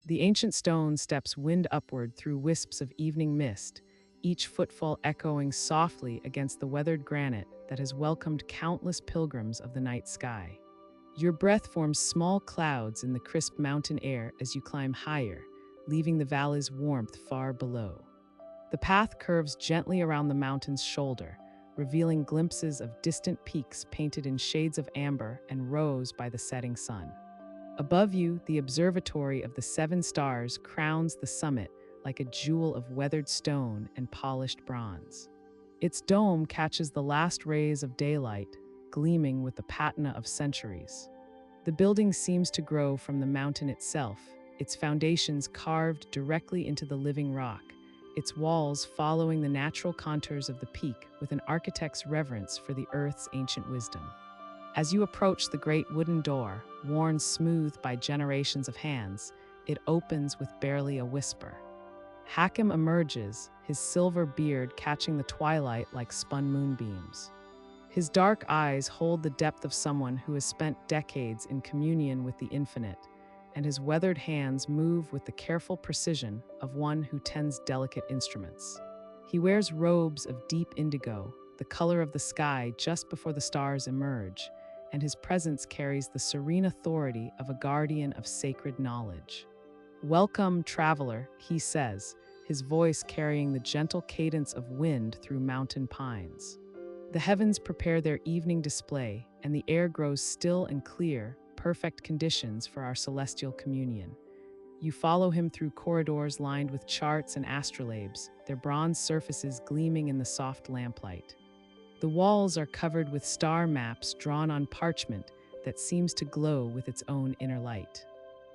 The ancient stone steps wind upward through wisps of evening mist, each footfall echoing softly against the weathered granite that has welcomed countless pilgrims of the night sky. Your breath forms small clouds in the crisp mountain air as you climb higher, leaving the valley's warmth far below. The path curves gently around the mountain's shoulder, revealing glimpses of distant peaks painted in shades of amber and rose by the setting sun. Above you, the observatory of the seven stars crowns the summit like a jewel of weathered stone and polished bronze. Its dome catches the last rays of daylight, gleaming with the patina of centuries. The building seems to grow from the mountain itself, its foundations carved directly into the living rock, its walls following the natural contours of the peak with an architect's reverence for the earth's ancient wisdom. As you approach the great wooden door, worn smooth by generations of hands, it opens with barely a whisper. Hakim emerges, his silver beard catching the twilight like spun moonbeams. His dark eyes hold the depth of someone who has spent decades in communion with the infinite, and his weathered hands move with the careful precision of one who tends delicate instruments. He wears robes of deep indigo, the color of the sky just before the stars emerge, and his presence carries the serene authority of a guardian of sacred knowledge. "Welcome, traveler," he says, his voice carrying the gentle cadence of wind through mountain pines. The heavens prepare their evening display, and the air grows still and clear, perfect conditions for our celestial communion. You follow him through corridors lined with charts and astrolabes, their bronze surfaces gleaming in the soft lamplight. The walls are covered with star maps drawn on parchment that seems to glow with its own inner light.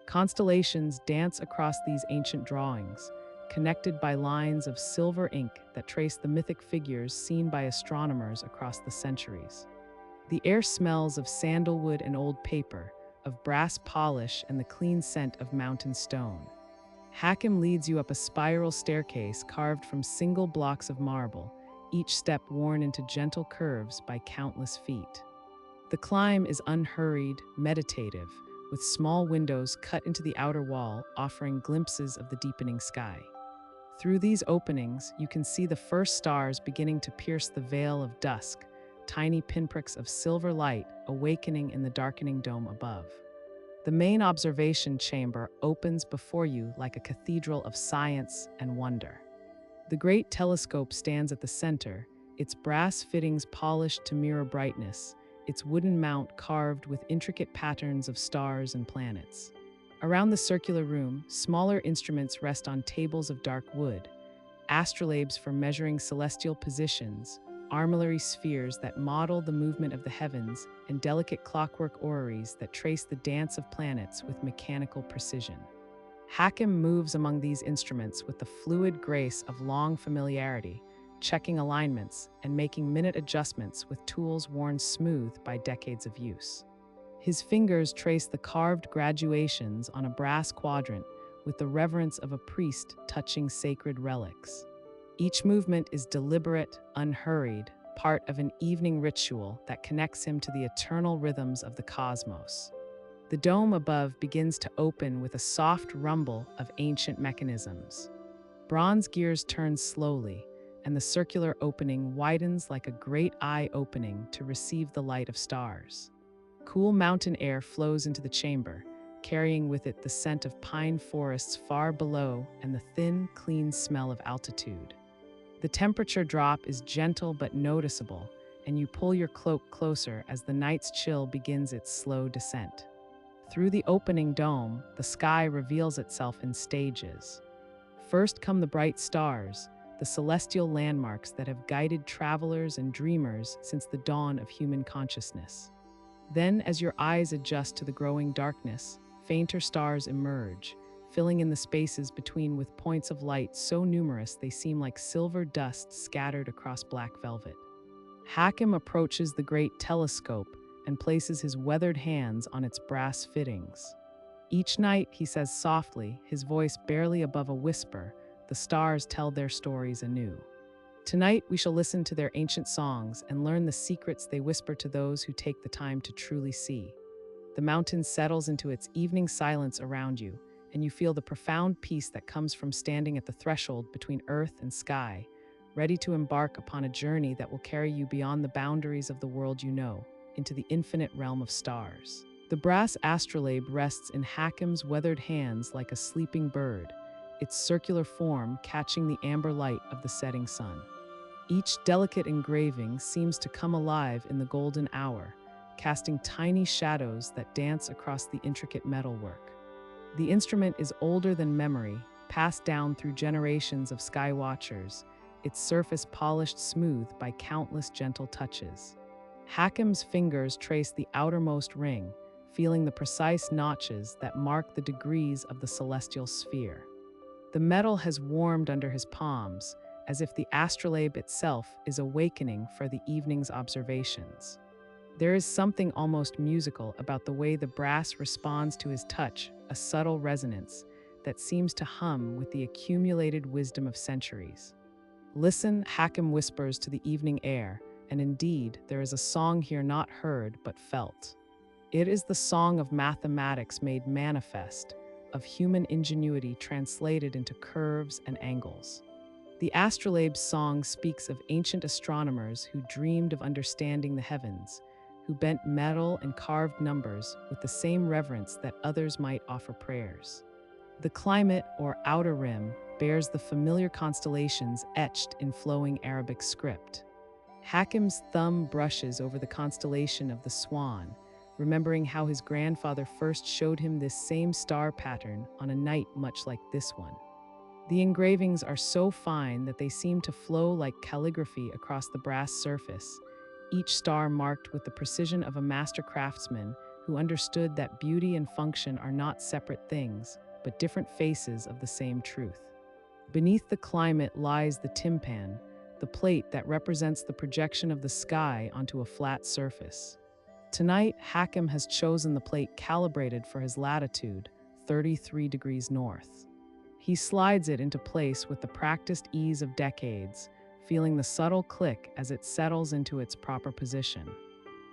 Constellations dance across these ancient drawings, connected by lines of silver ink that trace the mythic figures seen by astronomers across the centuries. The air smells of sandalwood and old paper, of brass polish and the clean scent of mountain stone. Hakim leads you up a spiral staircase carved from single blocks of marble, each step worn into gentle curves by countless feet. The climb is unhurried, meditative, with small windows cut into the outer wall offering glimpses of the deepening sky. Through these openings, you can see the first stars beginning to pierce the veil of dusk, tiny pinpricks of silver light awakening in the darkening dome above. The main observation chamber opens before you like a cathedral of science and wonder. The great telescope stands at the center, its brass fittings polished to mirror brightness, its wooden mount carved with intricate patterns of stars and planets. Around the circular room, smaller instruments rest on tables of dark wood, astrolabes for measuring celestial positions, armillary spheres that model the movement of the heavens, and delicate clockwork orreries that trace the dance of planets with mechanical precision. Hakim moves among these instruments with the fluid grace of long familiarity, checking alignments and making minute adjustments with tools worn smooth by decades of use. His fingers trace the carved graduations on a brass quadrant with the reverence of a priest touching sacred relics. Each movement is deliberate, unhurried, part of an evening ritual that connects him to the eternal rhythms of the cosmos. The dome above begins to open with a soft rumble of ancient mechanisms. Bronze gears turn slowly, and the circular opening widens like a great eye opening to receive the light of stars. Cool mountain air flows into the chamber, carrying with it the scent of pine forests far below and the thin, clean smell of altitude. The temperature drop is gentle but noticeable, and you pull your cloak closer as the night's chill begins its slow descent. Through the opening dome, the sky reveals itself in stages. First come the bright stars, the celestial landmarks that have guided travelers and dreamers since the dawn of human consciousness. Then, as your eyes adjust to the growing darkness, fainter stars emerge, filling in the spaces between with points of light so numerous they seem like silver dust scattered across black velvet. Hakim approaches the great telescope and places his weathered hands on its brass fittings. Each night, he says softly, his voice barely above a whisper, the stars tell their stories anew. Tonight, we shall listen to their ancient songs and learn the secrets they whisper to those who take the time to truly see. The mountain settles into its evening silence around you, and you feel the profound peace that comes from standing at the threshold between earth and sky, ready to embark upon a journey that will carry you beyond the boundaries of the world you know, into the infinite realm of stars. The brass astrolabe rests in Hakim's weathered hands like a sleeping bird, its circular form catching the amber light of the setting sun. Each delicate engraving seems to come alive in the golden hour, casting tiny shadows that dance across the intricate metalwork. The instrument is older than memory, passed down through generations of sky watchers, its surface polished smooth by countless gentle touches. Hakim's fingers trace the outermost ring, feeling the precise notches that mark the degrees of the celestial sphere. The metal has warmed under his palms, as if the astrolabe itself is awakening for the evening's observations. There is something almost musical about the way the brass responds to his touch, a subtle resonance that seems to hum with the accumulated wisdom of centuries. Listen, Hakim whispers to the evening air, and indeed, there is a song here not heard but felt. It is the song of mathematics made manifest, of human ingenuity translated into curves and angles. The astrolabe's song speaks of ancient astronomers who dreamed of understanding the heavens, who bent metal and carved numbers with the same reverence that others might offer prayers. The climate, or outer rim, bears the familiar constellations etched in flowing Arabic script. Hakim's thumb brushes over the constellation of the Swan, remembering how his grandfather first showed him this same star pattern on a night much like this one. The engravings are so fine that they seem to flow like calligraphy across the brass surface, each star marked with the precision of a master craftsman who understood that beauty and function are not separate things, but different faces of the same truth. Beneath the climate lies the tympan, the plate that represents the projection of the sky onto a flat surface. Tonight, Hakim has chosen the plate calibrated for his latitude, 33 degrees north. He slides it into place with the practiced ease of decades, feeling the subtle click as it settles into its proper position.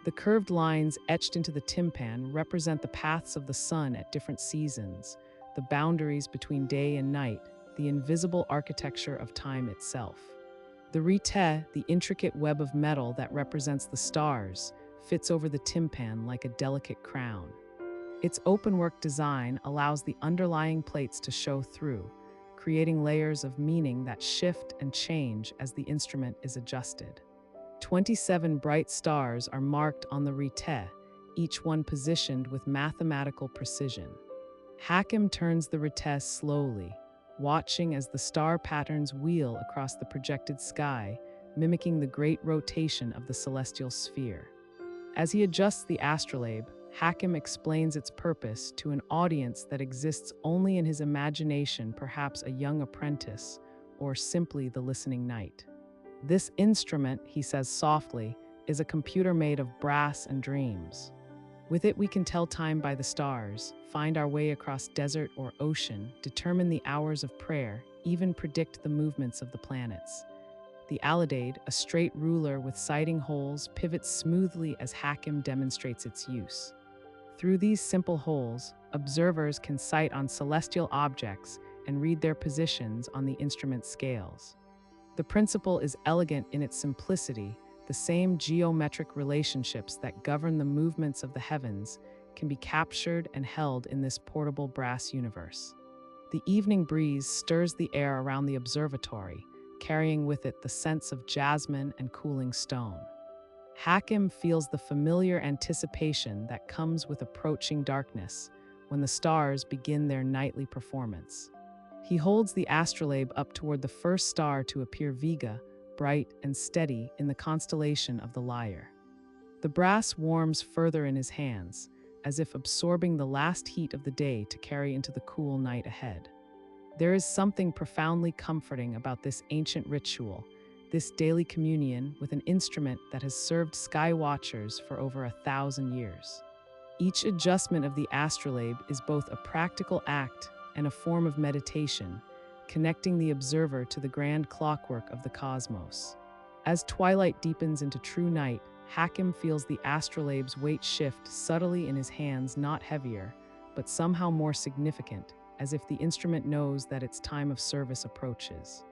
The curved lines etched into the tympan represent the paths of the sun at different seasons, the boundaries between day and night, the invisible architecture of time itself. The rite, the intricate web of metal that represents the stars, fits over the tympan like a delicate crown. Its openwork design allows the underlying plates to show through, creating layers of meaning that shift and change as the instrument is adjusted. 27 bright stars are marked on the rite, each one positioned with mathematical precision. Hakim turns the rite slowly, watching as the star patterns wheel across the projected sky, mimicking the great rotation of the celestial sphere. As he adjusts the astrolabe, Hakim explains its purpose to an audience that exists only in his imagination, perhaps a young apprentice, or simply the listening knight. This instrument, he says softly, is a computer made of brass and dreams. With it we can tell time by the stars, find our way across desert or ocean, determine the hours of prayer, even predict the movements of the planets. The alidade, a straight ruler with sighting holes, pivots smoothly as Hakim demonstrates its use. Through these simple holes, observers can sight on celestial objects and read their positions on the instrument's scales. The principle is elegant in its simplicity. The same geometric relationships that govern the movements of the heavens can be captured and held in this portable brass universe. The evening breeze stirs the air around the observatory, carrying with it the scents of jasmine and cooling stone. Hakim feels the familiar anticipation that comes with approaching darkness when the stars begin their nightly performance. He holds the astrolabe up toward the first star to appear Vega, bright and steady in the constellation of the Lyre. The brass warms further in his hands, as if absorbing the last heat of the day to carry into the cool night ahead. There is something profoundly comforting about this ancient ritual, this daily communion with an instrument that has served sky watchers for over 1,000 years. Each adjustment of the astrolabe is both a practical act and a form of meditation, connecting the observer to the grand clockwork of the cosmos. As twilight deepens into true night, Hakim feels the astrolabe's weight shift subtly in his hands, not heavier, but somehow more significant, as if the instrument knows that its time of service approaches.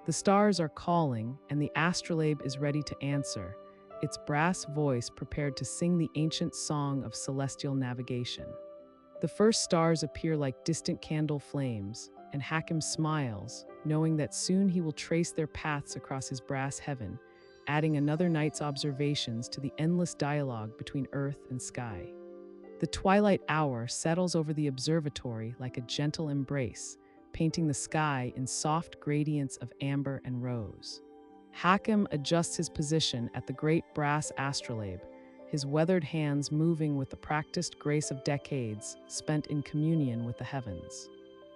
The stars are calling, and the astrolabe is ready to answer, its brass voice prepared to sing the ancient song of celestial navigation. The first stars appear like distant candle flames, and Hakim smiles, knowing that soon he will trace their paths across his brass heaven, adding another night's observations to the endless dialogue between earth and sky. The twilight hour settles over the observatory like a gentle embrace, painting the sky in soft gradients of amber and rose. Hakim adjusts his position at the great brass astrolabe, his weathered hands moving with the practiced grace of decades spent in communion with the heavens.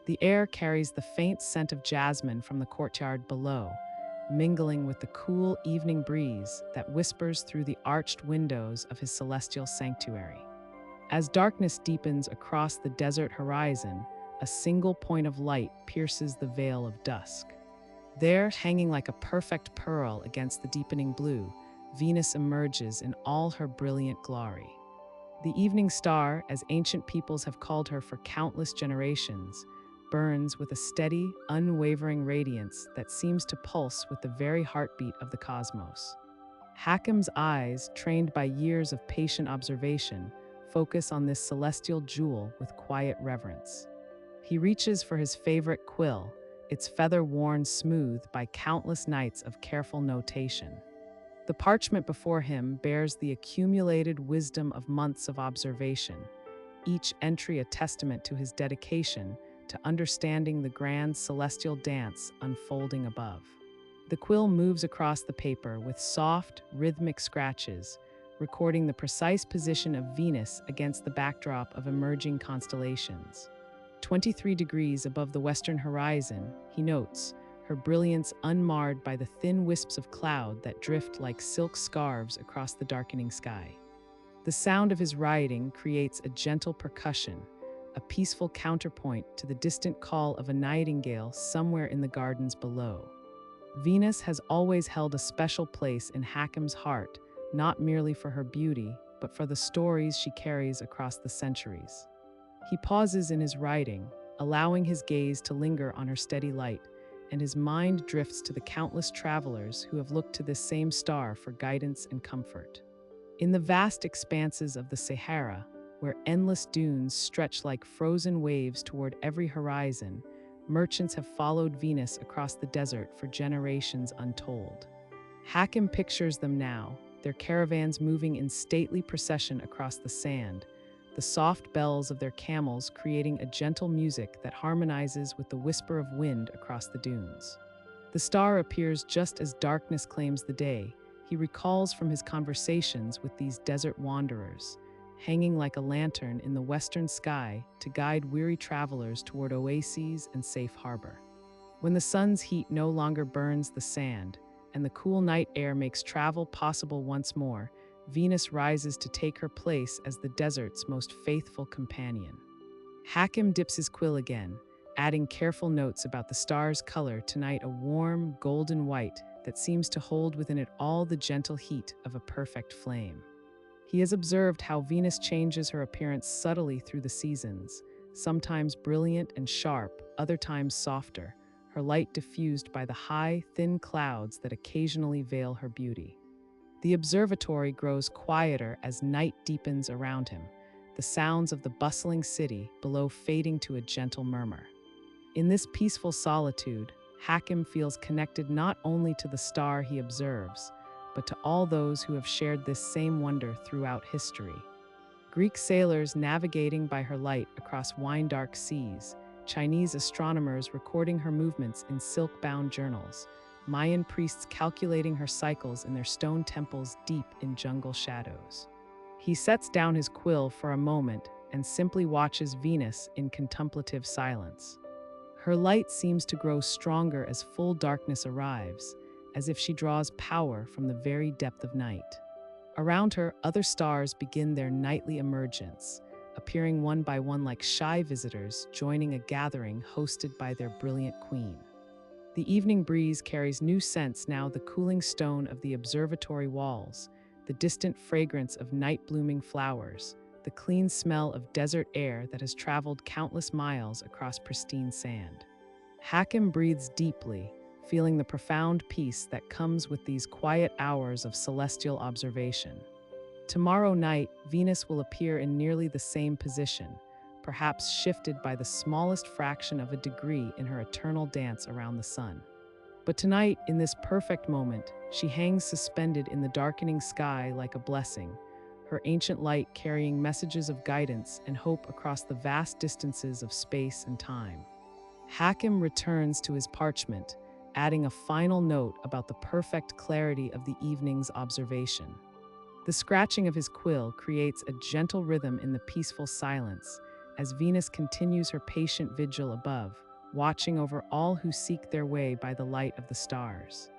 The air carries the faint scent of jasmine from the courtyard below, mingling with the cool evening breeze that whispers through the arched windows of his celestial sanctuary. As darkness deepens across the desert horizon, a single point of light pierces the veil of dusk. There, hanging like a perfect pearl against the deepening blue, Venus emerges in all her brilliant glory. The evening star, as ancient peoples have called her for countless generations, burns with a steady, unwavering radiance that seems to pulse with the very heartbeat of the cosmos. Hakim's eyes, trained by years of patient observation, focus on this celestial jewel with quiet reverence. He reaches for his favorite quill, its feather worn smooth by countless nights of careful notation. The parchment before him bears the accumulated wisdom of months of observation, each entry a testament to his dedication to understanding the grand celestial dance unfolding above. The quill moves across the paper with soft, rhythmic scratches, recording the precise position of Venus against the backdrop of emerging constellations. 23 degrees above the western horizon, he notes, her brilliance unmarred by the thin wisps of cloud that drift like silk scarves across the darkening sky. The sound of his writing creates a gentle percussion, a peaceful counterpoint to the distant call of a nightingale somewhere in the gardens below. Venus has always held a special place in Hakim's heart, not merely for her beauty, but for the stories she carries across the centuries. He pauses in his writing, allowing his gaze to linger on her steady light, and his mind drifts to the countless travelers who have looked to this same star for guidance and comfort. In the vast expanses of the Sahara, where endless dunes stretch like frozen waves toward every horizon, merchants have followed Venus across the desert for generations untold. Hakim pictures them now, their caravans moving in stately procession across the sand, the soft bells of their camels creating a gentle music that harmonizes with the whisper of wind across the dunes. The star appears just as darkness claims the day. He recalls from his conversations with these desert wanderers, hanging like a lantern in the western sky to guide weary travelers toward oases and safe harbor. When the sun's heat no longer burns the sand, and the cool night air makes travel possible once more, Venus rises to take her place as the desert's most faithful companion. Hakim dips his quill again, adding careful notes about the star's color tonight, a warm, golden white that seems to hold within it all the gentle heat of a perfect flame. He has observed how Venus changes her appearance subtly through the seasons, sometimes brilliant and sharp, other times softer, her light diffused by the high, thin clouds that occasionally veil her beauty. The observatory grows quieter as night deepens around him, the sounds of the bustling city below fading to a gentle murmur. In this peaceful solitude, Hakim feels connected not only to the star he observes, but to all those who have shared this same wonder throughout history. Greek sailors navigating by her light across wine-dark seas, Chinese astronomers recording her movements in silk-bound journals, Mayan priests calculating her cycles in their stone temples deep in jungle shadows. He sets down his quill for a moment and simply watches Venus in contemplative silence. Her light seems to grow stronger as full darkness arrives, as if she draws power from the very depth of night. Around her, other stars begin their nightly emergence, appearing one by one like shy visitors joining a gathering hosted by their brilliant queen. The evening breeze carries new scents now, the cooling stone of the observatory walls, the distant fragrance of night-blooming flowers, the clean smell of desert air that has traveled countless miles across pristine sand. Hakim breathes deeply, feeling the profound peace that comes with these quiet hours of celestial observation. Tomorrow night, Venus will appear in nearly the same position, perhaps shifted by the smallest fraction of a degree in her eternal dance around the sun. But tonight, in this perfect moment, she hangs suspended in the darkening sky like a blessing, her ancient light carrying messages of guidance and hope across the vast distances of space and time. Hakim returns to his parchment, adding a final note about the perfect clarity of the evening's observation. The scratching of his quill creates a gentle rhythm in the peaceful silence as Venus continues her patient vigil above, watching over all who seek their way by the light of the stars.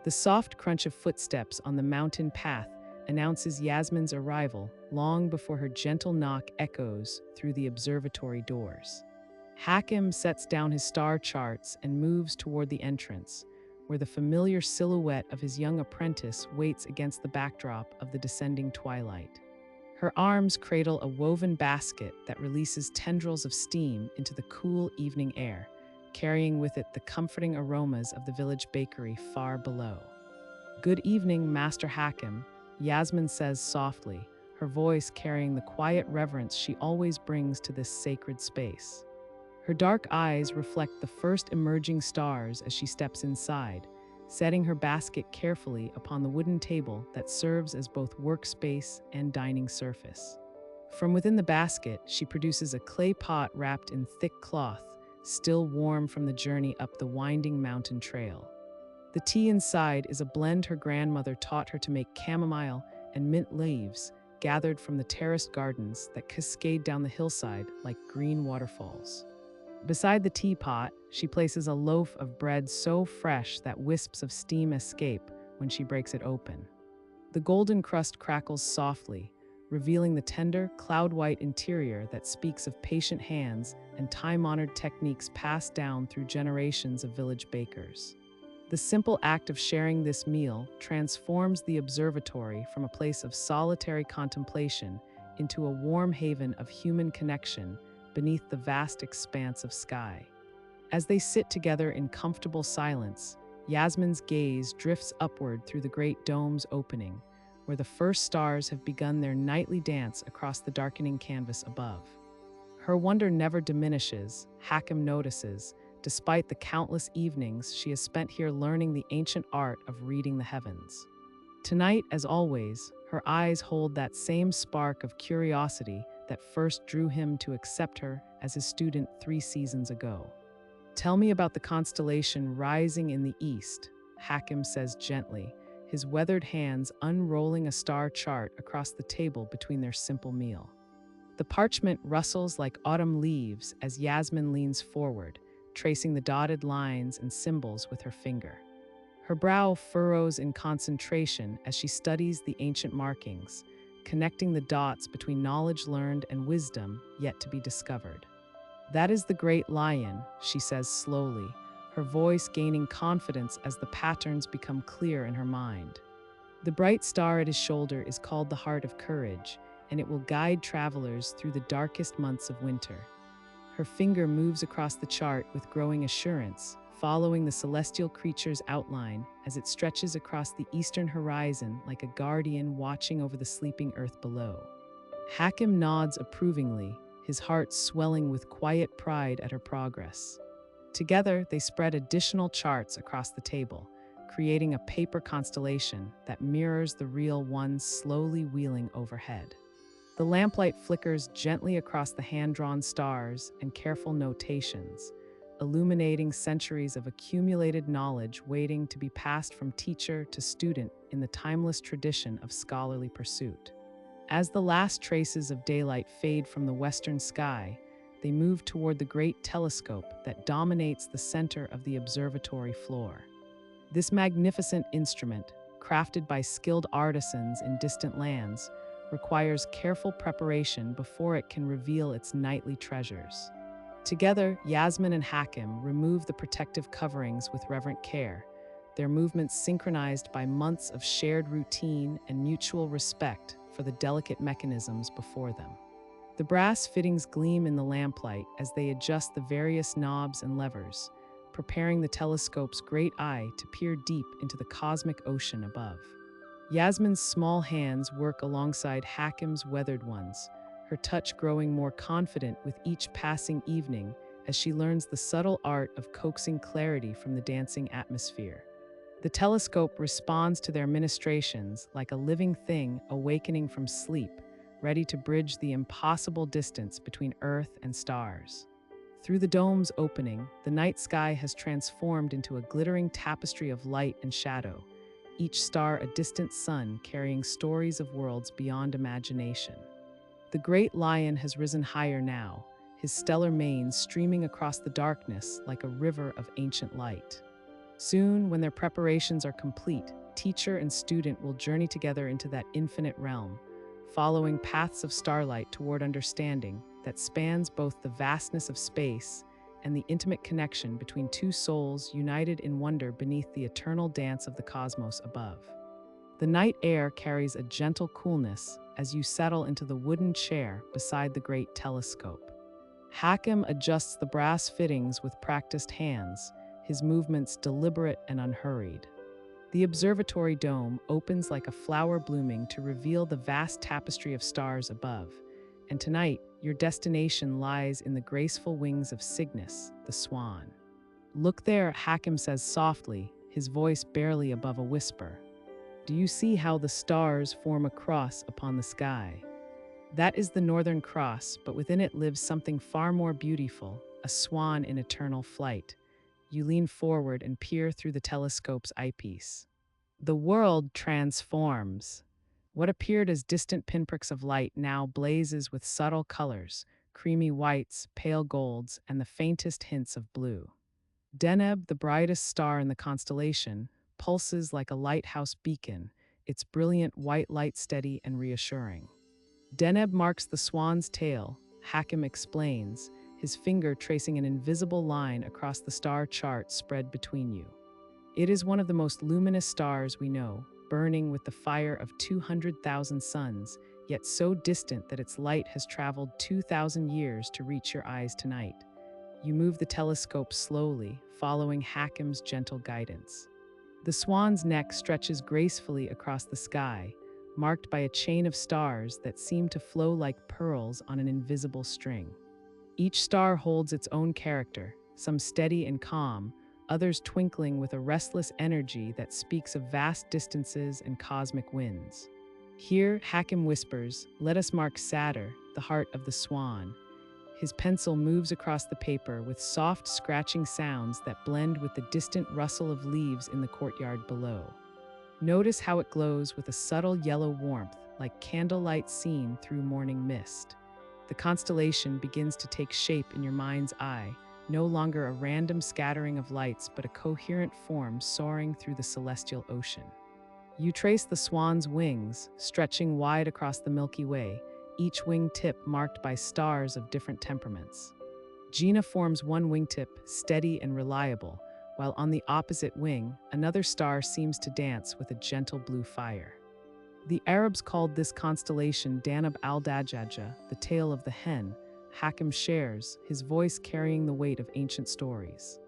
The soft crunch of footsteps on the mountain path announces Yasmin's arrival long before her gentle knock echoes through the observatory doors. Hakim sets down his star charts and moves toward the entrance, where the familiar silhouette of his young apprentice waits against the backdrop of the descending twilight. Her arms cradle a woven basket that releases tendrils of steam into the cool evening air, carrying with it the comforting aromas of the village bakery far below. "Good evening, Master Hakim," Yasmin says softly, her voice carrying the quiet reverence she always brings to this sacred space. Her dark eyes reflect the first emerging stars as she steps inside, setting her basket carefully upon the wooden table that serves as both workspace and dining surface. From within the basket, she produces a clay pot wrapped in thick cloth, still warm from the journey up the winding mountain trail. The tea inside is a blend her grandmother taught her to make chamomile and mint leaves, gathered from the terraced gardens that cascade down the hillside like green waterfalls. Beside the teapot, she places a loaf of bread so fresh that wisps of steam escape when she breaks it open. The golden crust crackles softly, revealing the tender, cloud-white interior that speaks of patient hands and time-honored techniques passed down through generations of village bakers. The simple act of sharing this meal transforms the observatory from a place of solitary contemplation into a warm haven of human connection beneath the vast expanse of sky. As they sit together in comfortable silence, Yasmin's gaze drifts upward through the great dome's opening, where the first stars have begun their nightly dance across the darkening canvas above. Her wonder never diminishes, Hakim notices, despite the countless evenings she has spent here learning the ancient art of reading the heavens. Tonight, as always, her eyes hold that same spark of curiosity that first drew him to accept her as his student 3 seasons ago. "Tell me about the constellation rising in the east," Hakim says gently, his weathered hands unrolling a star chart across the table between their simple meal. The parchment rustles like autumn leaves as Yasmin leans forward, tracing the dotted lines and symbols with her finger. Her brow furrows in concentration as she studies the ancient markings, connecting the dots between knowledge learned and wisdom yet to be discovered. "That is the great lion," she says slowly, her voice gaining confidence as the patterns become clear in her mind. "The bright star at his shoulder is called the Heart of Courage, and it will guide travelers through the darkest months of winter." Her finger moves across the chart with growing assurance, following the celestial creature's outline as it stretches across the eastern horizon like a guardian watching over the sleeping earth below. Hakim nods approvingly, his heart swelling with quiet pride at her progress. Together, they spread additional charts across the table, creating a paper constellation that mirrors the real one slowly wheeling overhead. The lamplight flickers gently across the hand-drawn stars and careful notations, illuminating centuries of accumulated knowledge waiting to be passed from teacher to student in the timeless tradition of scholarly pursuit. As the last traces of daylight fade from the western sky, they move toward the great telescope that dominates the center of the observatory floor. This magnificent instrument, crafted by skilled artisans in distant lands, requires careful preparation before it can reveal its nightly treasures. Together, Yasmin and Hakim remove the protective coverings with reverent care, their movements synchronized by months of shared routine and mutual respect for the delicate mechanisms before them. The brass fittings gleam in the lamplight as they adjust the various knobs and levers, preparing the telescope's great eye to peer deep into the cosmic ocean above. Yasmin's small hands work alongside Hakim's weathered ones, her touch growing more confident with each passing evening as she learns the subtle art of coaxing clarity from the dancing atmosphere. The telescope responds to their ministrations like a living thing awakening from sleep, ready to bridge the impossible distance between Earth and stars. Through the dome's opening, the night sky has transformed into a glittering tapestry of light and shadow, each star a distant sun carrying stories of worlds beyond imagination. The great lion has risen higher now, his stellar mane streaming across the darkness like a river of ancient light. Soon, when their preparations are complete, teacher and student will journey together into that infinite realm, following paths of starlight toward understanding that spans both the vastness of space and the intimate connection between two souls united in wonder beneath the eternal dance of the cosmos above. The night air carries a gentle coolness as you settle into the wooden chair beside the great telescope. Hakim adjusts the brass fittings with practiced hands, his movements deliberate and unhurried. The observatory dome opens like a flower blooming to reveal the vast tapestry of stars above, and tonight, your destination lies in the graceful wings of Cygnus, the swan. "Look there," Hakim says softly, his voice barely above a whisper. "Do you see how the stars form a cross upon the sky? That is the Northern Cross, but within it lives something far more beautiful, a swan in eternal flight." You lean forward and peer through the telescope's eyepiece. The world transforms. What appeared as distant pinpricks of light now blazes with subtle colors, creamy whites, pale golds, and the faintest hints of blue. Deneb, the brightest star in the constellation, pulses like a lighthouse beacon, its brilliant white light steady and reassuring. Deneb marks the swan's tail, Hakim explains, his finger tracing an invisible line across the star chart spread between you. It is one of the most luminous stars we know, burning with the fire of 200,000 suns, yet so distant that its light has traveled 2,000 years to reach your eyes tonight. You move the telescope slowly, following Hakim's gentle guidance. The swan's neck stretches gracefully across the sky, marked by a chain of stars that seem to flow like pearls on an invisible string. Each star holds its own character, some steady and calm, others twinkling with a restless energy that speaks of vast distances and cosmic winds. Here, Hakim whispers, "Let us mark Saturn, the heart of the swan." His pencil moves across the paper with soft scratching sounds that blend with the distant rustle of leaves in the courtyard below. Notice how it glows with a subtle yellow warmth, like candlelight seen through morning mist. The constellation begins to take shape in your mind's eye, no longer a random scattering of lights but a coherent form soaring through the celestial ocean. You trace the swan's wings, stretching wide across the Milky Way, each wingtip marked by stars of different temperaments. Gina forms one wingtip, steady and reliable, while on the opposite wing, another star seems to dance with a gentle blue fire. The Arabs called this constellation Danab al-Dajjajah, the tail of the hen. Hakim shares, his voice carrying the weight of ancient stories.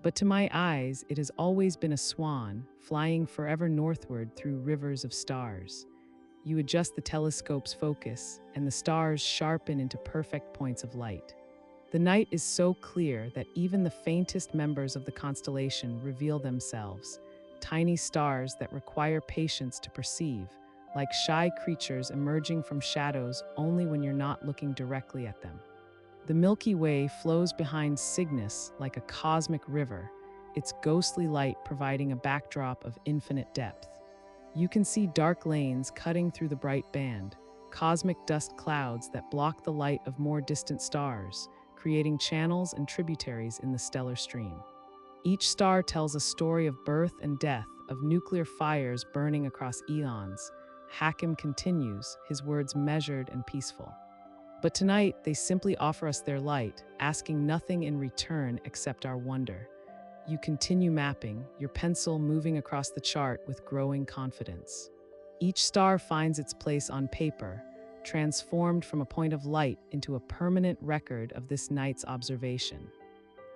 But to my eyes, it has always been a swan, flying forever northward through rivers of stars. You adjust the telescope's focus, and the stars sharpen into perfect points of light. The night is so clear that even the faintest members of the constellation reveal themselves, tiny stars that require patience to perceive, like shy creatures emerging from shadows only when you're not looking directly at them. The Milky Way flows behind Cygnus like a cosmic river, its ghostly light providing a backdrop of infinite depth. You can see dark lanes cutting through the bright band, cosmic dust clouds that block the light of more distant stars, creating channels and tributaries in the stellar stream. Each star tells a story of birth and death, of nuclear fires burning across eons. Hakim continues, his words measured and peaceful. But tonight, they simply offer us their light, asking nothing in return except our wonder. You continue mapping, your pencil moving across the chart with growing confidence. Each star finds its place on paper, transformed from a point of light into a permanent record of this night's observation.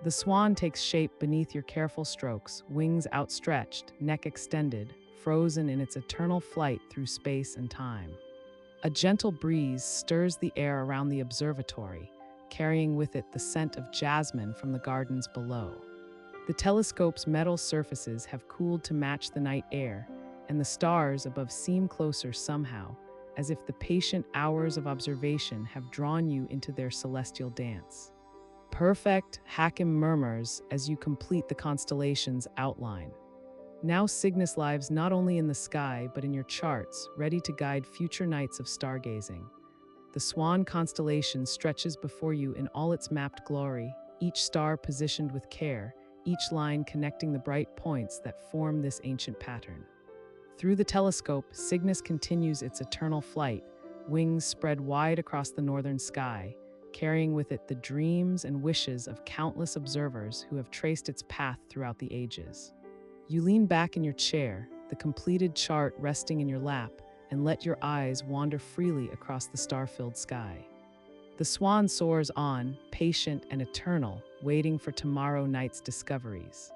The swan takes shape beneath your careful strokes, wings outstretched, neck extended, frozen in its eternal flight through space and time. A gentle breeze stirs the air around the observatory, carrying with it the scent of jasmine from the gardens below. The telescope's metal surfaces have cooled to match the night air, and the stars above seem closer somehow, as if the patient hours of observation have drawn you into their celestial dance. Perfect, Hakim murmurs as you complete the constellation's outline. Now Cygnus lives not only in the sky but in your charts, ready to guide future nights of stargazing. The Swan constellation stretches before you in all its mapped glory, each star positioned with care, each line connecting the bright points that form this ancient pattern. Through the telescope, Cygnus continues its eternal flight, wings spread wide across the northern sky, carrying with it the dreams and wishes of countless observers who have traced its path throughout the ages. You lean back in your chair, the completed chart resting in your lap, and let your eyes wander freely across the star-filled sky. The swan soars on, patient and eternal, waiting for tomorrow night's discoveries.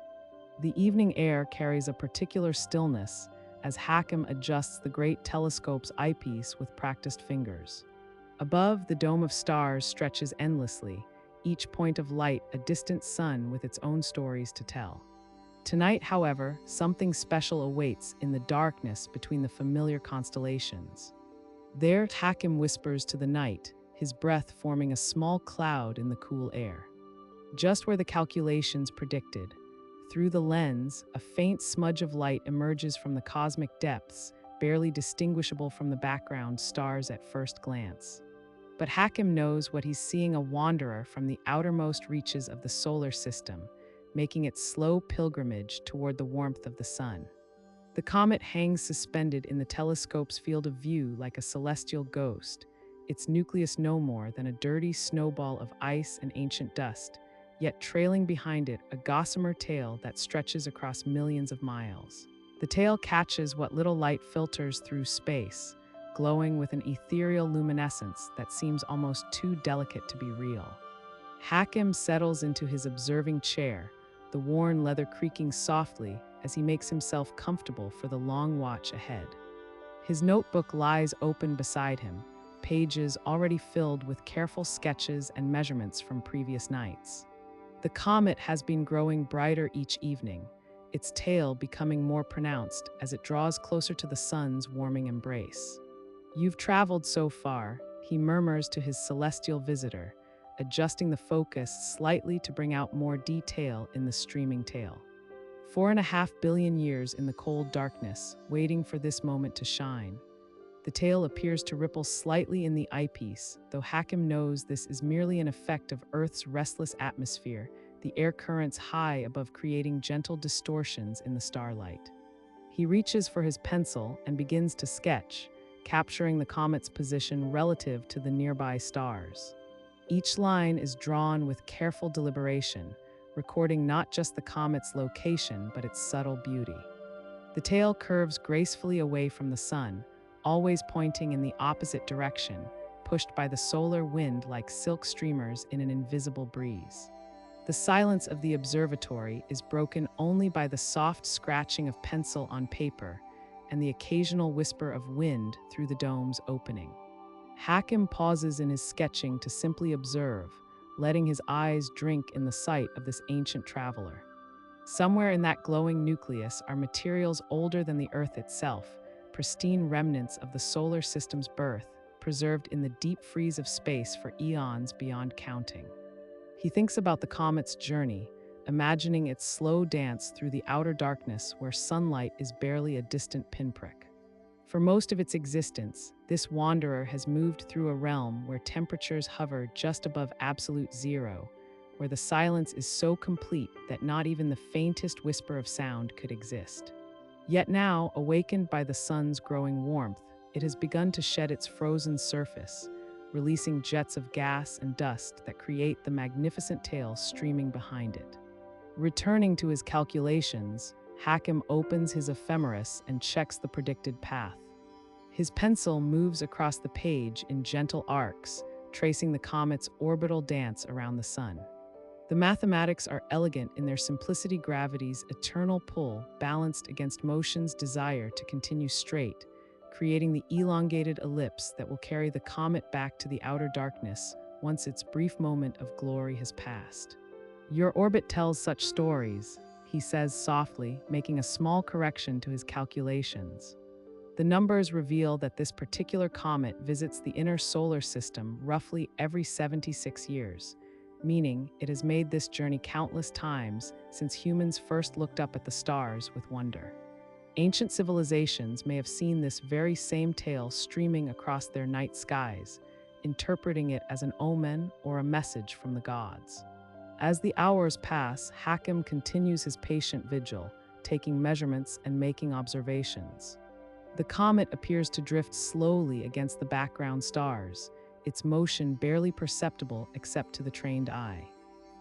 The evening air carries a particular stillness as Hakim adjusts the great telescope's eyepiece with practiced fingers. Above, the dome of stars stretches endlessly, each point of light a distant sun with its own stories to tell. Tonight, however, something special awaits in the darkness between the familiar constellations. There, Hakim whispers to the night, his breath forming a small cloud in the cool air. Just where the calculations predicted, through the lens, a faint smudge of light emerges from the cosmic depths, barely distinguishable from the background stars at first glance. But Hakim knows what he's seeing: a wanderer from the outermost reaches of the solar system, making its slow pilgrimage toward the warmth of the sun. The comet hangs suspended in the telescope's field of view like a celestial ghost, its nucleus no more than a dirty snowball of ice and ancient dust, yet trailing behind it a gossamer tail that stretches across millions of miles. The tail catches what little light filters through space, glowing with an ethereal luminescence that seems almost too delicate to be real. Hakim settles into his observing chair, the worn leather creaking softly as he makes himself comfortable for the long watch ahead. His notebook lies open beside him, pages already filled with careful sketches and measurements from previous nights. The comet has been growing brighter each evening, its tail becoming more pronounced as it draws closer to the sun's warming embrace. "You've traveled so far," he murmurs to his celestial visitor, adjusting the focus slightly to bring out more detail in the streaming tail. 4.5 billion years in the cold darkness, waiting for this moment to shine. The tail appears to ripple slightly in the eyepiece, though Hakim knows this is merely an effect of Earth's restless atmosphere, the air currents high above creating gentle distortions in the starlight. He reaches for his pencil and begins to sketch, capturing the comet's position relative to the nearby stars. Each line is drawn with careful deliberation, recording not just the comet's location but its subtle beauty. The tail curves gracefully away from the sun, always pointing in the opposite direction, pushed by the solar wind like silk streamers in an invisible breeze. The silence of the observatory is broken only by the soft scratching of pencil on paper and the occasional whisper of wind through the dome's opening. Hakim pauses in his sketching to simply observe, letting his eyes drink in the sight of this ancient traveler. Somewhere in that glowing nucleus are materials older than the Earth itself, pristine remnants of the solar system's birth, preserved in the deep freeze of space for eons beyond counting. He thinks about the comet's journey, imagining its slow dance through the outer darkness where sunlight is barely a distant pinprick. For most of its existence, this wanderer has moved through a realm where temperatures hover just above absolute zero, where the silence is so complete that not even the faintest whisper of sound could exist. Yet now, awakened by the sun's growing warmth, it has begun to shed its frozen surface, releasing jets of gas and dust that create the magnificent tail streaming behind it. Returning to his calculations, Hakim opens his ephemeris and checks the predicted path. His pencil moves across the page in gentle arcs, tracing the comet's orbital dance around the sun. The mathematics are elegant in their simplicity, gravity's eternal pull balanced against motion's desire to continue straight, creating the elongated ellipse that will carry the comet back to the outer darkness once its brief moment of glory has passed. Your orbit tells such stories, he says softly, making a small correction to his calculations. The numbers reveal that this particular comet visits the inner solar system roughly every 76 years, meaning it has made this journey countless times since humans first looked up at the stars with wonder. Ancient civilizations may have seen this very same tail streaming across their night skies, interpreting it as an omen or a message from the gods. As the hours pass, Hakim continues his patient vigil, taking measurements and making observations. The comet appears to drift slowly against the background stars, its motion barely perceptible except to the trained eye.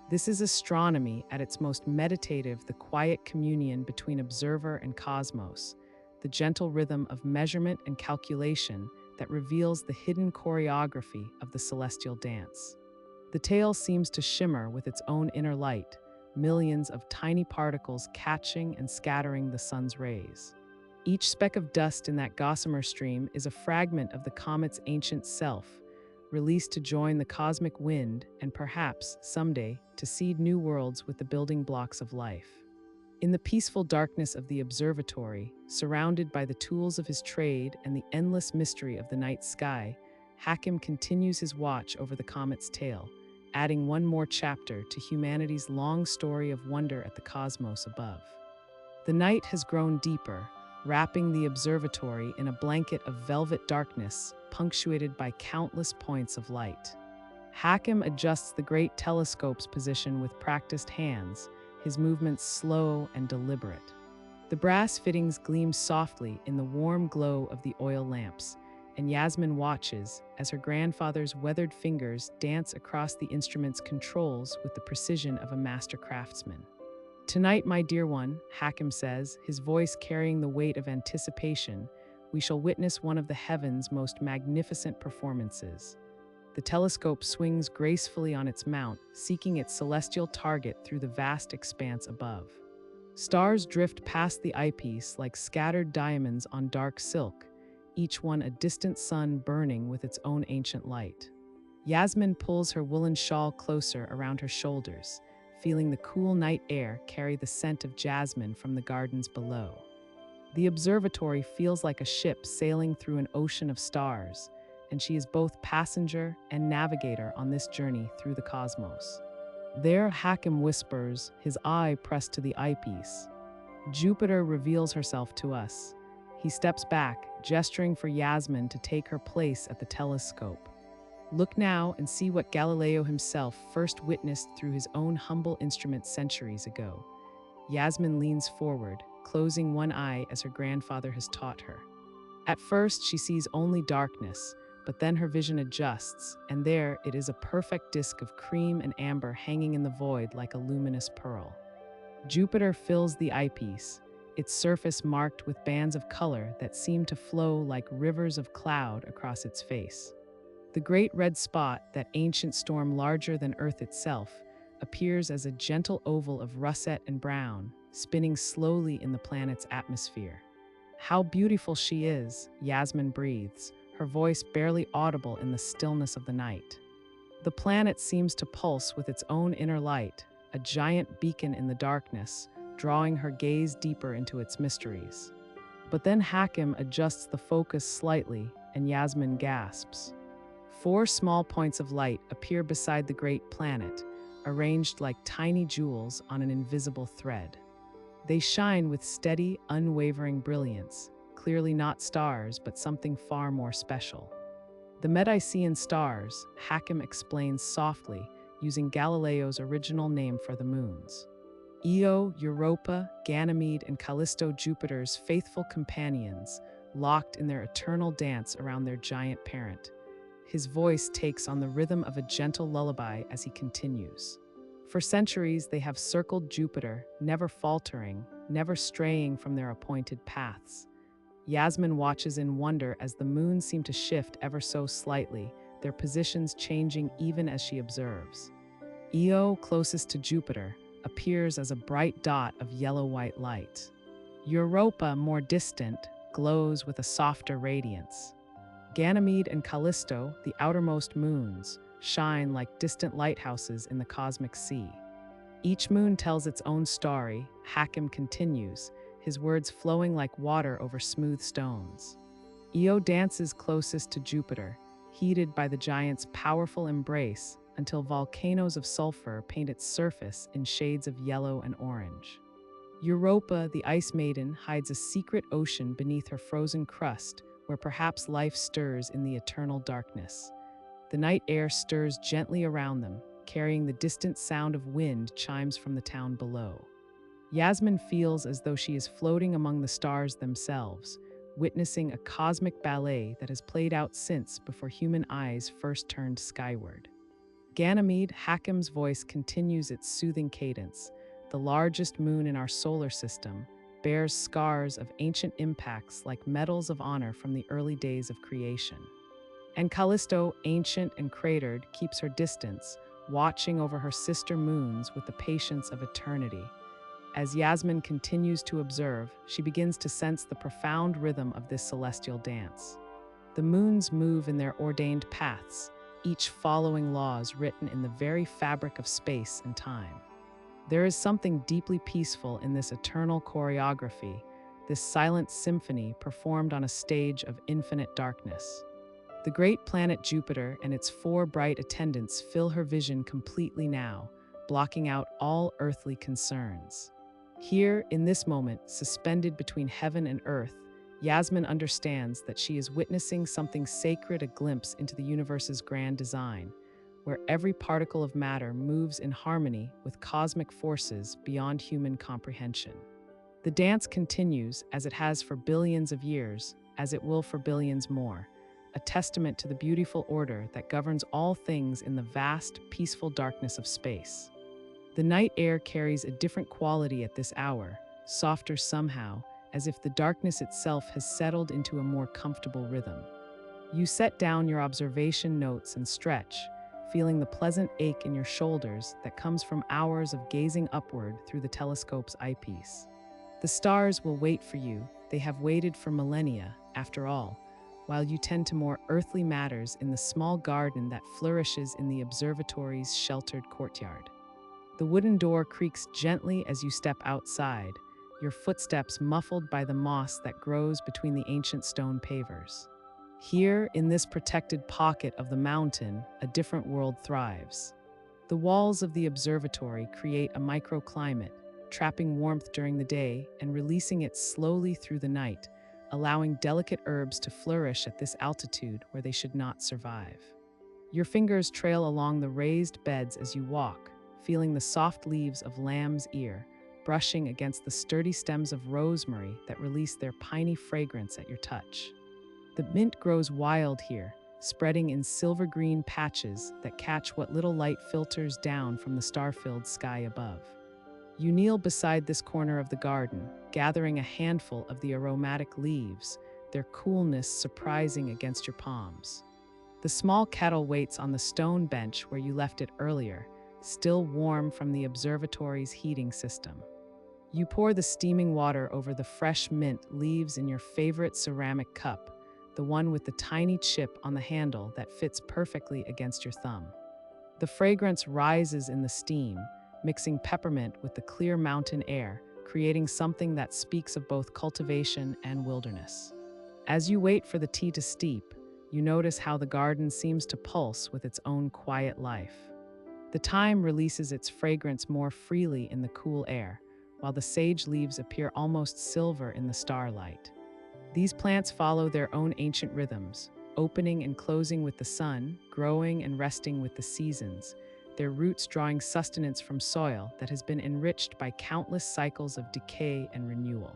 This is astronomy at its most meditative, the quiet communion between observer and cosmos, the gentle rhythm of measurement and calculation that reveals the hidden choreography of the celestial dance. The tail seems to shimmer with its own inner light, millions of tiny particles catching and scattering the sun's rays. Each speck of dust in that gossamer stream is a fragment of the comet's ancient self, released to join the cosmic wind and perhaps, someday, to seed new worlds with the building blocks of life. In the peaceful darkness of the observatory, surrounded by the tools of his trade and the endless mystery of the night sky, Hakim continues his watch over the comet's tail, adding one more chapter to humanity's long story of wonder at the cosmos above. The night has grown deeper, wrapping the observatory in a blanket of velvet darkness, punctuated by countless points of light. Hakim adjusts the great telescope's position with practiced hands, his movements slow and deliberate. The brass fittings gleam softly in the warm glow of the oil lamps, and Yasmin watches as her grandfather's weathered fingers dance across the instrument's controls with the precision of a master craftsman. "Tonight, my dear one," Hakim says, his voice carrying the weight of anticipation, "we shall witness one of the heaven's most magnificent performances." The telescope swings gracefully on its mount, seeking its celestial target through the vast expanse above. Stars drift past the eyepiece like scattered diamonds on dark silk, each one a distant sun burning with its own ancient light. Yasmin pulls her woolen shawl closer around her shoulders, feeling the cool night air carry the scent of jasmine from the gardens below. The observatory feels like a ship sailing through an ocean of stars, and she is both passenger and navigator on this journey through the cosmos. There, Hakim whispers, his eye pressed to the eyepiece. "Jupiter reveals herself to us." He steps back, gesturing for Yasmin to take her place at the telescope. "Look now and see what Galileo himself first witnessed through his own humble instrument centuries ago." Yasmin leans forward, closing one eye as her grandfather has taught her. At first, she sees only darkness, but then her vision adjusts, and there it is, a perfect disk of cream and amber hanging in the void like a luminous pearl. Jupiter fills the eyepiece, its surface marked with bands of color that seem to flow like rivers of cloud across its face. The great red spot, that ancient storm larger than Earth itself, appears as a gentle oval of russet and brown, spinning slowly in the planet's atmosphere. "How beautiful she is," Yasmin breathes, her voice barely audible in the stillness of the night. The planet seems to pulse with its own inner light, a giant beacon in the darkness, drawing her gaze deeper into its mysteries. But then Hakim adjusts the focus slightly, and Yasmin gasps. 4 small points of light appear beside the great planet, arranged like tiny jewels on an invisible thread. They shine with steady, unwavering brilliance, clearly not stars, but something far more special. "The Medicean stars," Hakim explains softly, using Galileo's original name for the moons. Io, Europa, Ganymede, and Callisto, Jupiter's faithful companions, locked in their eternal dance around their giant parent. His voice takes on the rhythm of a gentle lullaby as he continues. "For centuries, they have circled Jupiter, never faltering, never straying from their appointed paths. Yasmin watches in wonder as the moons seem to shift ever so slightly, their positions changing even as she observes. Io, closest to Jupiter, appears as a bright dot of yellow-white light. Europa, more distant, glows with a softer radiance. Ganymede and Callisto, the outermost moons, shine like distant lighthouses in the cosmic sea. Each moon tells its own story, Hakim continues, his words flowing like water over smooth stones. Io dances closest to Jupiter, heated by the giant's powerful embrace until volcanoes of sulfur paint its surface in shades of yellow and orange. Europa, the Ice Maiden, hides a secret ocean beneath her frozen crust where perhaps life stirs in the eternal darkness. The night air stirs gently around them, carrying the distant sound of wind chimes from the town below. Yasmin feels as though she is floating among the stars themselves, witnessing a cosmic ballet that has played out since before human eyes first turned skyward. Ganymede, Hakim's voice continues its soothing cadence. The largest moon in our solar system bears scars of ancient impacts like medals of honor from the early days of creation. And Callisto, ancient and cratered, keeps her distance, watching over her sister moons with the patience of eternity. As Yasmin continues to observe, she begins to sense the profound rhythm of this celestial dance. The moons move in their ordained paths, each following laws written in the very fabric of space and time. There is something deeply peaceful in this eternal choreography, this silent symphony performed on a stage of infinite darkness. The great planet Jupiter and its 4 bright attendants fill her vision completely now, blocking out all earthly concerns. Here, in this moment, suspended between heaven and earth, Yasmin understands that she is witnessing something sacred, a glimpse into the universe's grand design, where every particle of matter moves in harmony with cosmic forces beyond human comprehension. The dance continues, as it has for billions of years, as it will for billions more, a testament to the beautiful order that governs all things in the vast, peaceful darkness of space. The night air carries a different quality at this hour, softer somehow, as if the darkness itself has settled into a more comfortable rhythm. You set down your observation notes and stretch, feeling the pleasant ache in your shoulders that comes from hours of gazing upward through the telescope's eyepiece. The stars will wait for you. They have waited for millennia, after all, while you tend to more earthly matters in the small garden that flourishes in the observatory's sheltered courtyard. The wooden door creaks gently as you step outside, your footsteps muffled by the moss that grows between the ancient stone pavers. Here, in this protected pocket of the mountain, a different world thrives. The walls of the observatory create a microclimate, trapping warmth during the day and releasing it slowly through the night, allowing delicate herbs to flourish at this altitude where they should not survive. Your fingers trail along the raised beds as you walk, feeling the soft leaves of lamb's ear, brushing against the sturdy stems of rosemary that release their piney fragrance at your touch. The mint grows wild here, spreading in silver-green patches that catch what little light filters down from the star-filled sky above. You kneel beside this corner of the garden, gathering a handful of the aromatic leaves, their coolness surprising against your palms. The small kettle waits on the stone bench where you left it earlier, still warm from the observatory's heating system. You pour the steaming water over the fresh mint leaves in your favorite ceramic cup, the one with the tiny chip on the handle that fits perfectly against your thumb. The fragrance rises in the steam, mixing peppermint with the clear mountain air, creating something that speaks of both cultivation and wilderness. As you wait for the tea to steep, you notice how the garden seems to pulse with its own quiet life. The thyme releases its fragrance more freely in the cool air, while the sage leaves appear almost silver in the starlight. These plants follow their own ancient rhythms, opening and closing with the sun, growing and resting with the seasons, their roots drawing sustenance from soil that has been enriched by countless cycles of decay and renewal.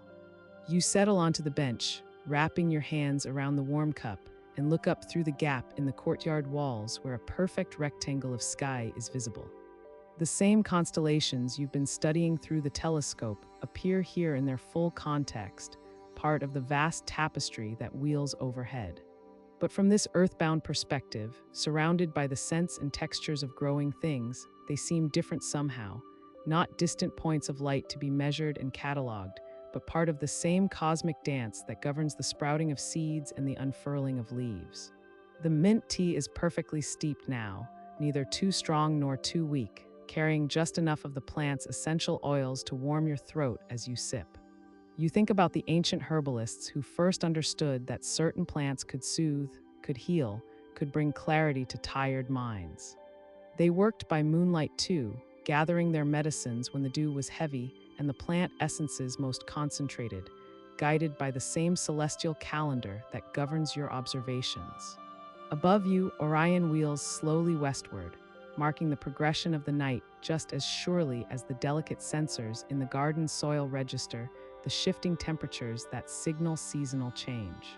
You settle onto the bench, wrapping your hands around the warm cup, and look up through the gap in the courtyard walls where a perfect rectangle of sky is visible. The same constellations you've been studying through the telescope appear here in their full context, part of the vast tapestry that wheels overhead. But from this earthbound perspective, surrounded by the scents and textures of growing things, they seem different somehow, not distant points of light to be measured and cataloged, but part of the same cosmic dance that governs the sprouting of seeds and the unfurling of leaves. The mint tea is perfectly steeped now, neither too strong nor too weak, carrying just enough of the plant's essential oils to warm your throat as you sip. You think about the ancient herbalists who first understood that certain plants could soothe, could heal, could bring clarity to tired minds. They worked by moonlight too, gathering their medicines when the dew was heavy and the plant essences most concentrated, guided by the same celestial calendar that governs your observations. Above you, Orion wheels slowly westward, marking the progression of the night just as surely as the delicate sensors in the garden soil register the shifting temperatures that signal seasonal change.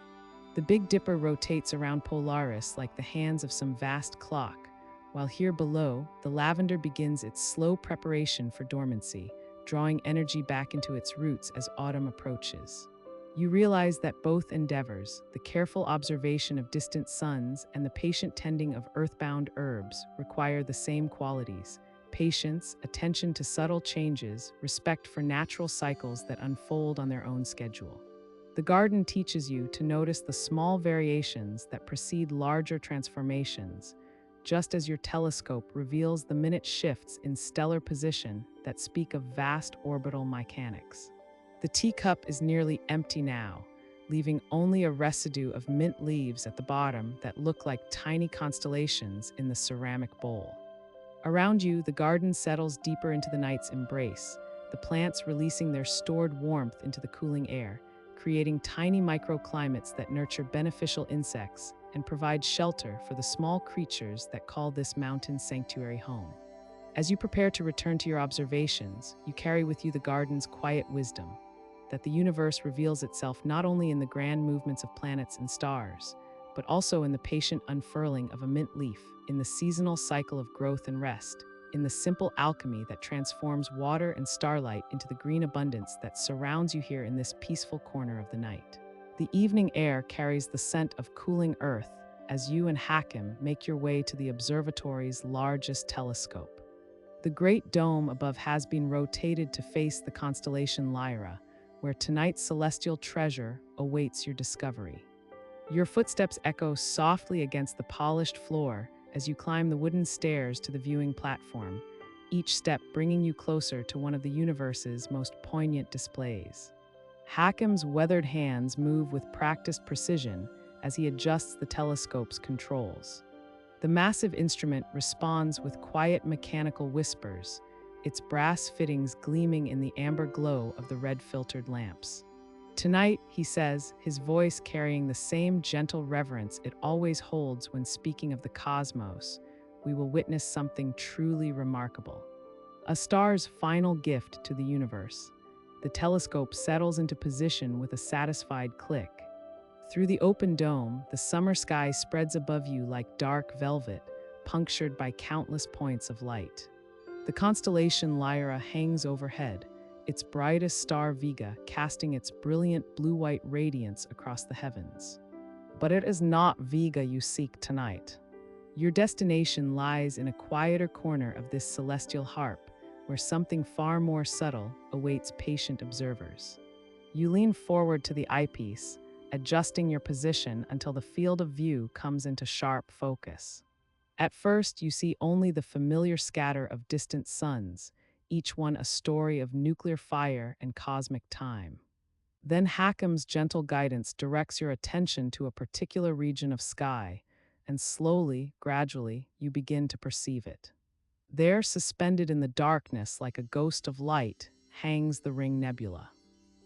The Big Dipper rotates around Polaris like the hands of some vast clock, while here below, the lavender begins its slow preparation for dormancy, drawing energy back into its roots as autumn approaches. You realize that both endeavors, the careful observation of distant suns and the patient tending of earthbound herbs, require the same qualities: patience, attention to subtle changes, respect for natural cycles that unfold on their own schedule. The garden teaches you to notice the small variations that precede larger transformations, just as your telescope reveals the minute shifts in stellar position that speak of vast orbital mechanics. The teacup is nearly empty now, leaving only a residue of mint leaves at the bottom that look like tiny constellations in the ceramic bowl. Around you, the garden settles deeper into the night's embrace, the plants releasing their stored warmth into the cooling air, creating tiny microclimates that nurture beneficial insects and provide shelter for the small creatures that call this mountain sanctuary home. As you prepare to return to your observations, you carry with you the garden's quiet wisdom, that the universe reveals itself not only in the grand movements of planets and stars, but also in the patient unfurling of a mint leaf, in the seasonal cycle of growth and rest, in the simple alchemy that transforms water and starlight into the green abundance that surrounds you here in this peaceful corner of the night. The evening air carries the scent of cooling earth as you and Hakim make your way to the observatory's largest telescope. The great dome above has been rotated to face the constellation Lyra, where tonight's celestial treasure awaits your discovery. Your footsteps echo softly against the polished floor as you climb the wooden stairs to the viewing platform, each step bringing you closer to one of the universe's most poignant displays. Hakim's weathered hands move with practiced precision as he adjusts the telescope's controls. The massive instrument responds with quiet mechanical whispers, its brass fittings gleaming in the amber glow of the red-filtered lamps. Tonight, he says, his voice carrying the same gentle reverence it always holds when speaking of the cosmos, we will witness something truly remarkable. A star's final gift to the universe. The telescope settles into position with a satisfied click. Through the open dome, the summer sky spreads above you like dark velvet, punctured by countless points of light. The constellation Lyra hangs overhead, its brightest star Vega casting its brilliant blue-white radiance across the heavens. But it is not Vega you seek tonight. Your destination lies in a quieter corner of this celestial harp, where something far more subtle awaits patient observers. You lean forward to the eyepiece, adjusting your position until the field of view comes into sharp focus. At first, you see only the familiar scatter of distant suns, each one a story of nuclear fire and cosmic time. Then Hakim's gentle guidance directs your attention to a particular region of sky, and slowly, gradually, you begin to perceive it. There, suspended in the darkness like a ghost of light, hangs the Ring Nebula.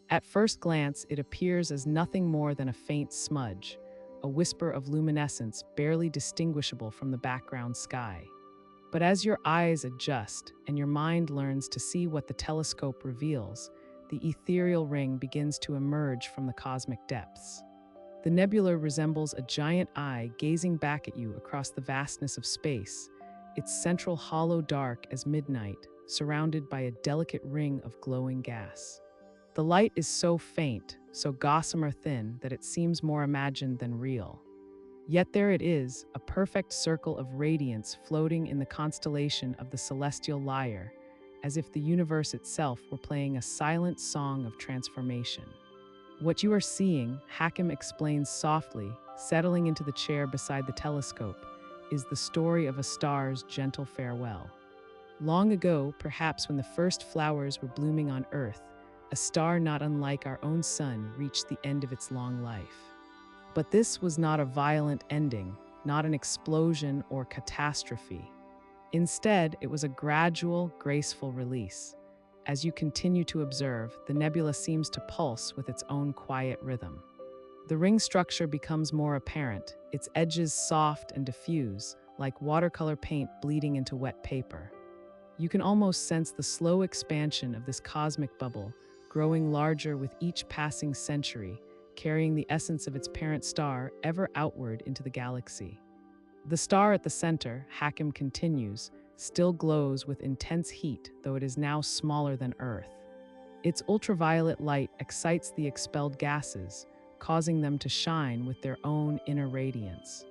At first glance, it appears as nothing more than a faint smudge, a whisper of luminescence barely distinguishable from the background sky. But as your eyes adjust and your mind learns to see what the telescope reveals, the ethereal ring begins to emerge from the cosmic depths. The nebula resembles a giant eye gazing back at you across the vastness of space, its central hollow dark as midnight, surrounded by a delicate ring of glowing gas. The light is so faint, so gossamer thin, that it seems more imagined than real. Yet there it is, a perfect circle of radiance floating in the constellation of the celestial lyre, as if the universe itself were playing a silent song of transformation. What you are seeing, Hakim explains softly, settling into the chair beside the telescope, is the story of a star's gentle farewell. Long ago, perhaps when the first flowers were blooming on Earth, a star not unlike our own sun reached the end of its long life. But this was not a violent ending, not an explosion or catastrophe. Instead, it was a gradual, graceful release. As you continue to observe, the nebula seems to pulse with its own quiet rhythm. The ring structure becomes more apparent, its edges soft and diffuse, like watercolor paint bleeding into wet paper. You can almost sense the slow expansion of this cosmic bubble, growing larger with each passing century, carrying the essence of its parent star ever outward into the galaxy. The star at the center, Hakim continues, still glows with intense heat, though it is now smaller than Earth. Its ultraviolet light excites the expelled gases, causing them to shine with their own inner radiance.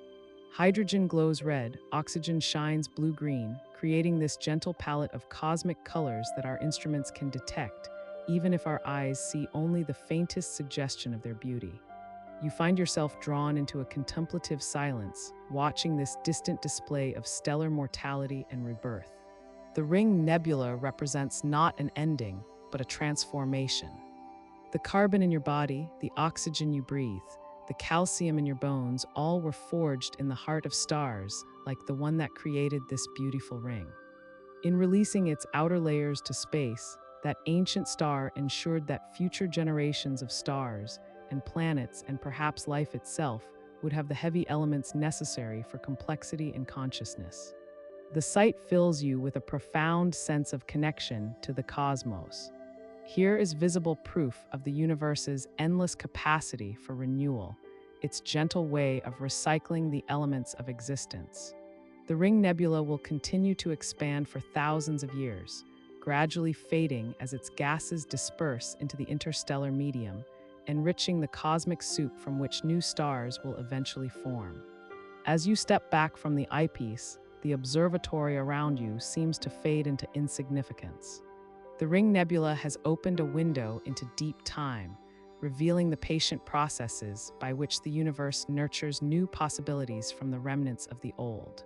Hydrogen glows red, oxygen shines blue-green, creating this gentle palette of cosmic colors that our instruments can detect, even if our eyes see only the faintest suggestion of their beauty. You find yourself drawn into a contemplative silence, watching this distant display of stellar mortality and rebirth. The Ring Nebula represents not an ending, but a transformation. The carbon in your body, the oxygen you breathe, the calcium in your bones, all were forged in the heart of stars, like the one that created this beautiful ring. In releasing its outer layers to space, that ancient star ensured that future generations of stars and planets and perhaps life itself would have the heavy elements necessary for complexity and consciousness. The sight fills you with a profound sense of connection to the cosmos. Here is visible proof of the universe's endless capacity for renewal, its gentle way of recycling the elements of existence. The Ring Nebula will continue to expand for thousands of years, gradually fading as its gases disperse into the interstellar medium, enriching the cosmic soup from which new stars will eventually form. As you step back from the eyepiece, the observatory around you seems to fade into insignificance. The Ring Nebula has opened a window into deep time, revealing the patient processes by which the universe nurtures new possibilities from the remnants of the old.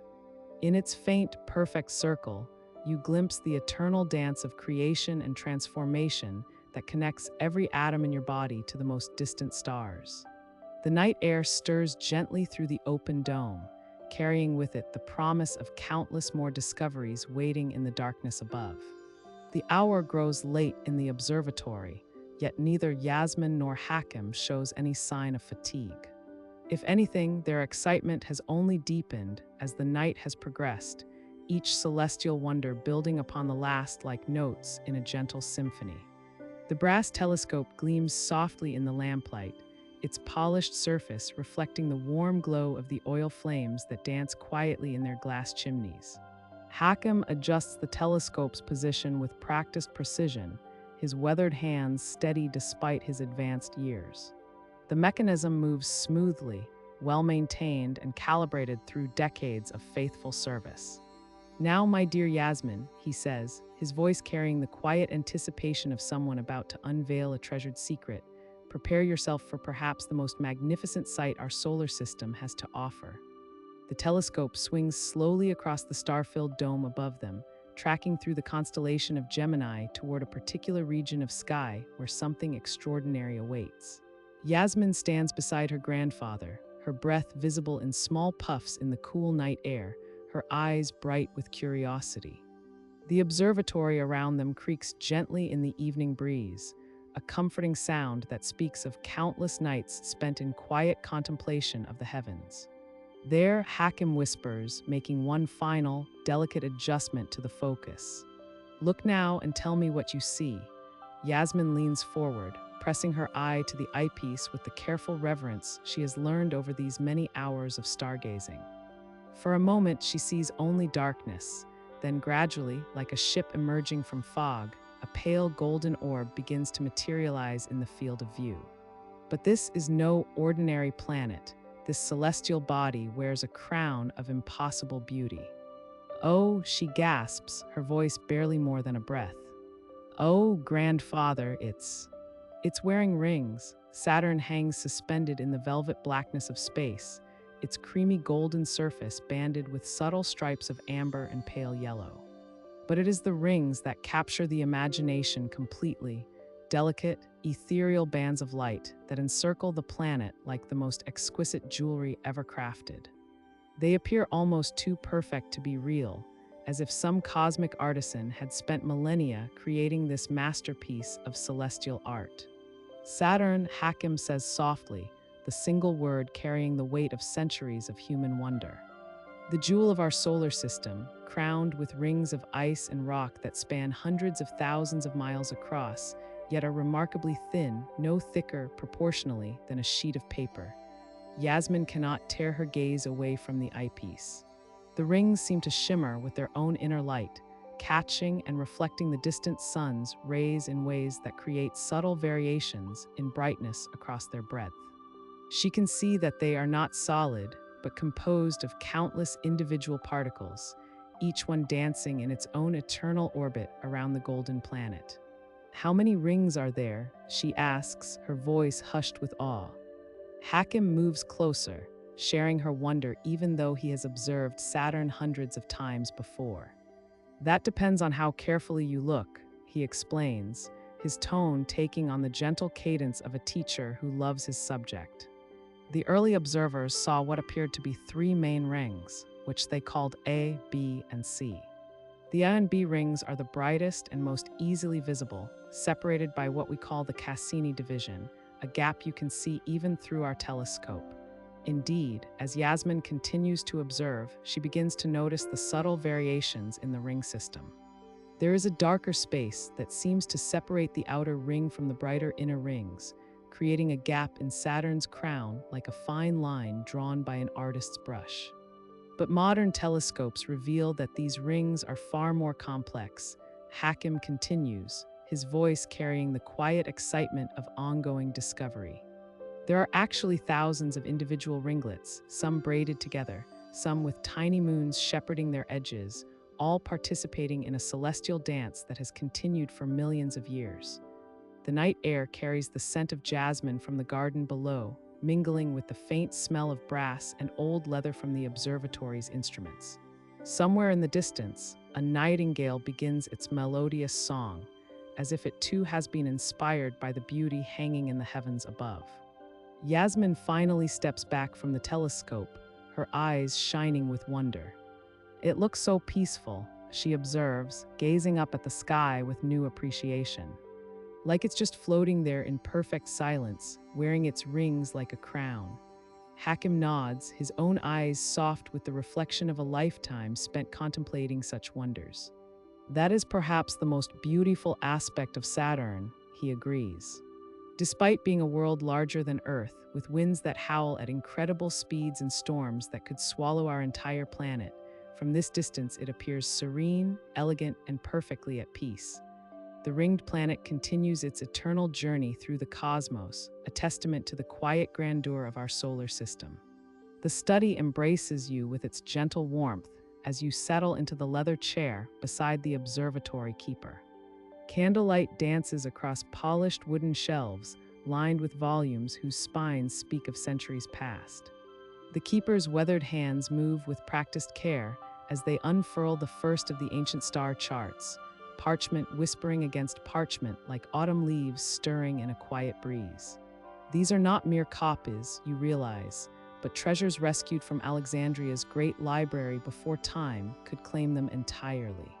In its faint, perfect circle, you glimpse the eternal dance of creation and transformation that connects every atom in your body to the most distant stars. The night air stirs gently through the open dome, carrying with it the promise of countless more discoveries waiting in the darkness above. The hour grows late in the observatory, yet neither Yasmin nor Hakim shows any sign of fatigue. If anything, their excitement has only deepened as the night has progressed, each celestial wonder building upon the last like notes in a gentle symphony. The brass telescope gleams softly in the lamplight, its polished surface reflecting the warm glow of the oil flames that dance quietly in their glass chimneys. Hakim adjusts the telescope's position with practiced precision, his weathered hands steady despite his advanced years. The mechanism moves smoothly, well-maintained and calibrated through decades of faithful service. "Now, my dear Yasmin," he says, his voice carrying the quiet anticipation of someone about to unveil a treasured secret, "prepare yourself for perhaps the most magnificent sight our solar system has to offer." The telescope swings slowly across the star-filled dome above them, tracking through the constellation of Gemini toward a particular region of sky where something extraordinary awaits. Yasmin stands beside her grandfather, her breath visible in small puffs in the cool night air, her eyes bright with curiosity. The observatory around them creaks gently in the evening breeze, a comforting sound that speaks of countless nights spent in quiet contemplation of the heavens. There, Hakim whispers, making one final, delicate adjustment to the focus. "Look now and tell me what you see." Yasmin leans forward, pressing her eye to the eyepiece with the careful reverence she has learned over these many hours of stargazing. For a moment, she sees only darkness, then gradually, like a ship emerging from fog, a pale golden orb begins to materialize in the field of view. But this is no ordinary planet. This celestial body wears a crown of impossible beauty. "Oh," she gasps, her voice barely more than a breath. "Oh, grandfather, it's wearing rings." Saturn hangs suspended in the velvet blackness of space, its creamy golden surface banded with subtle stripes of amber and pale yellow. But it is the rings that capture the imagination completely, delicate, ethereal bands of light that encircle the planet like the most exquisite jewelry ever crafted. They appear almost too perfect to be real, as if some cosmic artisan had spent millennia creating this masterpiece of celestial art. "Saturn," Hakim says softly, the single word carrying the weight of centuries of human wonder. "The jewel of our solar system, crowned with rings of ice and rock that span hundreds of thousands of miles across, yet are remarkably thin, no thicker, proportionally, than a sheet of paper." Yasmin cannot tear her gaze away from the eyepiece. The rings seem to shimmer with their own inner light, catching and reflecting the distant sun's rays in ways that create subtle variations in brightness across their breadth. She can see that they are not solid, but composed of countless individual particles, each one dancing in its own eternal orbit around the golden planet. "How many rings are there?" she asks, her voice hushed with awe. Hakim moves closer, sharing her wonder even though he has observed Saturn hundreds of times before. "That depends on how carefully you look," he explains, his tone taking on the gentle cadence of a teacher who loves his subject. The early observers saw what appeared to be three main rings, which they called A, B, and C. The A and B rings are the brightest and most easily visible, separated by what we call the Cassini division, a gap you can see even through our telescope. Indeed, as Yasmin continues to observe, she begins to notice the subtle variations in the ring system. There is a darker space that seems to separate the outer ring from the brighter inner rings, creating a gap in Saturn's crown like a fine line drawn by an artist's brush. But modern telescopes reveal that these rings are far more complex. Hakim continues, his voice carrying the quiet excitement of ongoing discovery. "There are actually thousands of individual ringlets, some braided together, some with tiny moons shepherding their edges, all participating in a celestial dance that has continued for millions of years. The night air carries the scent of jasmine from the garden below, mingling with the faint smell of brass and old leather from the observatory's instruments. Somewhere in the distance, a nightingale begins its melodious song, as if it too has been inspired by the beauty hanging in the heavens above." Yasmin finally steps back from the telescope, her eyes shining with wonder. "It looks so peaceful," she observes, gazing up at the sky with new appreciation. "Like it's just floating there in perfect silence, wearing its rings like a crown." Hakim nods, his own eyes soft with the reflection of a lifetime spent contemplating such wonders. "That is perhaps the most beautiful aspect of Saturn," he agrees. "Despite being a world larger than Earth, with winds that howl at incredible speeds and storms that could swallow our entire planet, from this distance it appears serene, elegant, and perfectly at peace. The ringed planet continues its eternal journey through the cosmos, a testament to the quiet grandeur of our solar system. The study embraces you with its gentle warmth as you settle into the leather chair beside the observatory keeper. Candlelight dances across polished wooden shelves lined with volumes whose spines speak of centuries past. The keeper's weathered hands move with practiced care as they unfurl the first of the ancient star charts, parchment whispering against parchment like autumn leaves stirring in a quiet breeze. These are not mere copies, you realize, but treasures rescued from Alexandria's great library before time could claim them entirely.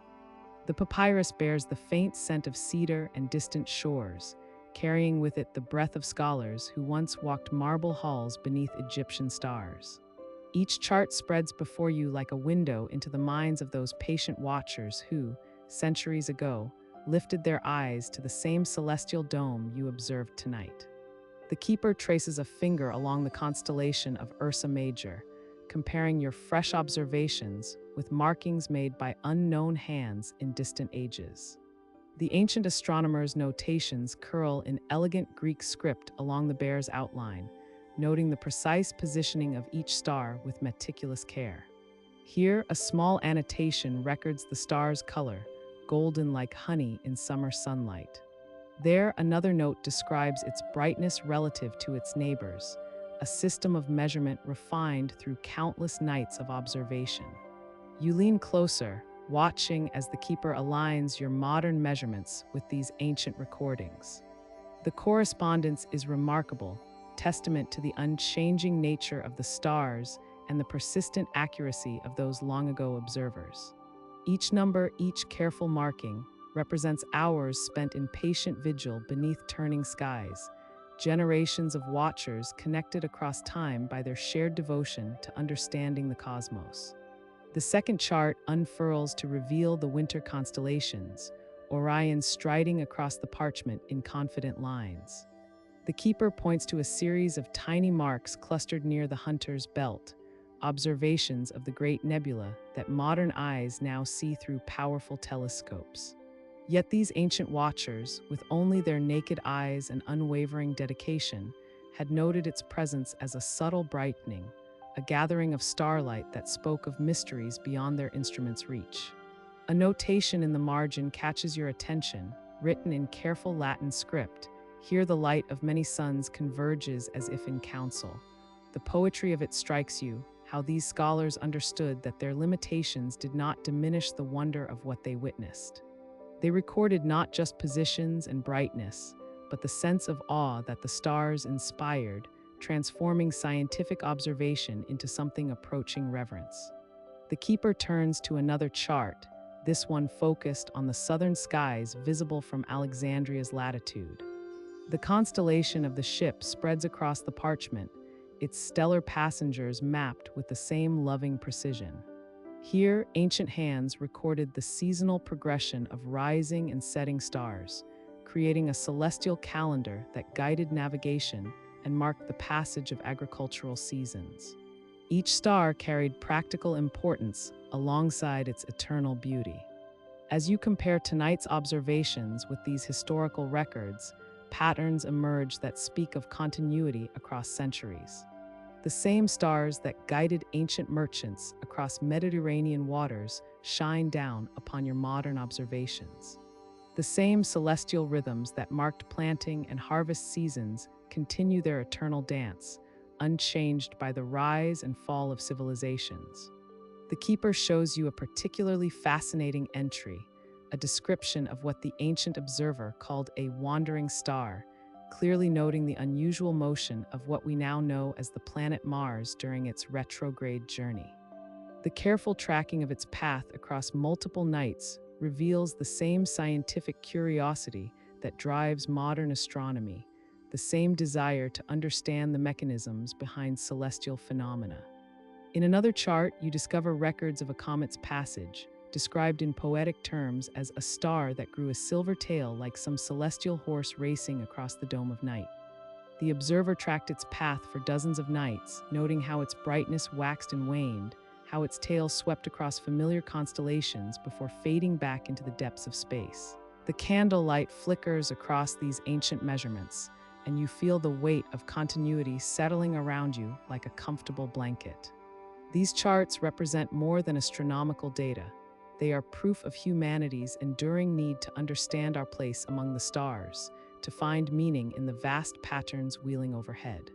The papyrus bears the faint scent of cedar and distant shores, carrying with it the breath of scholars who once walked marble halls beneath Egyptian stars. Each chart spreads before you like a window into the minds of those patient watchers who, centuries ago, lifted their eyes to the same celestial dome you observed tonight. The keeper traces a finger along the constellation of Ursa Major, comparing your fresh observations with markings made by unknown hands in distant ages. The ancient astronomers' notations curl in elegant Greek script along the bear's outline, noting the precise positioning of each star with meticulous care. Here, a small annotation records the star's color, golden like honey in summer sunlight. There, another note describes its brightness relative to its neighbors, a system of measurement refined through countless nights of observation. You lean closer, watching as the keeper aligns your modern measurements with these ancient recordings. The correspondence is remarkable, testament to the unchanging nature of the stars and the persistent accuracy of those long ago observers. Each number, each careful marking, represents hours spent in patient vigil beneath turning skies, generations of watchers connected across time by their shared devotion to understanding the cosmos. The second chart unfurls to reveal the winter constellations, Orion striding across the parchment in confident lines. The keeper points to a series of tiny marks clustered near the hunter's belt, observations of the great nebula that modern eyes now see through powerful telescopes. Yet these ancient watchers, with only their naked eyes and unwavering dedication, had noted its presence as a subtle brightening, a gathering of starlight that spoke of mysteries beyond their instruments' reach. A notation in the margin catches your attention, written in careful Latin script. Here the light of many suns converges as if in council. The poetry of it strikes you, how these scholars understood that their limitations did not diminish the wonder of what they witnessed. They recorded not just positions and brightness, but the sense of awe that the stars inspired, transforming scientific observation into something approaching reverence. The keeper turns to another chart, this one focused on the southern skies visible from Alexandria's latitude. The constellation of the ship spreads across the parchment, its stellar passengers mapped with the same loving precision. Here, ancient hands recorded the seasonal progression of rising and setting stars, creating a celestial calendar that guided navigation and marked the passage of agricultural seasons. Each star carried practical importance alongside its eternal beauty. As you compare tonight's observations with these historical records, patterns emerge that speak of continuity across centuries. The same stars that guided ancient merchants across Mediterranean waters shine down upon your modern observations. The same celestial rhythms that marked planting and harvest seasons continue their eternal dance, unchanged by the rise and fall of civilizations. The keeper shows you a particularly fascinating entry, a description of what the ancient observer called a wandering star, clearly noting the unusual motion of what we now know as the planet Mars during its retrograde journey. The careful tracking of its path across multiple nights reveals the same scientific curiosity that drives modern astronomy, the same desire to understand the mechanisms behind celestial phenomena. In another chart, you discover records of a comet's passage, described in poetic terms as a star that grew a silver tail like some celestial horse racing across the dome of night. The observer tracked its path for dozens of nights, noting how its brightness waxed and waned, how its tail swept across familiar constellations before fading back into the depths of space. The candlelight flickers across these ancient measurements, and you feel the weight of continuity settling around you like a comfortable blanket. These charts represent more than astronomical data. They are proof of humanity's enduring need to understand our place among the stars, to find meaning in the vast patterns wheeling overhead.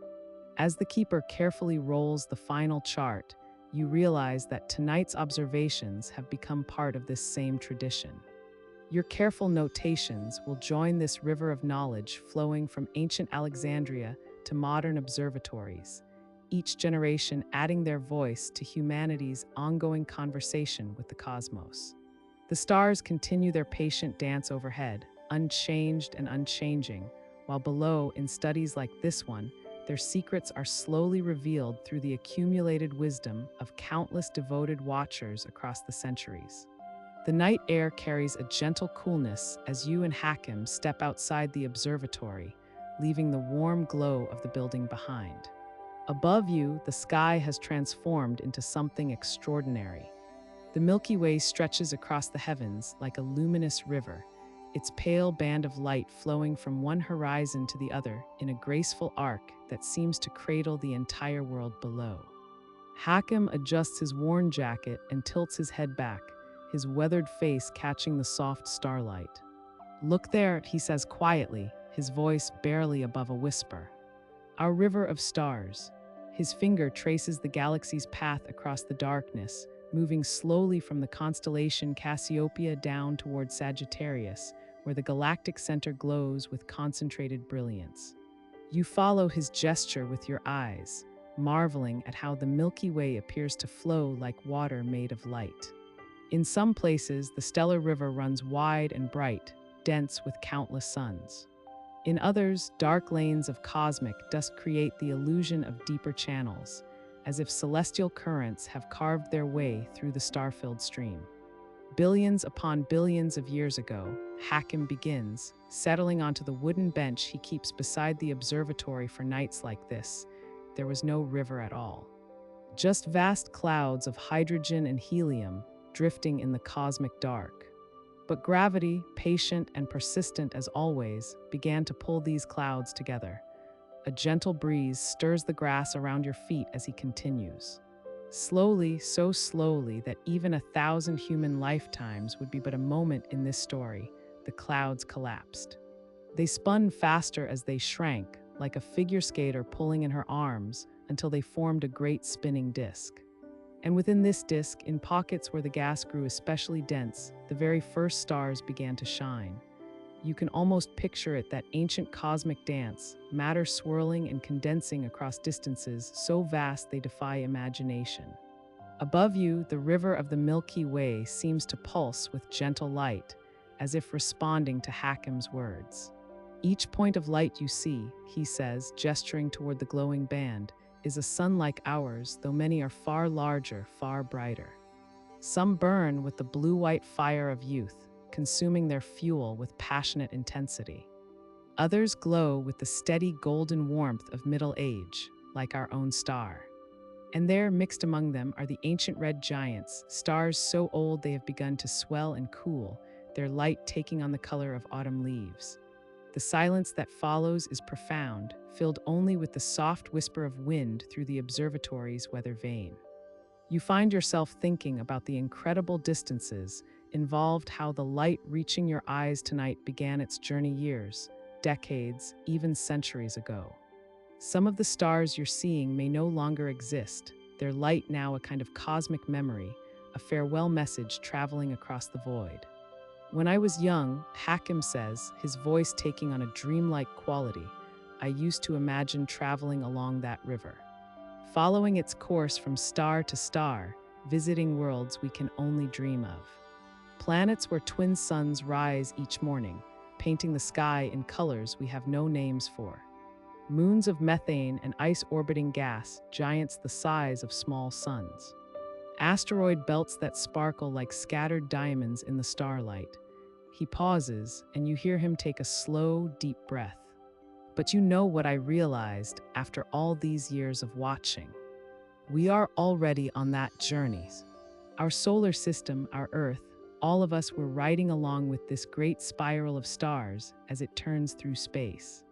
As the keeper carefully rolls the final chart, you realize that tonight's observations have become part of this same tradition. Your careful notations will join this river of knowledge flowing from ancient Alexandria to modern observatories, each generation adding their voice to humanity's ongoing conversation with the cosmos. The stars continue their patient dance overhead, unchanged and unchanging, while below, in studies like this one, their secrets are slowly revealed through the accumulated wisdom of countless devoted watchers across the centuries. The night air carries a gentle coolness as you and Hakim step outside the observatory, leaving the warm glow of the building behind. Above you, the sky has transformed into something extraordinary. The Milky Way stretches across the heavens like a luminous river, its pale band of light flowing from one horizon to the other in a graceful arc that seems to cradle the entire world below. Hakim adjusts his worn jacket and tilts his head back, his weathered face catching the soft starlight. "Look there," he says quietly, his voice barely above a whisper. "Our river of stars." His finger traces the galaxy's path across the darkness, moving slowly from the constellation Cassiopeia down toward Sagittarius, where the galactic center glows with concentrated brilliance. You follow his gesture with your eyes, marveling at how the Milky Way appears to flow like water made of light. In some places, the stellar river runs wide and bright, dense with countless suns. In others, dark lanes of cosmic dust create the illusion of deeper channels, as if celestial currents have carved their way through the star-filled stream. Billions upon billions of years ago, Hakim begins, settling onto the wooden bench he keeps beside the observatory for nights like this. There was no river at all. Just vast clouds of hydrogen and helium drifting in the cosmic dark. But gravity, patient and persistent as always, began to pull these clouds together. A gentle breeze stirs the grass around your feet as he continues. Slowly, so slowly that even 1,000 human lifetimes would be but a moment in this story, the clouds collapsed. They spun faster as they shrank, like a figure skater pulling in her arms, until they formed a great spinning disk. And within this disk, in pockets where the gas grew especially dense, the very first stars began to shine. You can almost picture it, that ancient cosmic dance, matter swirling and condensing across distances so vast they defy imagination. Above you, the river of the Milky Way seems to pulse with gentle light, as if responding to Hakim's words. "Each point of light you see," he says, gesturing toward the glowing band, "is a sun like ours, though many are far larger, far brighter. Some burn with the blue-white fire of youth, consuming their fuel with passionate intensity. Others glow with the steady golden warmth of middle age, like our own star. And there, mixed among them, are the ancient red giants, stars so old they have begun to swell and cool, their light taking on the color of autumn leaves. The silence that follows is profound, filled only with the soft whisper of wind through the observatory's weather vane. You find yourself thinking about the incredible distances involved, how the light reaching your eyes tonight began its journey years, decades, even centuries ago. Some of the stars you're seeing may no longer exist, their light now a kind of cosmic memory, a farewell message traveling across the void. When I was young," Hakim says, his voice taking on a dreamlike quality, "I used to imagine traveling along that river, following its course from star to star, visiting worlds we can only dream of. Planets where twin suns rise each morning, painting the sky in colors we have no names for. Moons of methane and ice-orbiting gas, giants the size of small suns. Asteroid belts that sparkle like scattered diamonds in the starlight." He pauses, and you hear him take a slow, deep breath. "But you know what I realized after all these years of watching? We are already on that journey. Our solar system, our Earth, all of us were riding along with this great spiral of stars as it turns through space.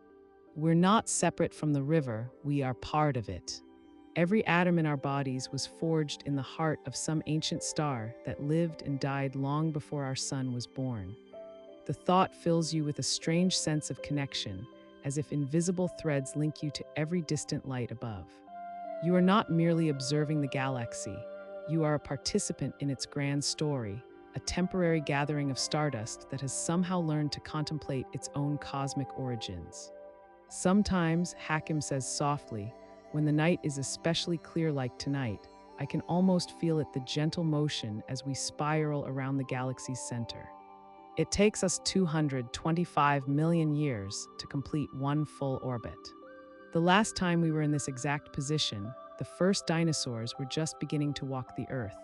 We're not separate from the river, we are part of it. Every atom in our bodies was forged in the heart of some ancient star that lived and died long before our sun was born. The thought fills you with a strange sense of connection, as if invisible threads link you to every distant light above. You are not merely observing the galaxy, you are a participant in its grand story, a temporary gathering of stardust that has somehow learned to contemplate its own cosmic origins." Sometimes, Hakim says softly, when the night is especially clear like tonight, I can almost feel it, the gentle motion as we spiral around the galaxy's center. It takes us 225 million years to complete one full orbit. The last time we were in this exact position, the first dinosaurs were just beginning to walk the Earth.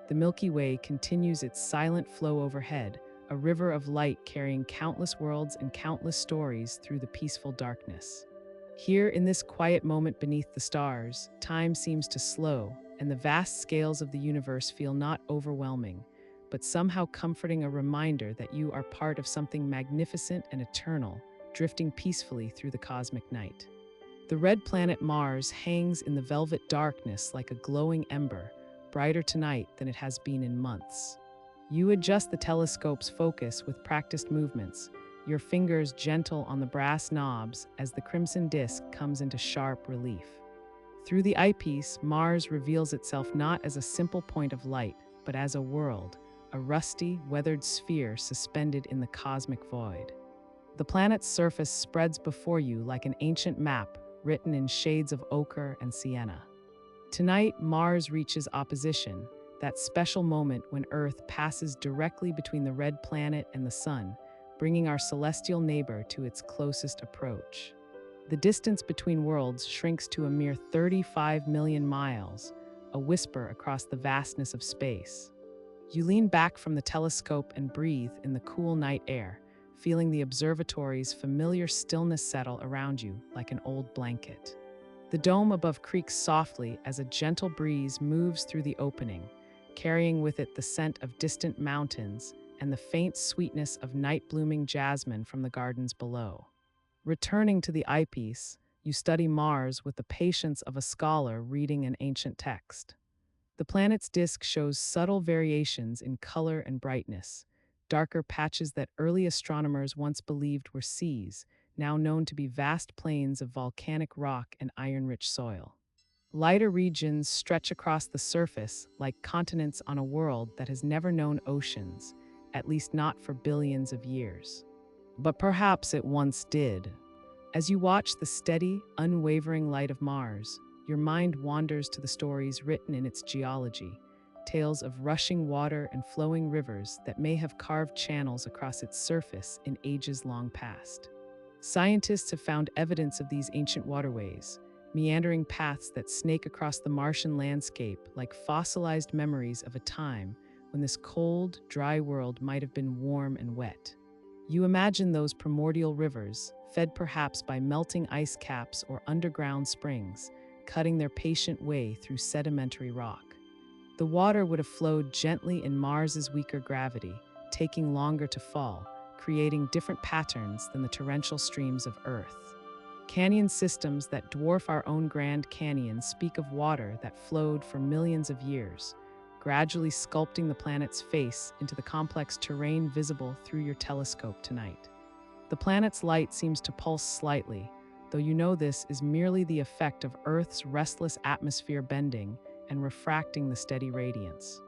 The Milky Way continues its silent flow overhead, a river of light carrying countless worlds and countless stories through the peaceful darkness. Here, in this quiet moment beneath the stars, time seems to slow, and the vast scales of the universe feel not overwhelming, but somehow comforting a reminder that you are part of something magnificent and eternal, drifting peacefully through the cosmic night. The red planet Mars hangs in the velvet darkness like a glowing ember, brighter tonight than it has been in months. You adjust the telescope's focus with practiced movements, your fingers gentle on the brass knobs as the crimson disk comes into sharp relief. Through the eyepiece, Mars reveals itself not as a simple point of light, but as a world, a rusty, weathered sphere suspended in the cosmic void. The planet's surface spreads before you like an ancient map written in shades of ochre and sienna. Tonight, Mars reaches opposition, that special moment when Earth passes directly between the red planet and the Sun, bringing our celestial neighbor to its closest approach. The distance between worlds shrinks to a mere 35 million miles, a whisper across the vastness of space. You lean back from the telescope and breathe in the cool night air, feeling the observatory's familiar stillness settle around you like an old blanket. The dome above creaks softly as a gentle breeze moves through the opening, carrying with it the scent of distant mountains and the faint sweetness of night-blooming jasmine from the gardens below. Returning to the eyepiece, you study Mars with the patience of a scholar reading an ancient text. The planet's disk shows subtle variations in color and brightness, darker patches that early astronomers once believed were seas, now known to be vast plains of volcanic rock and iron-rich soil. Lighter regions stretch across the surface like continents on a world that has never known oceans, at least not for billions of years. But perhaps it once did. As you watch the steady, unwavering light of Mars, your mind wanders to the stories written in its geology, tales of rushing water and flowing rivers that may have carved channels across its surface in ages long past. Scientists have found evidence of these ancient waterways, meandering paths that snake across the Martian landscape like fossilized memories of a time when this cold, dry world might have been warm and wet. You imagine those primordial rivers, fed perhaps by melting ice caps or underground springs, cutting their patient way through sedimentary rock. The water would have flowed gently in Mars's weaker gravity, taking longer to fall, creating different patterns than the torrential streams of Earth. Canyon systems that dwarf our own Grand Canyon speak of water that flowed for millions of years, gradually sculpting the planet's face into the complex terrain visible through your telescope tonight. The planet's light seems to pulse slightly, though you know this is merely the effect of Earth's restless atmosphere bending and refracting the steady radiance.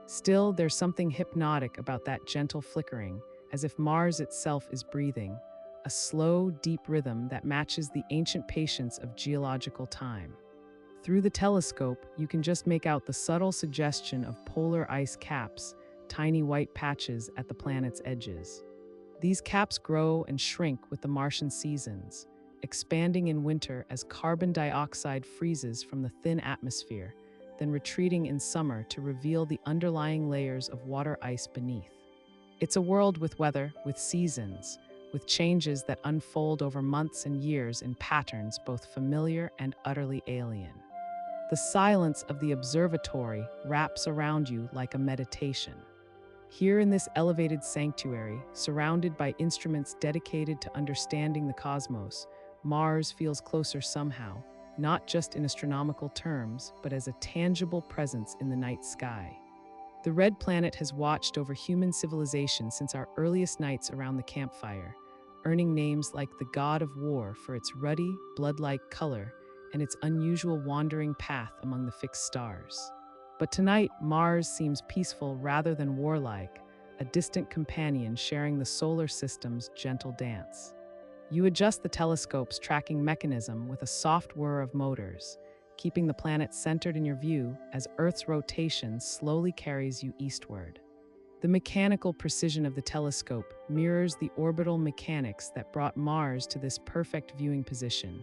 Still, there's something hypnotic about that gentle flickering, as if Mars itself is breathing, a slow, deep rhythm that matches the ancient patience of geological time. Through the telescope, you can just make out the subtle suggestion of polar ice caps, tiny white patches at the planet's edges. These caps grow and shrink with the Martian seasons, expanding in winter as carbon dioxide freezes from the thin atmosphere, then retreating in summer to reveal the underlying layers of water ice beneath. It's a world with weather, with seasons, with changes that unfold over months and years in patterns both familiar and utterly alien. The silence of the observatory wraps around you like a meditation. Here in this elevated sanctuary, surrounded by instruments dedicated to understanding the cosmos, Mars feels closer somehow, not just in astronomical terms, but as a tangible presence in the night sky. The red planet has watched over human civilization since our earliest nights around the campfire, earning names like the God of War for its ruddy, blood-like color and its unusual wandering path among the fixed stars. But tonight, Mars seems peaceful rather than warlike, a distant companion sharing the solar system's gentle dance. You adjust the telescope's tracking mechanism with a soft whir of motors, keeping the planet centered in your view as Earth's rotation slowly carries you eastward. The mechanical precision of the telescope mirrors the orbital mechanics that brought Mars to this perfect viewing position,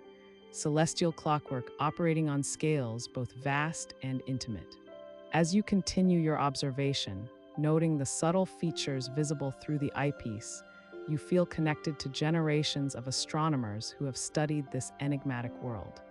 celestial clockwork operating on scales both vast and intimate. As you continue your observation, noting the subtle features visible through the eyepiece, you feel connected to generations of astronomers who have studied this enigmatic world.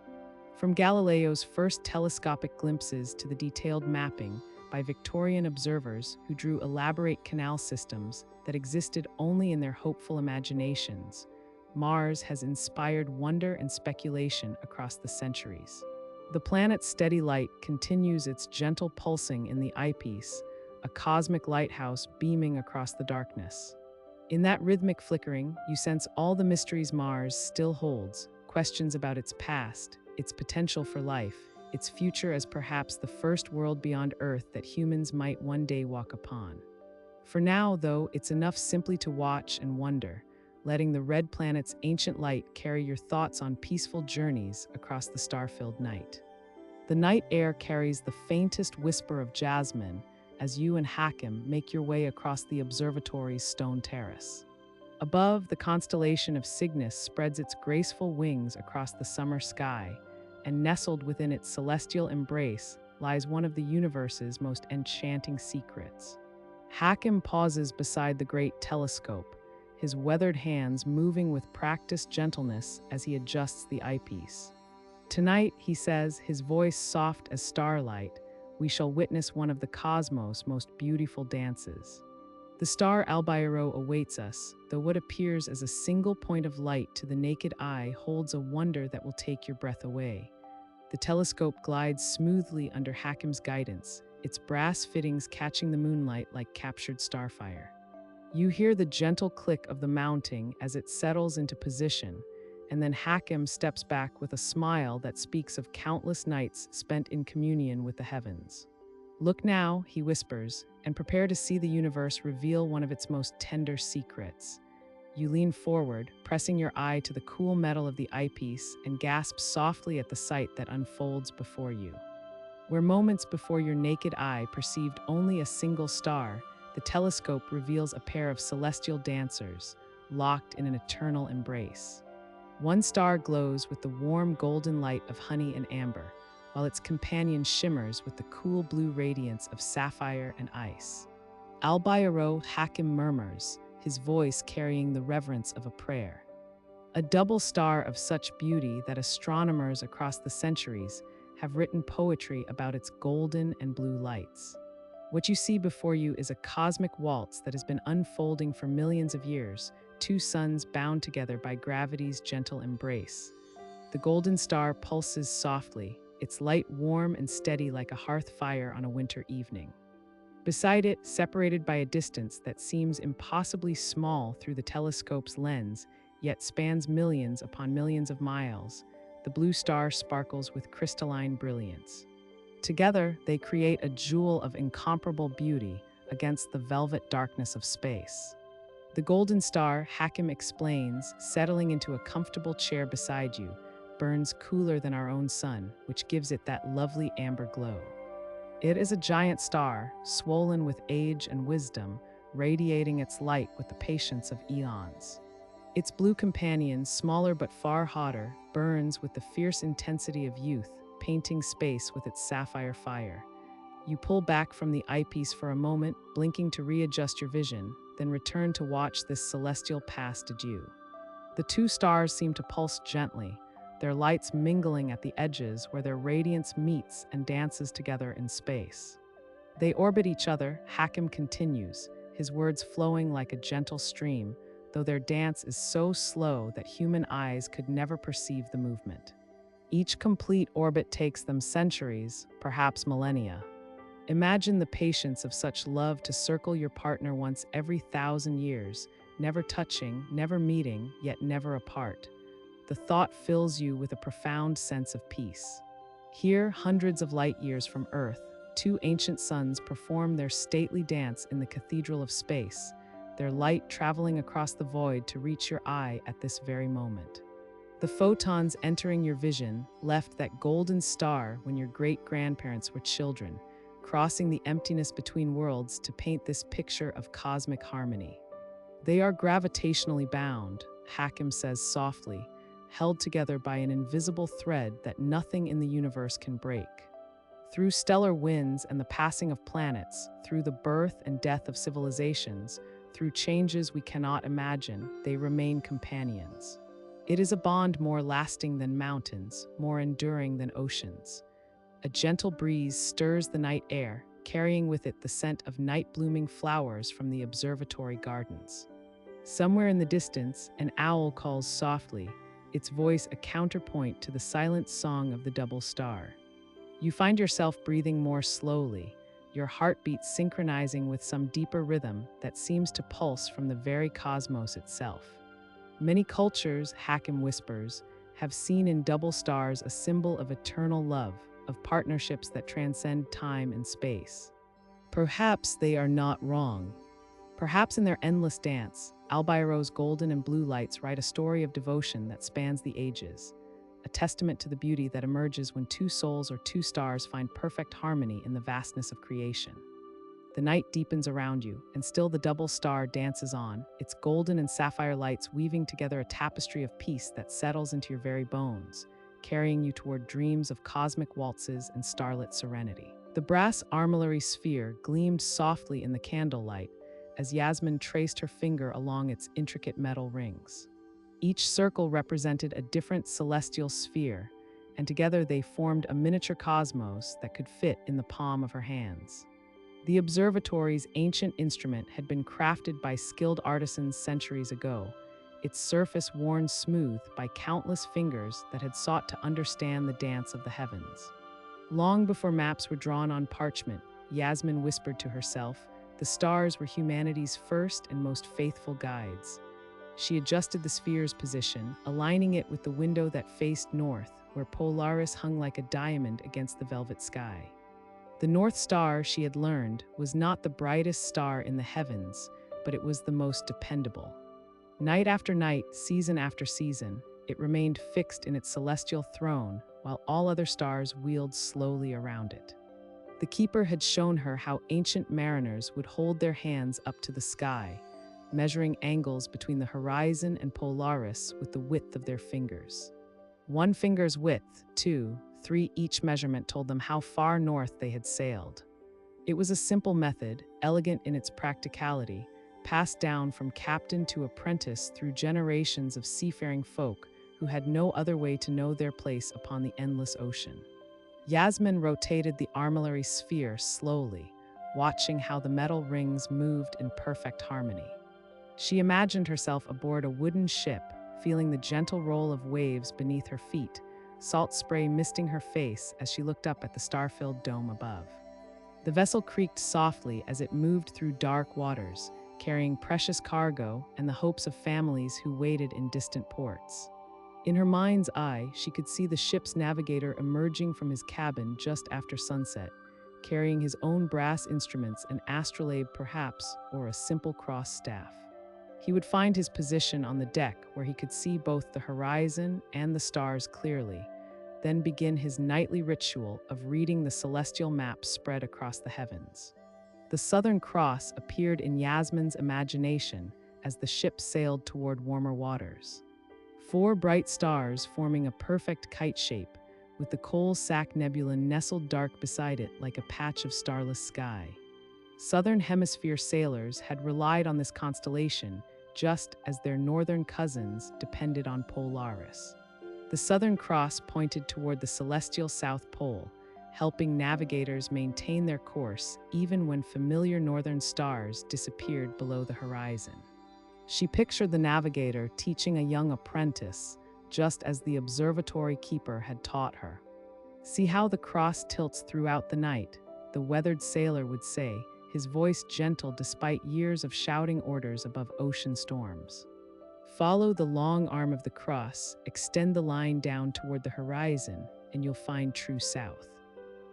From Galileo's first telescopic glimpses to the detailed mapping, by Victorian observers who drew elaborate canal systems that existed only in their hopeful imaginations, Mars has inspired wonder and speculation across the centuries. The planet's steady light continues its gentle pulsing in the eyepiece, a cosmic lighthouse beaming across the darkness. In that rhythmic flickering, you sense all the mysteries Mars still holds, questions about its past, its potential for life, its future as perhaps the first world beyond Earth that humans might one day walk upon. For now, though, it's enough simply to watch and wonder, letting the red planet's ancient light carry your thoughts on peaceful journeys across the star-filled night. The night air carries the faintest whisper of jasmine as you and Hakim make your way across the observatory's stone terrace. Above, the constellation of Cygnus spreads its graceful wings across the summer sky, and nestled within its celestial embrace lies one of the universe's most enchanting secrets. Hakim pauses beside the great telescope, his weathered hands moving with practiced gentleness as he adjusts the eyepiece. Tonight, he says, his voice soft as starlight, we shall witness one of the cosmos' most beautiful dances. The star Albairo awaits us, though what appears as a single point of light to the naked eye holds a wonder that will take your breath away. The telescope glides smoothly under Hakim's guidance, its brass fittings catching the moonlight like captured starfire. You hear the gentle click of the mounting as it settles into position, and then Hakim steps back with a smile that speaks of countless nights spent in communion with the heavens. Look now, he whispers, and prepare to see the universe reveal one of its most tender secrets. You lean forward, pressing your eye to the cool metal of the eyepiece, and gasp softly at the sight that unfolds before you. Where moments before your naked eye perceived only a single star, the telescope reveals a pair of celestial dancers, locked in an eternal embrace. One star glows with the warm golden light of honey and amber, while its companion shimmers with the cool blue radiance of sapphire and ice. Albairo Hakim murmurs, his voice carrying the reverence of a prayer. A double star of such beauty that astronomers across the centuries have written poetry about its golden and blue lights. What you see before you is a cosmic waltz that has been unfolding for millions of years, two suns bound together by gravity's gentle embrace. The golden star pulses softly, its light warm and steady like a hearth fire on a winter evening. Beside it, separated by a distance that seems impossibly small through the telescope's lens, yet spans millions upon millions of miles, the blue star sparkles with crystalline brilliance. Together, they create a jewel of incomparable beauty against the velvet darkness of space. The golden star, Hakim explains, settling into a comfortable chair beside you, burns cooler than our own sun, which gives it that lovely amber glow. It is a giant star, swollen with age and wisdom, radiating its light with the patience of eons. Its blue companion, smaller but far hotter, burns with the fierce intensity of youth, painting space with its sapphire fire. You pull back from the eyepiece for a moment, blinking to readjust your vision, then return to watch this celestial past adieu. The two stars seem to pulse gently, their lights mingling at the edges where their radiance meets and dances together in space. They orbit each other, Hakim continues, his words flowing like a gentle stream, though their dance is so slow that human eyes could never perceive the movement. Each complete orbit takes them centuries, perhaps millennia. Imagine the patience of such love to circle your partner once every 1,000 years, never touching, never meeting, yet never apart. The thought fills you with a profound sense of peace. Here, hundreds of light years from Earth, two ancient suns perform their stately dance in the cathedral of space, their light traveling across the void to reach your eye at this very moment. The photons entering your vision left that golden star when your great-grandparents were children, crossing the emptiness between worlds to paint this picture of cosmic harmony. They are gravitationally bound, Hakim says softly, held together by an invisible thread that nothing in the universe can break. Through stellar winds and the passing of planets, through the birth and death of civilizations, through changes we cannot imagine, they remain companions. It is a bond more lasting than mountains, more enduring than oceans. A gentle breeze stirs the night air, carrying with it the scent of night-blooming flowers from the observatory gardens. Somewhere in the distance, an owl calls softly, its voice a counterpoint to the silent song of the double star. You find yourself breathing more slowly, your heartbeat synchronizing with some deeper rhythm that seems to pulse from the very cosmos itself. Many cultures, Hakim whispers, have seen in double stars a symbol of eternal love, of partnerships that transcend time and space. Perhaps they are not wrong. Perhaps in their endless dance, Albairo's golden and blue lights write a story of devotion that spans the ages, a testament to the beauty that emerges when two souls or two stars find perfect harmony in the vastness of creation. The night deepens around you, and still the double star dances on, its golden and sapphire lights weaving together a tapestry of peace that settles into your very bones, carrying you toward dreams of cosmic waltzes and starlit serenity. The brass armillary sphere gleamed softly in the candlelight as Yasmin traced her finger along its intricate metal rings. Each circle represented a different celestial sphere, and together they formed a miniature cosmos that could fit in the palm of her hands. The observatory's ancient instrument had been crafted by skilled artisans centuries ago, its surface worn smooth by countless fingers that had sought to understand the dance of the heavens. Long before maps were drawn on parchment, Yasmin whispered to herself, the stars were humanity's first and most faithful guides. She adjusted the sphere's position, aligning it with the window that faced north, where Polaris hung like a diamond against the velvet sky. The North Star, she had learned, was not the brightest star in the heavens, but it was the most dependable. Night after night, season after season, it remained fixed in its celestial throne, while all other stars wheeled slowly around it. The keeper had shown her how ancient mariners would hold their hands up to the sky, measuring angles between the horizon and Polaris with the width of their fingers. One finger's width, 2, 3 each measurement told them how far north they had sailed. It was a simple method, elegant in its practicality, passed down from captain to apprentice through generations of seafaring folk who had no other way to know their place upon the endless ocean. Yasmin rotated the armillary sphere slowly, watching how the metal rings moved in perfect harmony. She imagined herself aboard a wooden ship, feeling the gentle roll of waves beneath her feet, salt spray misting her face as she looked up at the star-filled dome above. The vessel creaked softly as it moved through dark waters, carrying precious cargo and the hopes of families who waited in distant ports. In her mind's eye, she could see the ship's navigator emerging from his cabin just after sunset, carrying his own brass instruments, an astrolabe perhaps, or a simple cross staff. He would find his position on the deck where he could see both the horizon and the stars clearly, then begin his nightly ritual of reading the celestial map spread across the heavens. The Southern Cross appeared in Yasmin's imagination as the ship sailed toward warmer waters. 4 bright stars forming a perfect kite shape, with the Coal-Sack Nebula nestled dark beside it like a patch of starless sky. Southern Hemisphere sailors had relied on this constellation just as their northern cousins depended on Polaris. The Southern Cross pointed toward the celestial South Pole, helping navigators maintain their course even when familiar northern stars disappeared below the horizon. She pictured the navigator teaching a young apprentice, just as the observatory keeper had taught her. "See how the cross tilts throughout the night," the weathered sailor would say, his voice gentle despite years of shouting orders above ocean storms. "Follow the long arm of the cross, extend the line down toward the horizon, and you'll find true south."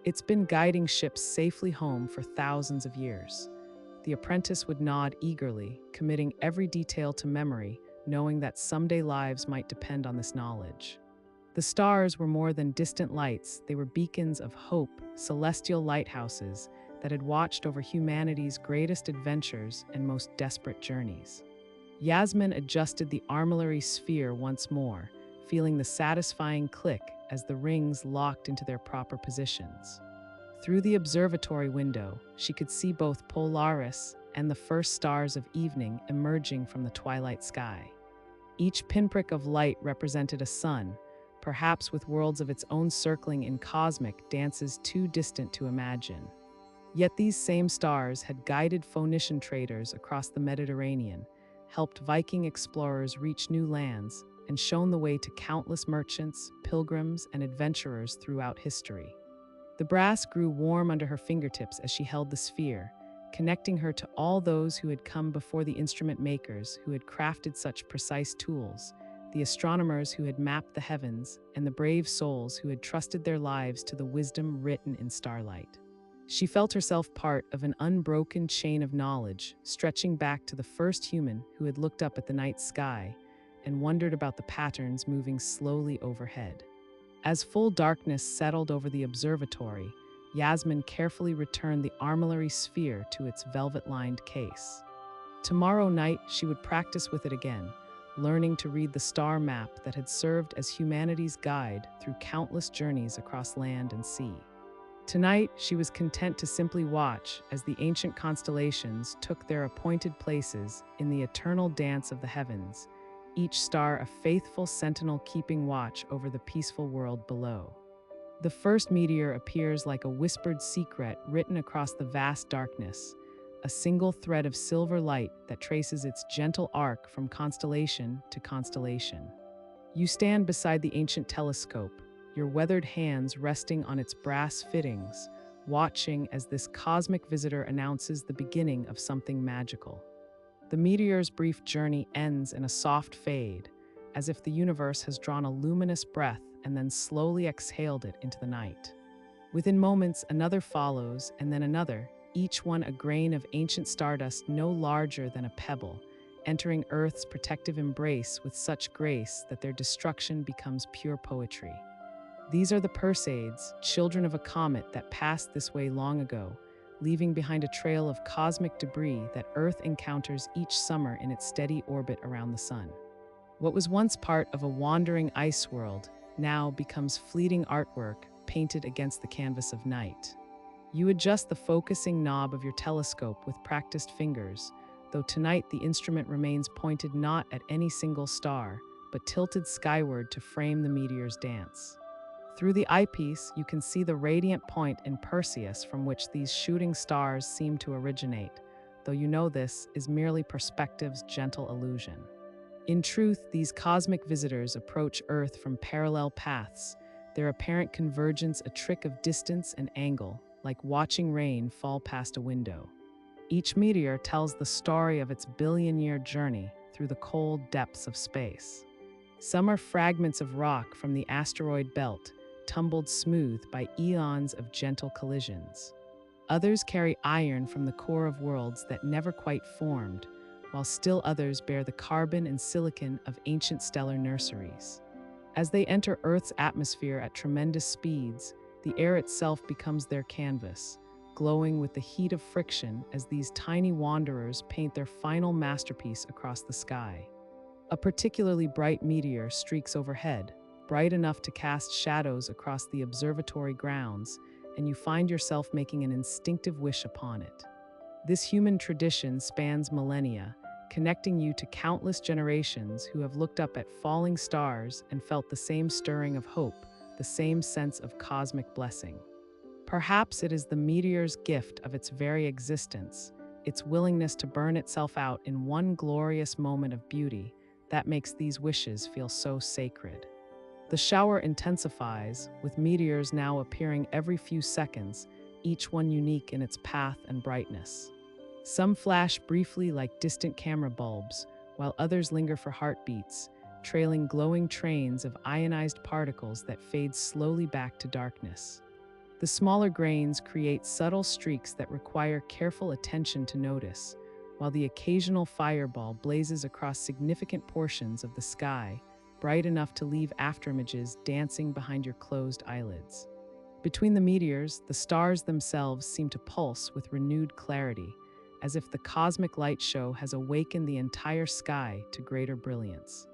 It's been guiding ships safely home for thousands of years. The apprentice would nod eagerly, committing every detail to memory, knowing that someday lives might depend on this knowledge. The stars were more than distant lights, they were beacons of hope, celestial lighthouses that had watched over humanity's greatest adventures and most desperate journeys. Yasmin adjusted the armillary sphere once more, feeling the satisfying click as the rings locked into their proper positions. Through the observatory window, she could see both Polaris and the first stars of evening emerging from the twilight sky. Each pinprick of light represented a sun, perhaps with worlds of its own circling in cosmic dances too distant to imagine. Yet these same stars had guided Phoenician traders across the Mediterranean, helped Viking explorers reach new lands, and shown the way to countless merchants, pilgrims, and adventurers throughout history. The brass grew warm under her fingertips as she held the sphere, connecting her to all those who had come before the instrument makers who had crafted such precise tools, the astronomers who had mapped the heavens, and the brave souls who had trusted their lives to the wisdom written in starlight. She felt herself part of an unbroken chain of knowledge, stretching back to the first human who had looked up at the night sky and wondered about the patterns moving slowly overhead. As full darkness settled over the observatory, Yasmin carefully returned the armillary sphere to its velvet-lined case. Tomorrow night, she would practice with it again, learning to read the star map that had served as humanity's guide through countless journeys across land and sea. Tonight, she was content to simply watch as the ancient constellations took their appointed places in the eternal dance of the heavens, each star a faithful sentinel keeping watch over the peaceful world below. The first meteor appears like a whispered secret written across the vast darkness, a single thread of silver light that traces its gentle arc from constellation to constellation. You stand beside the ancient telescope, your weathered hands resting on its brass fittings, watching as this cosmic visitor announces the beginning of something magical. The meteor's brief journey ends in a soft fade, as if the universe has drawn a luminous breath and then slowly exhaled it into the night. Within moments, another follows, and then another, each one a grain of ancient stardust no larger than a pebble, entering Earth's protective embrace with such grace that their destruction becomes pure poetry. These are the Perseids, children of a comet that passed this way long ago, leaving behind a trail of cosmic debris that Earth encounters each summer in its steady orbit around the sun. What was once part of a wandering ice world now becomes fleeting artwork painted against the canvas of night. You adjust the focusing knob of your telescope with practiced fingers, though tonight the instrument remains pointed not at any single star, but tilted skyward to frame the meteor's dance. Through the eyepiece, you can see the radiant point in Perseus from which these shooting stars seem to originate, though you know this is merely perspective's gentle illusion. In truth, these cosmic visitors approach Earth from parallel paths, their apparent convergence a trick of distance and angle, like watching rain fall past a window. Each meteor tells the story of its billion-year journey through the cold depths of space. Some are fragments of rock from the asteroid belt, tumbled smooth by eons of gentle collisions. Others carry iron from the core of worlds that never quite formed, while still others bear the carbon and silicon of ancient stellar nurseries. As they enter Earth's atmosphere at tremendous speeds, the air itself becomes their canvas, glowing with the heat of friction as these tiny wanderers paint their final masterpiece across the sky. A particularly bright meteor streaks overhead, bright enough to cast shadows across the observatory grounds, and you find yourself making an instinctive wish upon it. This human tradition spans millennia, connecting you to countless generations who have looked up at falling stars and felt the same stirring of hope, the same sense of cosmic blessing. Perhaps it is the meteor's gift of its very existence, its willingness to burn itself out in one glorious moment of beauty, that makes these wishes feel so sacred. The shower intensifies, with meteors now appearing every few seconds, each one unique in its path and brightness. Some flash briefly like distant camera bulbs, while others linger for heartbeats, trailing glowing trains of ionized particles that fade slowly back to darkness. The smaller grains create subtle streaks that require careful attention to notice, while the occasional fireball blazes across significant portions of the sky, bright enough to leave afterimages dancing behind your closed eyelids. Between the meteors, the stars themselves seem to pulse with renewed clarity, as if the cosmic light show has awakened the entire sky to greater brilliance.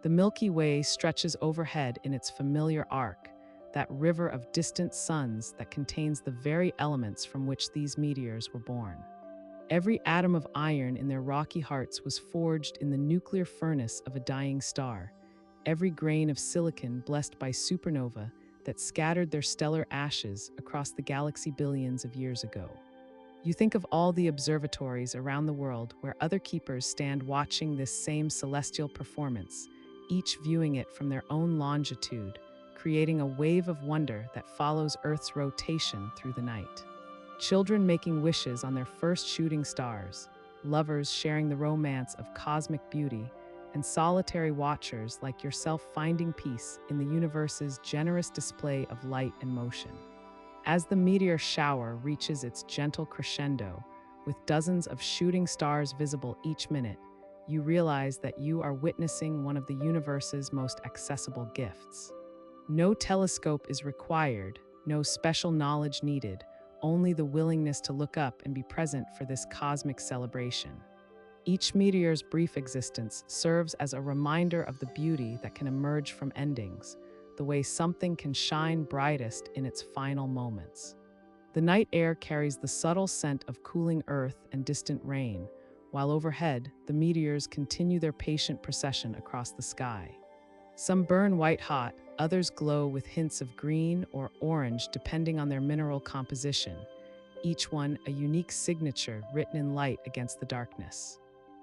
The Milky Way stretches overhead in its familiar arc, that river of distant suns that contains the very elements from which these meteors were born. Every atom of iron in their rocky hearts was forged in the nuclear furnace of a dying star, every grain of silicon blessed by supernova that scattered their stellar ashes across the galaxy billions of years ago. You think of all the observatories around the world where other keepers stand watching this same celestial performance, each viewing it from their own longitude, creating a wave of wonder that follows Earth's rotation through the night. Children making wishes on their first shooting stars, lovers sharing the romance of cosmic beauty, and solitary watchers like yourself finding peace in the universe's generous display of light and motion. As the meteor shower reaches its gentle crescendo, with dozens of shooting stars visible each minute, you realize that you are witnessing one of the universe's most accessible gifts. No telescope is required, no special knowledge needed, only the willingness to look up and be present for this cosmic celebration. Each meteor's brief existence serves as a reminder of the beauty that can emerge from endings, the way something can shine brightest in its final moments. The night air carries the subtle scent of cooling earth and distant rain, while overhead, the meteors continue their patient procession across the sky. Some burn white hot, others glow with hints of green or orange depending on their mineral composition, each one a unique signature written in light against the darkness.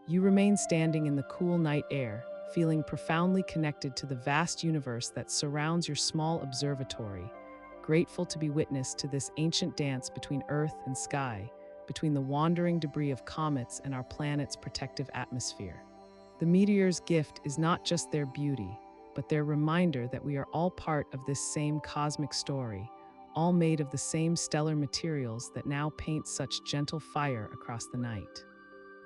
You remain standing in the cool night air, feeling profoundly connected to the vast universe that surrounds your small observatory, grateful to be witness to this ancient dance between earth and sky, between the wandering debris of comets and our planet's protective atmosphere. The meteor's gift is not just their beauty, but their reminder that we are all part of this same cosmic story, all made of the same stellar materials that now paint such gentle fire across the night.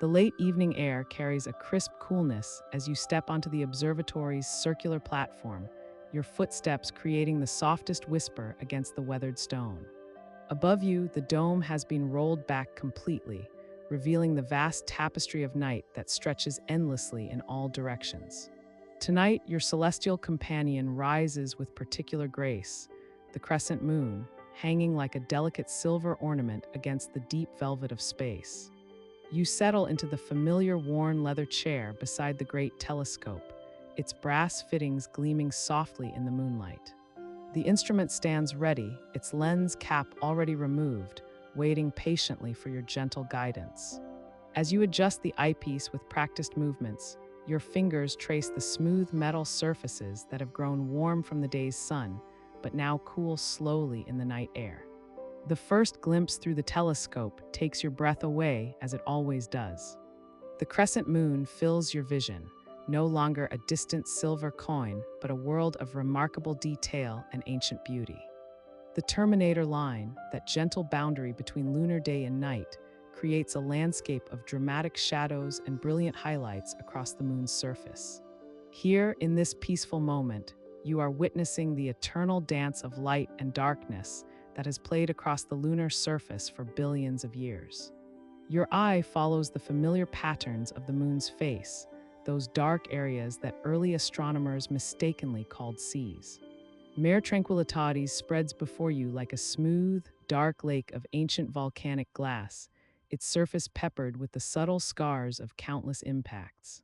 The late evening air carries a crisp coolness as you step onto the observatory's circular platform, your footsteps creating the softest whisper against the weathered stone. Above you, the dome has been rolled back completely, revealing the vast tapestry of night that stretches endlessly in all directions. Tonight, your celestial companion rises with particular grace, the crescent moon, hanging like a delicate silver ornament against the deep velvet of space. You settle into the familiar worn leather chair beside the great telescope, its brass fittings gleaming softly in the moonlight. The instrument stands ready, its lens cap already removed, waiting patiently for your gentle guidance. As you adjust the eyepiece with practiced movements, your fingers trace the smooth metal surfaces that have grown warm from the day's sun, but now cool slowly in the night air. The first glimpse through the telescope takes your breath away, as it always does. The crescent moon fills your vision, no longer a distant silver coin, but a world of remarkable detail and ancient beauty. The terminator line, that gentle boundary between lunar day and night, creates a landscape of dramatic shadows and brilliant highlights across the moon's surface. Here, in this peaceful moment, you are witnessing the eternal dance of light and darkness that has played across the lunar surface for billions of years. Your eye follows the familiar patterns of the moon's face, those dark areas that early astronomers mistakenly called seas. Mare Tranquillitatis spreads before you like a smooth, dark lake of ancient volcanic glass, its surface peppered with the subtle scars of countless impacts.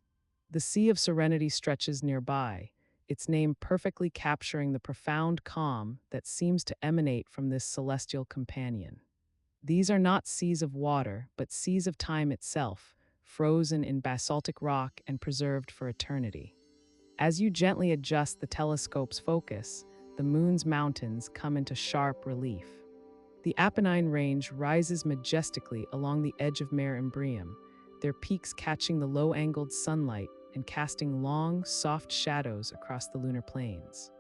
The Sea of Serenity stretches nearby, its name perfectly capturing the profound calm that seems to emanate from this celestial companion. These are not seas of water, but seas of time itself, frozen in basaltic rock and preserved for eternity. As you gently adjust the telescope's focus, the moon's mountains come into sharp relief. The Apennine Range rises majestically along the edge of Mare Imbrium, their peaks catching the low-angled sunlight and casting long, soft shadows across the lunar plains.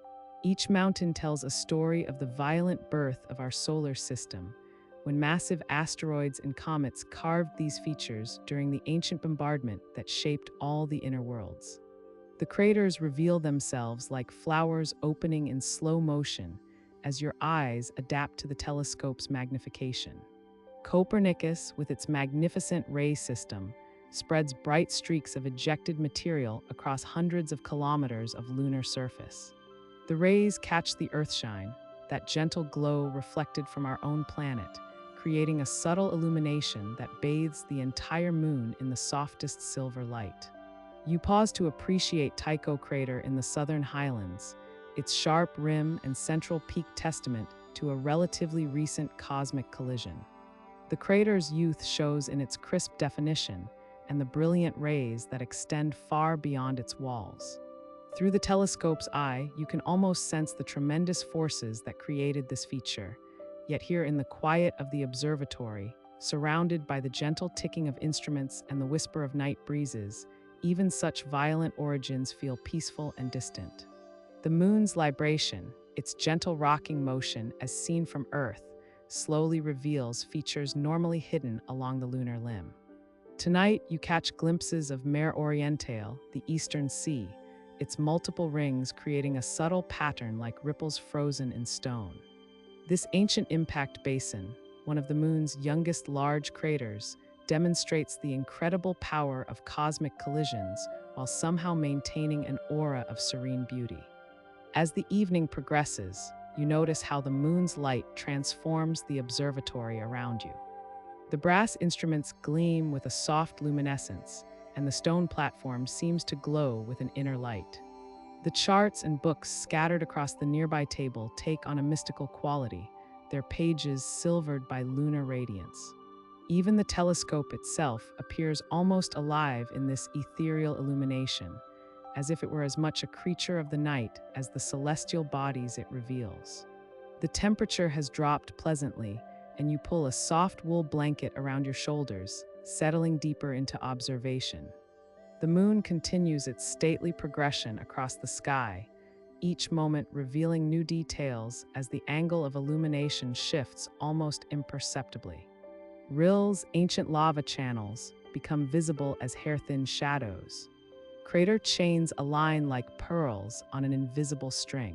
Each mountain tells a story of the violent birth of our solar system, when massive asteroids and comets carved these features during the ancient bombardment that shaped all the inner worlds. The craters reveal themselves like flowers opening in slow motion as your eyes adapt to the telescope's magnification. Copernicus, with its magnificent ray system, spreads bright streaks of ejected material across hundreds of kilometers of lunar surface. The rays catch the earthshine, that gentle glow reflected from our own planet, creating a subtle illumination that bathes the entire moon in the softest silver light. You pause to appreciate Tycho crater in the southern highlands, its sharp rim and central peak testament to a relatively recent cosmic collision. The The crater's youth shows in its crisp definition and the brilliant rays that extend far beyond its walls. Through the telescope's eye, you can almost sense the tremendous forces that created this feature. Yet here in the quiet of the observatory, surrounded by the gentle ticking of instruments and the whisper of night breezes, even such violent origins feel peaceful and distant. The moon's libration, its gentle rocking motion as seen from Earth, slowly reveals features normally hidden along the lunar limb. Tonight, you catch glimpses of Mare Orientale, the eastern sea, its multiple rings creating a subtle pattern like ripples frozen in stone. This ancient impact basin, one of the moon's youngest large craters, demonstrates the incredible power of cosmic collisions while somehow maintaining an aura of serene beauty. As the evening progresses, you notice how the moon's light transforms the observatory around you. The brass instruments gleam with a soft luminescence, and the stone platform seems to glow with an inner light. The charts and books scattered across the nearby table take on a mystical quality, their pages silvered by lunar radiance. Even the telescope itself appears almost alive in this ethereal illumination, as if it were as much a creature of the night as the celestial bodies it reveals. The temperature has dropped pleasantly, and you pull a soft wool blanket around your shoulders, settling deeper into observation. The moon continues its stately progression across the sky, each moment revealing new details as the angle of illumination shifts almost imperceptibly. Rills, ancient lava channels, become visible as hair-thin shadows. Crater chains align like pearls on an invisible string.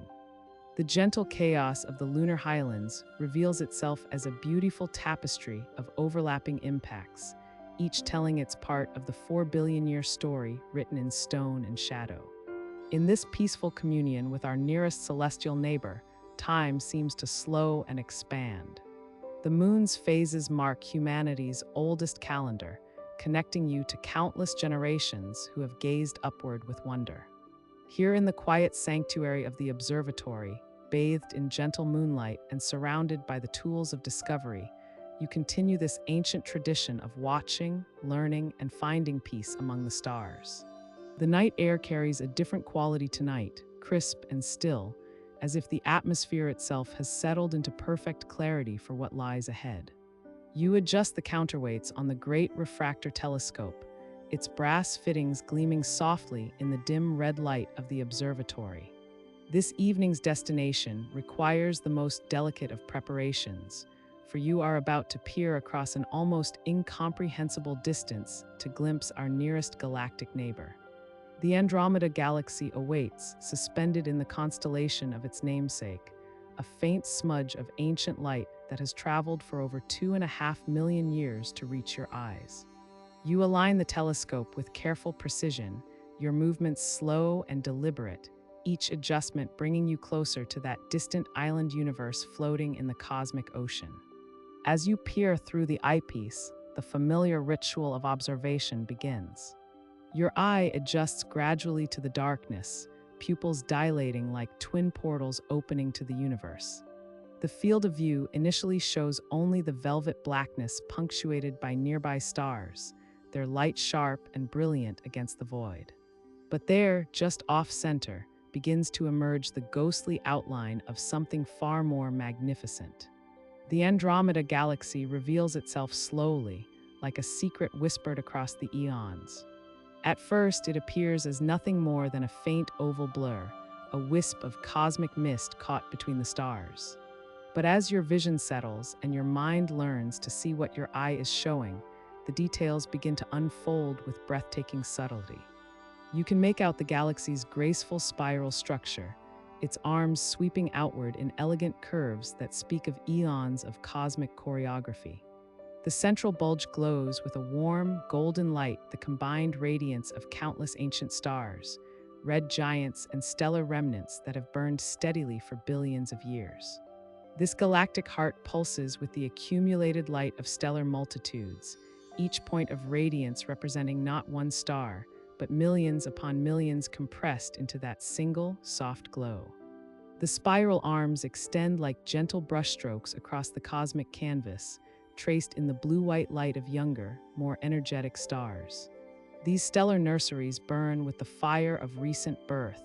The gentle chaos of the lunar highlands reveals itself as a beautiful tapestry of overlapping impacts, each telling its part of the 4 billion-year story written in stone and shadow. In this peaceful communion with our nearest celestial neighbor, time seems to slow and expand. The moon's phases mark humanity's oldest calendar, connecting you to countless generations who have gazed upward with wonder. Here in the quiet sanctuary of the observatory, bathed in gentle moonlight and surrounded by the tools of discovery, you continue this ancient tradition of watching, learning, and finding peace among the stars. The night air carries a different quality tonight, crisp and still, as if the atmosphere itself has settled into perfect clarity for what lies ahead. You adjust the counterweights on the great refractor telescope, its brass fittings gleaming softly in the dim red light of the observatory. This evening's destination requires the most delicate of preparations, for you are about to peer across an almost incomprehensible distance to glimpse our nearest galactic neighbor. The Andromeda Galaxy awaits, suspended in the constellation of its namesake, a faint smudge of ancient light that has traveled for over 2.5 million years to reach your eyes. You align the telescope with careful precision, your movements slow and deliberate, each adjustment bringing you closer to that distant island universe floating in the cosmic ocean. As you peer through the eyepiece, the familiar ritual of observation begins. Your eye adjusts gradually to the darkness, pupils dilating like twin portals opening to the universe. The field of view initially shows only the velvet blackness punctuated by nearby stars, their light sharp and brilliant against the void. But there, just off-center, begins to emerge the ghostly outline of something far more magnificent. The Andromeda Galaxy reveals itself slowly, like a secret whispered across the eons. At first, it appears as nothing more than a faint oval blur, a wisp of cosmic mist caught between the stars. But as your vision settles and your mind learns to see what your eye is showing, the details begin to unfold with breathtaking subtlety. You can make out the galaxy's graceful spiral structure, its arms sweeping outward in elegant curves that speak of eons of cosmic choreography. The central bulge glows with a warm, golden light, the combined radiance of countless ancient stars, red giants and stellar remnants that have burned steadily for billions of years. This galactic heart pulses with the accumulated light of stellar multitudes, each point of radiance representing not one star, but millions upon millions compressed into that single, soft glow. The spiral arms extend like gentle brushstrokes across the cosmic canvas, traced in the blue-white light of younger, more energetic stars. These stellar nurseries burn with the fire of recent birth,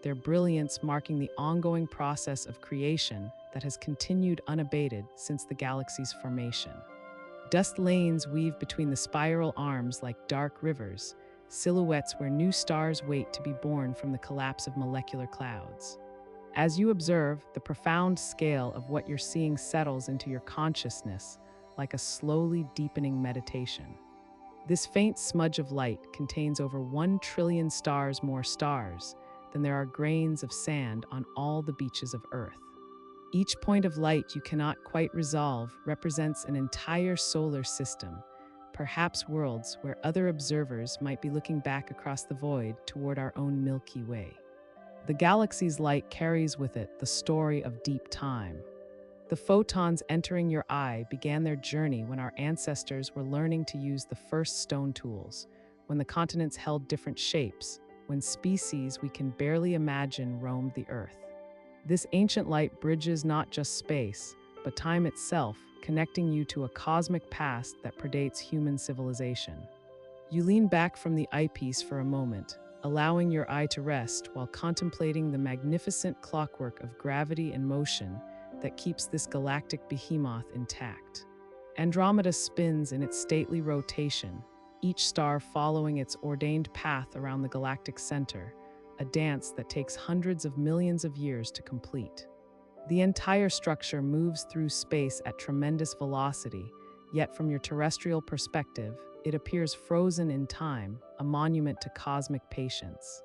their brilliance marking the ongoing process of creation that has continued unabated since the galaxy's formation. Dust lanes weave between the spiral arms like dark rivers, silhouettes where new stars wait to be born from the collapse of molecular clouds. As you observe, the profound scale of what you're seeing settles into your consciousness like a slowly deepening meditation. This faint smudge of light contains over 1 trillion stars more stars than there are grains of sand on all the beaches of Earth. Each point of light you cannot quite resolve represents an entire solar system, perhaps worlds where other observers might be looking back across the void toward our own Milky Way. The galaxy's light carries with it the story of deep time. The photons entering your eye began their journey when our ancestors were learning to use the first stone tools, when the continents held different shapes, when species we can barely imagine roamed the Earth. This ancient light bridges not just space, but time itself, connecting you to a cosmic past that predates human civilization. You lean back from the eyepiece for a moment, allowing your eye to rest while contemplating the magnificent clockwork of gravity and motion that keeps this galactic behemoth intact. Andromeda spins in its stately rotation, each star following its ordained path around the galactic center, a dance that takes hundreds of millions of years to complete. The entire structure moves through space at tremendous velocity, yet from your terrestrial perspective, it appears frozen in time, a monument to cosmic patience.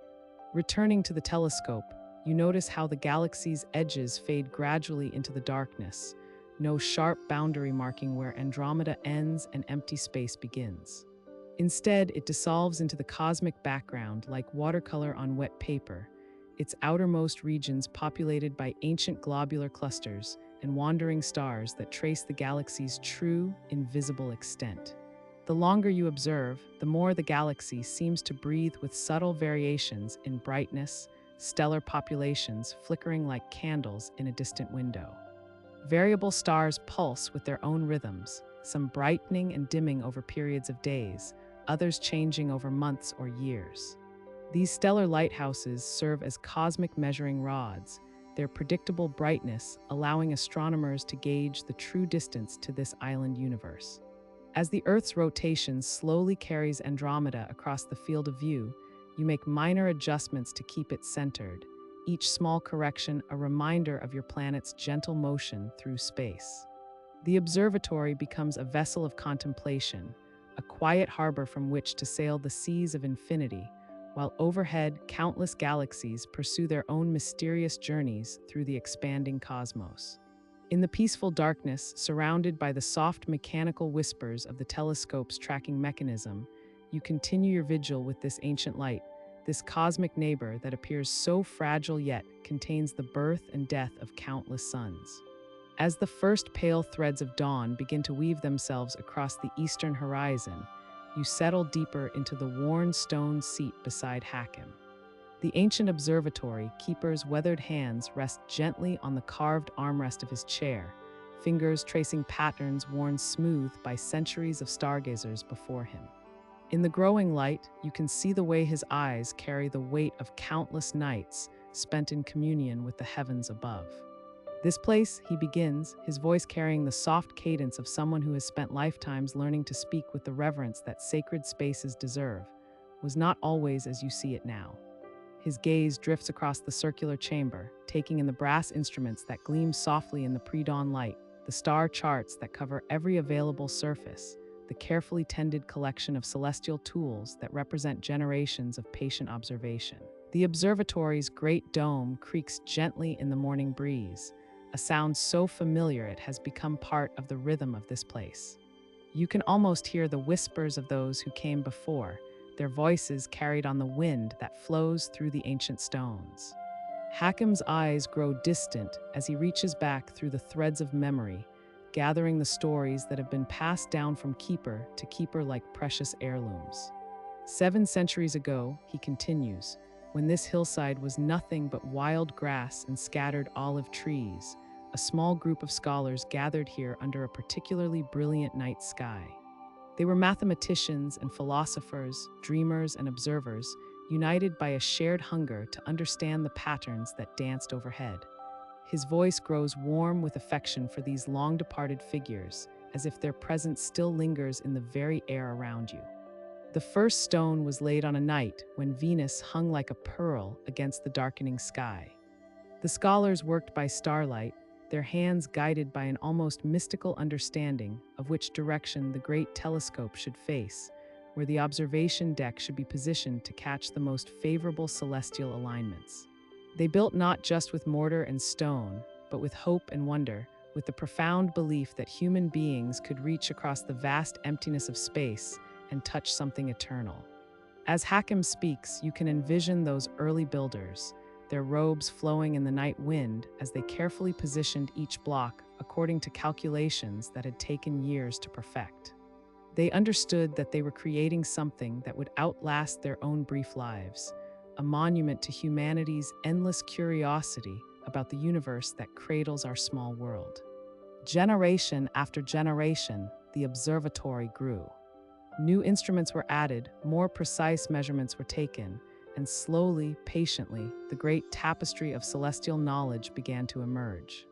Returning to the telescope, you notice how the galaxy's edges fade gradually into the darkness, no sharp boundary marking where Andromeda ends and empty space begins. Instead, it dissolves into the cosmic background like watercolor on wet paper, its outermost regions populated by ancient globular clusters and wandering stars that trace the galaxy's true, invisible extent. The longer you observe, the more the galaxy seems to breathe with subtle variations in brightness, stellar populations flickering like candles in a distant window. Variable stars pulse with their own rhythms, some brightening and dimming over periods of days, others changing over months or years. These stellar lighthouses serve as cosmic measuring rods, their predictable brightness allowing astronomers to gauge the true distance to this island universe. As the Earth's rotation slowly carries Andromeda across the field of view, you make minor adjustments to keep it centered, each small correction a reminder of your planet's gentle motion through space. The observatory becomes a vessel of contemplation, a quiet harbor from which to sail the seas of infinity, while overhead countless galaxies pursue their own mysterious journeys through the expanding cosmos. In the peaceful darkness, surrounded by the soft mechanical whispers of the telescope's tracking mechanism, you continue your vigil with this ancient light, this cosmic neighbor that appears so fragile yet contains the birth and death of countless suns. As the first pale threads of dawn begin to weave themselves across the eastern horizon, you settle deeper into the worn stone seat beside Hakim. The ancient observatory keeper's weathered hands rest gently on the carved armrest of his chair, fingers tracing patterns worn smooth by centuries of stargazers before him. In the growing light, you can see the way his eyes carry the weight of countless nights spent in communion with the heavens above. This place, he begins, his voice carrying the soft cadence of someone who has spent lifetimes learning to speak with the reverence that sacred spaces deserve, was not always as you see it now. His gaze drifts across the circular chamber, taking in the brass instruments that gleam softly in the pre-dawn light, the star charts that cover every available surface, the carefully tended collection of celestial tools that represent generations of patient observation. The observatory's great dome creaks gently in the morning breeze, a sound so familiar it has become part of the rhythm of this place. You can almost hear the whispers of those who came before, their voices carried on the wind that flows through the ancient stones. Hakim's eyes grow distant as he reaches back through the threads of memory, gathering the stories that have been passed down from keeper to keeper like precious heirlooms. 7 centuries ago, he continues, when this hillside was nothing but wild grass and scattered olive trees, a small group of scholars gathered here under a particularly brilliant night sky. They were mathematicians and philosophers, dreamers and observers, united by a shared hunger to understand the patterns that danced overhead. His voice grows warm with affection for these long-departed figures, as if their presence still lingers in the very air around you. The first stone was laid on a night when Venus hung like a pearl against the darkening sky. The scholars worked by starlight, their hands guided by an almost mystical understanding of which direction the great telescope should face, where the observation deck should be positioned to catch the most favorable celestial alignments. They built not just with mortar and stone, but with hope and wonder, with the profound belief that human beings could reach across the vast emptiness of space and touch something eternal. As Hakim speaks, you can envision those early builders, their robes flowing in the night wind as they carefully positioned each block according to calculations that had taken years to perfect. They understood that they were creating something that would outlast their own brief lives, a monument to humanity's endless curiosity about the universe that cradles our small world. Generation after generation, the observatory grew. New instruments were added, more precise measurements were taken, and slowly, patiently, the great tapestry of celestial knowledge began to emerge.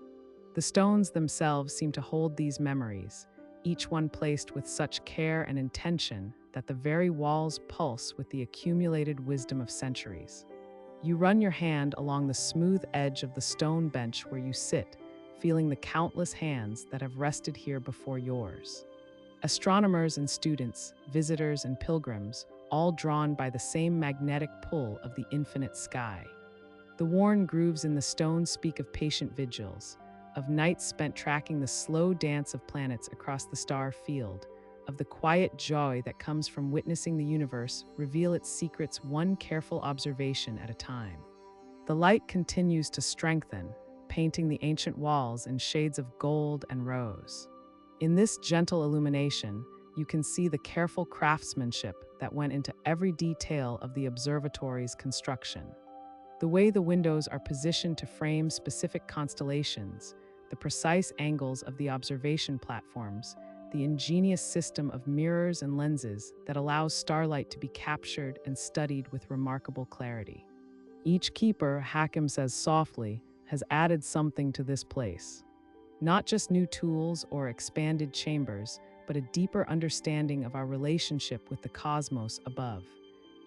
The stones themselves seemed to hold these memories, each one placed with such care and intention that the very walls pulse with the accumulated wisdom of centuries. You run your hand along the smooth edge of the stone bench where you sit, feeling the countless hands that have rested here before yours. Astronomers and students, visitors and pilgrims, all drawn by the same magnetic pull of the infinite sky. The worn grooves in the stone speak of patient vigils, of nights spent tracking the slow dance of planets across the star field, of the quiet joy that comes from witnessing the universe reveal its secrets one careful observation at a time. The light continues to strengthen, painting the ancient walls in shades of gold and rose. In this gentle illumination, you can see the careful craftsmanship that went into every detail of the observatory's construction. The way the windows are positioned to frame specific constellations, the precise angles of the observation platforms, the ingenious system of mirrors and lenses that allows starlight to be captured and studied with remarkable clarity. Each keeper, Hakim says softly, has added something to this place. Not just new tools or expanded chambers, but a deeper understanding of our relationship with the cosmos above.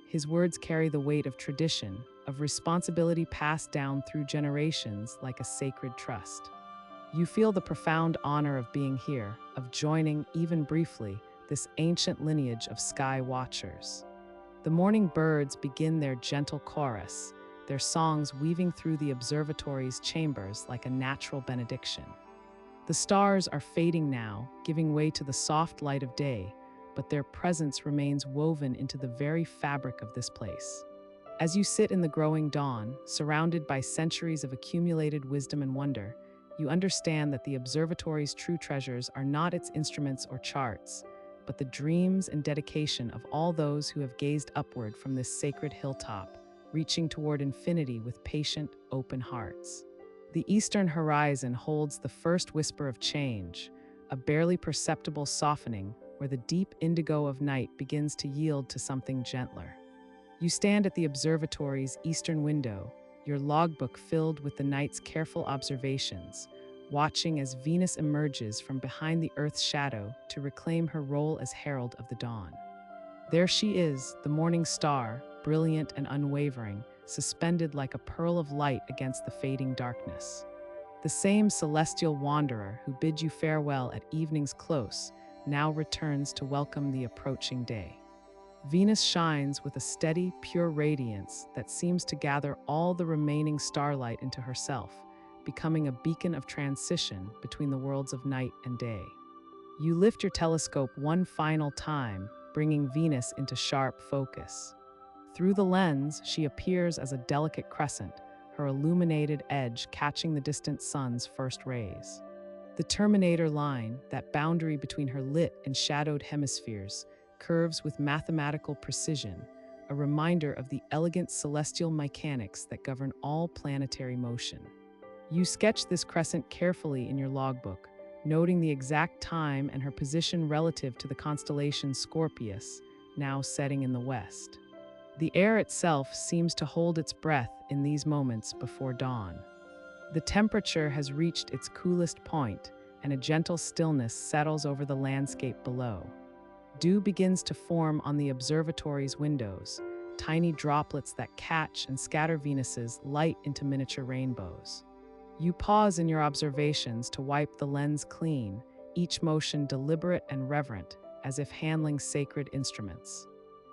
His words carry the weight of tradition, of responsibility passed down through generations like a sacred trust. You feel the profound honor of being here, of joining, even briefly, this ancient lineage of sky watchers. The morning birds begin their gentle chorus, their songs weaving through the observatory's chambers like a natural benediction. The stars are fading now, giving way to the soft light of day, but their presence remains woven into the very fabric of this place. As you sit in the growing dawn, surrounded by centuries of accumulated wisdom and wonder, you understand that the observatory's true treasures are not its instruments or charts, but the dreams and dedication of all those who have gazed upward from this sacred hilltop, reaching toward infinity with patient, open hearts. The eastern horizon holds the first whisper of change, a barely perceptible softening where the deep indigo of night begins to yield to something gentler. You stand at the observatory's eastern window, your logbook filled with the night's careful observations, watching as Venus emerges from behind the Earth's shadow to reclaim her role as herald of the dawn. There she is, the morning star, brilliant and unwavering, suspended like a pearl of light against the fading darkness. The same celestial wanderer who bid you farewell at evening's close now returns to welcome the approaching day. Venus shines with a steady, pure radiance that seems to gather all the remaining starlight into herself, becoming a beacon of transition between the worlds of night and day. You lift your telescope one final time, bringing Venus into sharp focus. Through the lens, she appears as a delicate crescent, her illuminated edge catching the distant sun's first rays. The terminator line, that boundary between her lit and shadowed hemispheres, curves with mathematical precision, a reminder of the elegant celestial mechanics that govern all planetary motion. You sketch this crescent carefully in your logbook, noting the exact time and her position relative to the constellation Scorpius, now setting in the west. The air itself seems to hold its breath in these moments before dawn. The temperature has reached its coolest point, and a gentle stillness settles over the landscape below. Dew begins to form on the observatory's windows, tiny droplets that catch and scatter Venus's light into miniature rainbows. You pause in your observations to wipe the lens clean, each motion deliberate and reverent, as if handling sacred instruments.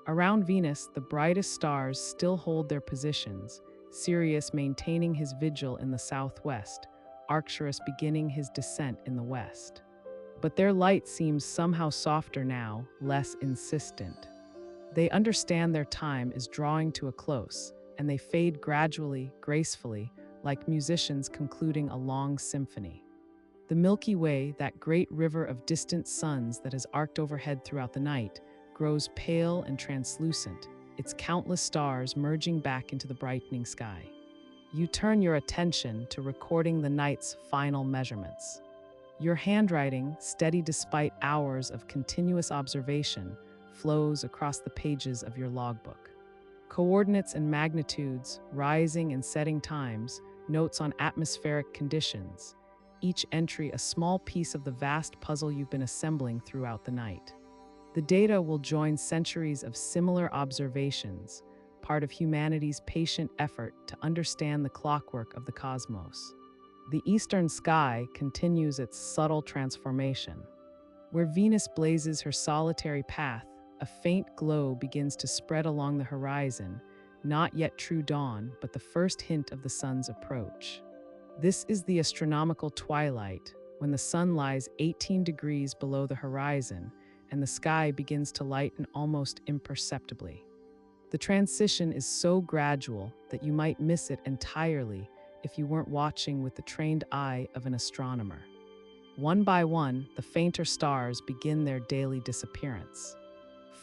Around Venus, the brightest stars still hold their positions, Sirius maintaining his vigil in the southwest, Arcturus beginning his descent in the west. But their light seems somehow softer now, less insistent. They understand their time is drawing to a close, and they fade gradually, gracefully, like musicians concluding a long symphony. The Milky Way, that great river of distant suns that has arced overhead throughout the night, grows pale and translucent, its countless stars merging back into the brightening sky. You turn your attention to recording the night's final measurements. Your handwriting, steady despite hours of continuous observation, flows across the pages of your logbook. Coordinates and magnitudes, rising and setting times, notes on atmospheric conditions, each entry a small piece of the vast puzzle you've been assembling throughout the night. The data will join centuries of similar observations, part of humanity's patient effort to understand the clockwork of the cosmos. The eastern sky continues its subtle transformation. Where Venus blazes her solitary path, a faint glow begins to spread along the horizon, not yet true dawn, but the first hint of the sun's approach. This is the astronomical twilight, when the sun lies 18 degrees below the horizon, and the sky begins to lighten almost imperceptibly. The transition is so gradual that you might miss it entirely if you weren't watching with the trained eye of an astronomer. One by one, the fainter stars begin their daily disappearance.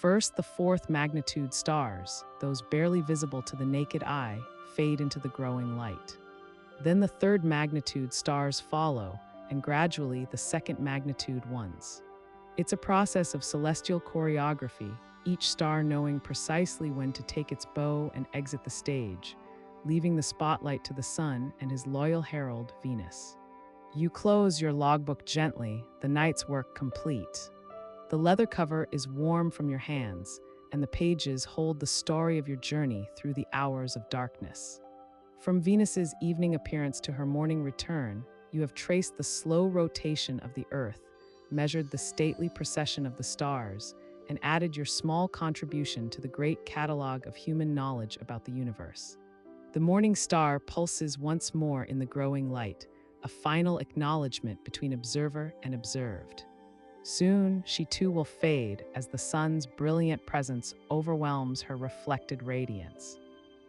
First, the fourth magnitude stars, those barely visible to the naked eye, fade into the growing light. Then the third magnitude stars follow, and gradually the second magnitude ones. It's a process of celestial choreography, each star knowing precisely when to take its bow and exit the stage, leaving the spotlight to the sun and his loyal herald, Venus. You close your logbook gently, the night's work complete. The leather cover is warm from your hands, and the pages hold the story of your journey through the hours of darkness. From Venus's evening appearance to her morning return, you have traced the slow rotation of the Earth, measured the stately procession of the stars, and added your small contribution to the great catalog of human knowledge about the universe. The morning star pulses once more in the growing light, a final acknowledgement between observer and observed. Soon, she too will fade as the sun's brilliant presence overwhelms her reflected radiance.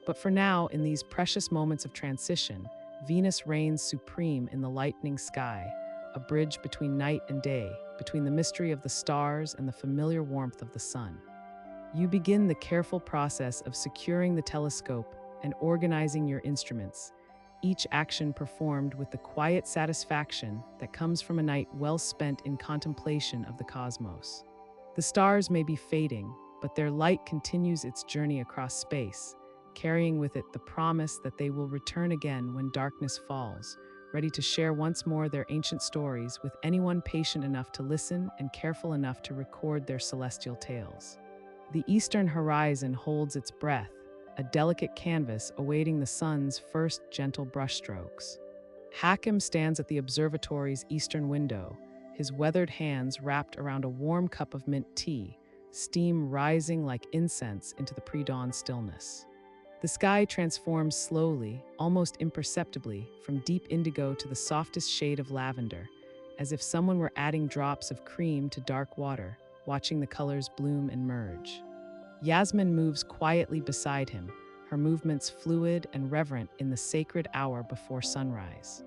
But for now, in these precious moments of transition, Venus reigns supreme in the lightening sky, a bridge between night and day, between the mystery of the stars and the familiar warmth of the sun. You begin the careful process of securing the telescope and organizing your instruments, each action performed with the quiet satisfaction that comes from a night well spent in contemplation of the cosmos. The stars may be fading, but their light continues its journey across space, carrying with it the promise that they will return again when darkness falls, ready to share once more their ancient stories with anyone patient enough to listen and careful enough to record their celestial tales. The eastern horizon holds its breath, a delicate canvas awaiting the sun's first gentle brushstrokes. Hakim stands at the observatory's eastern window, his weathered hands wrapped around a warm cup of mint tea, steam rising like incense into the pre-dawn stillness. The sky transforms slowly, almost imperceptibly, from deep indigo to the softest shade of lavender, as if someone were adding drops of cream to dark water, watching the colors bloom and merge. Yasmin moves quietly beside him, her movements fluid and reverent in the sacred hour before sunrise.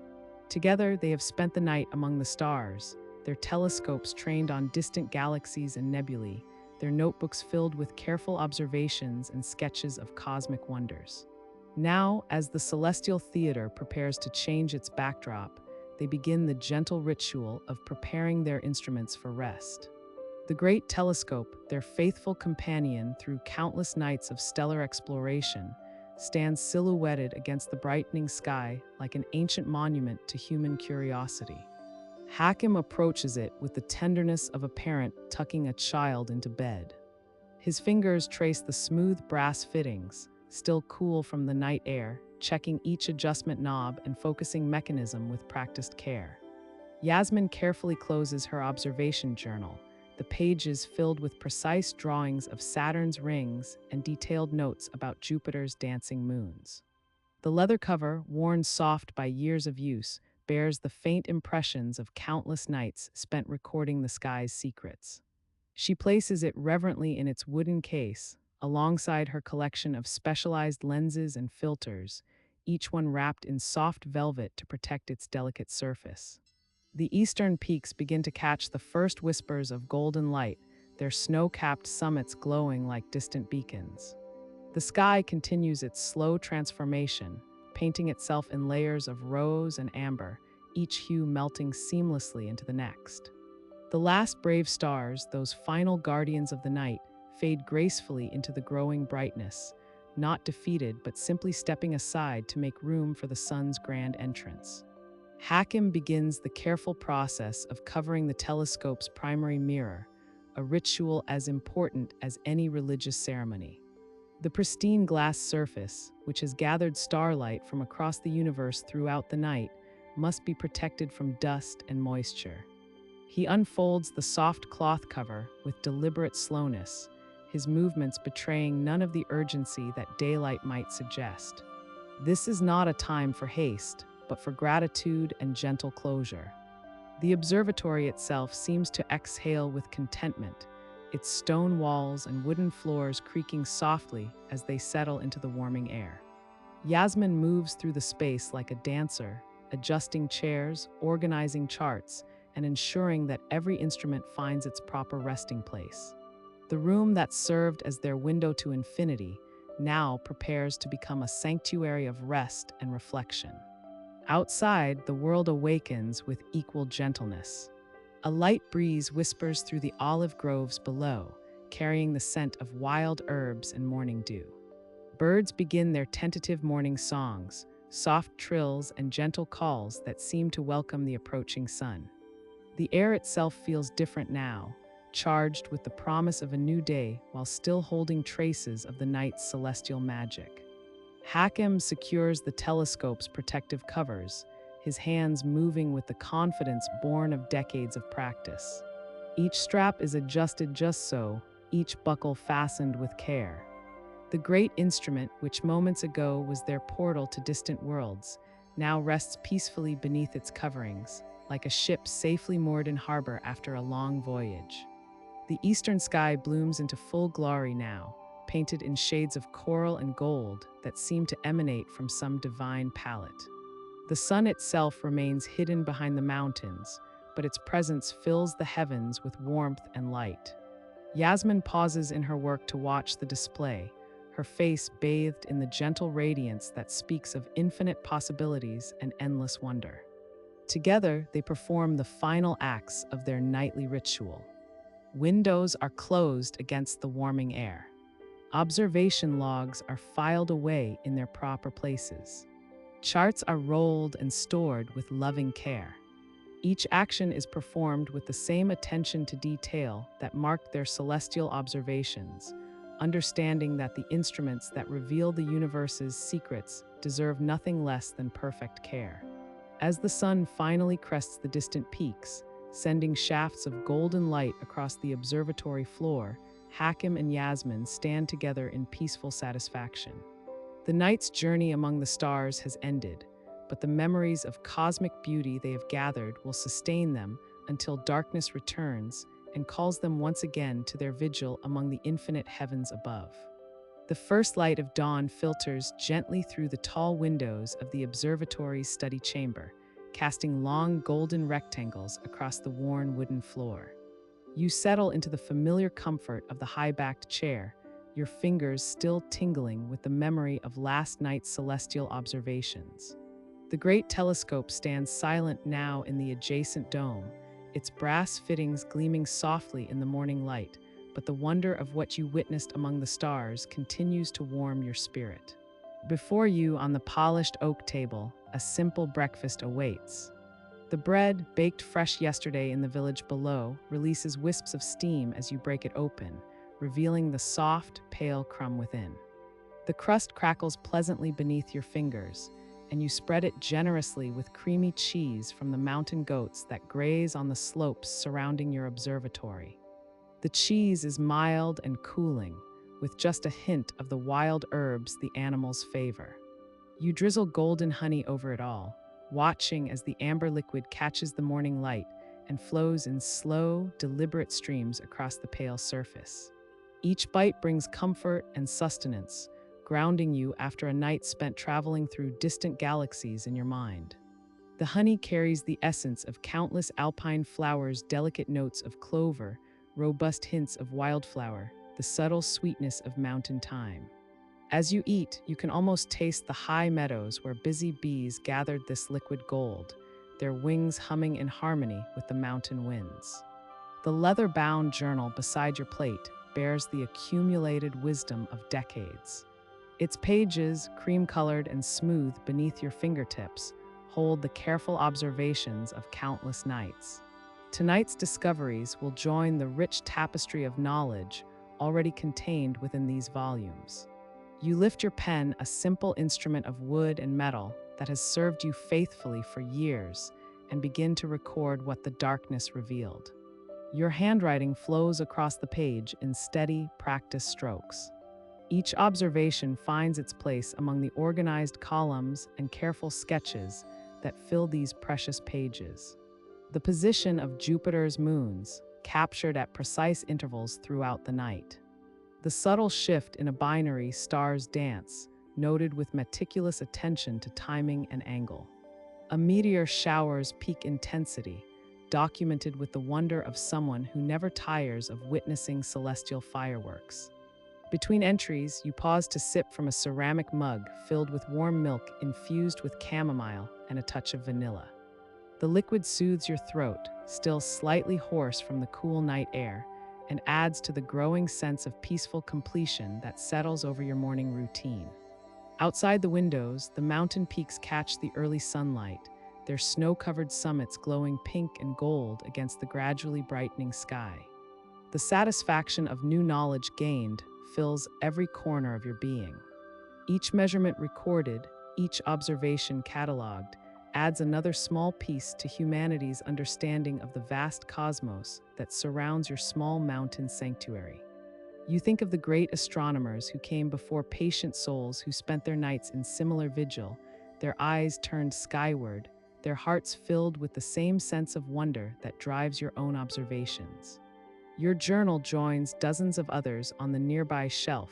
Together, they have spent the night among the stars, their telescopes trained on distant galaxies and nebulae, their notebooks filled with careful observations and sketches of cosmic wonders. Now, as the celestial theater prepares to change its backdrop, they begin the gentle ritual of preparing their instruments for rest. The great telescope, their faithful companion through countless nights of stellar exploration, stands silhouetted against the brightening sky like an ancient monument to human curiosity. Hakim approaches it with the tenderness of a parent tucking a child into bed. His fingers trace the smooth brass fittings, still cool from the night air, checking each adjustment knob and focusing mechanism with practiced care. Yasmin carefully closes her observation journal, the pages filled with precise drawings of Saturn's rings and detailed notes about Jupiter's dancing moons. The leather cover, worn soft by years of use, bears the faint impressions of countless nights spent recording the sky's secrets. She places it reverently in its wooden case, alongside her collection of specialized lenses and filters, each one wrapped in soft velvet to protect its delicate surface. The eastern peaks begin to catch the first whispers of golden light, their snow-capped summits glowing like distant beacons. The sky continues its slow transformation, painting itself in layers of rose and amber, each hue melting seamlessly into the next. The last brave stars, those final guardians of the night, fade gracefully into the growing brightness, not defeated but simply stepping aside to make room for the sun's grand entrance. Hakim begins the careful process of covering the telescope's primary mirror, a ritual as important as any religious ceremony. The pristine glass surface, which has gathered starlight from across the universe throughout the night, must be protected from dust and moisture. He unfolds the soft cloth cover with deliberate slowness, his movements betraying none of the urgency that daylight might suggest. This is not a time for haste, but for gratitude and gentle closure. The observatory itself seems to exhale with contentment, its stone walls and wooden floors creaking softly as they settle into the warming air. Yasmin moves through the space like a dancer, adjusting chairs, organizing charts, and ensuring that every instrument finds its proper resting place. The room that served as their window to infinity now prepares to become a sanctuary of rest and reflection. Outside, the world awakens with equal gentleness. A light breeze whispers through the olive groves below, carrying the scent of wild herbs and morning dew. Birds begin their tentative morning songs, soft trills and gentle calls that seem to welcome the approaching sun. The air itself feels different now, charged with the promise of a new day while still holding traces of the night's celestial magic. Hakim secures the telescope's protective covers, his hands moving with the confidence born of decades of practice. Each strap is adjusted just so, each buckle fastened with care. The great instrument, which moments ago was their portal to distant worlds, now rests peacefully beneath its coverings, like a ship safely moored in harbor after a long voyage. The eastern sky blooms into full glory now, painted in shades of coral and gold that seem to emanate from some divine palette. The sun itself remains hidden behind the mountains, but its presence fills the heavens with warmth and light. Yasmin pauses in her work to watch the display, her face bathed in the gentle radiance that speaks of infinite possibilities and endless wonder. Together, they perform the final acts of their nightly ritual. Windows are closed against the warming air. Observation logs are filed away in their proper places. Charts are rolled and stored with loving care. Each action is performed with the same attention to detail that marked their celestial observations, understanding that the instruments that reveal the universe's secrets deserve nothing less than perfect care. As the sun finally crests the distant peaks, sending shafts of golden light across the observatory floor, Hakim and Yasmin stand together in peaceful satisfaction. The night's journey among the stars has ended, but the memories of cosmic beauty they have gathered will sustain them until darkness returns and calls them once again to their vigil among the infinite heavens above. The first light of dawn filters gently through the tall windows of the observatory's study chamber, casting long golden rectangles across the worn wooden floor. You settle into the familiar comfort of the high-backed chair, your fingers still tingling with the memory of last night's celestial observations. The great telescope stands silent now in the adjacent dome, its brass fittings gleaming softly in the morning light, but the wonder of what you witnessed among the stars continues to warm your spirit. Before you, on the polished oak table, a simple breakfast awaits. The bread, baked fresh yesterday in the village below, releases wisps of steam as you break it open, revealing the soft, pale crumb within. The crust crackles pleasantly beneath your fingers, and you spread it generously with creamy cheese from the mountain goats that graze on the slopes surrounding your observatory. The cheese is mild and cooling, with just a hint of the wild herbs the animals favor. You drizzle golden honey over it all, watching as the amber liquid catches the morning light and flows in slow, deliberate streams across the pale surface. Each bite brings comfort and sustenance, grounding you after a night spent traveling through distant galaxies in your mind. The honey carries the essence of countless alpine flowers, delicate notes of clover, robust hints of wildflower, the subtle sweetness of mountain thyme. As you eat, you can almost taste the high meadows where busy bees gathered this liquid gold, their wings humming in harmony with the mountain winds. The leather-bound journal beside your plate bears the accumulated wisdom of decades. Its pages, cream-colored and smooth beneath your fingertips, hold the careful observations of countless nights. Tonight's discoveries will join the rich tapestry of knowledge already contained within these volumes. You lift your pen, a simple instrument of wood and metal that has served you faithfully for years, and begin to record what the darkness revealed. Your handwriting flows across the page in steady, practiced strokes. Each observation finds its place among the organized columns and careful sketches that fill these precious pages. The position of Jupiter's moons, captured at precise intervals throughout the night. The subtle shift in a binary star's dance, noted with meticulous attention to timing and angle. A meteor shower's peak intensity, documented with the wonder of someone who never tires of witnessing celestial fireworks. Between entries, you pause to sip from a ceramic mug filled with warm milk infused with chamomile and a touch of vanilla. The liquid soothes your throat, still slightly hoarse from the cool night air, and adds to the growing sense of peaceful completion that settles over your morning routine. Outside the windows, the mountain peaks catch the early sunlight, their snow-covered summits glowing pink and gold against the gradually brightening sky. The satisfaction of new knowledge gained fills every corner of your being. Each measurement recorded, each observation cataloged, adds another small piece to humanity's understanding of the vast cosmos that surrounds your small mountain sanctuary. You think of the great astronomers who came before, patient souls who spent their nights in similar vigil, their eyes turned skyward, their hearts filled with the same sense of wonder that drives your own observations. Your journal joins dozens of others on the nearby shelf,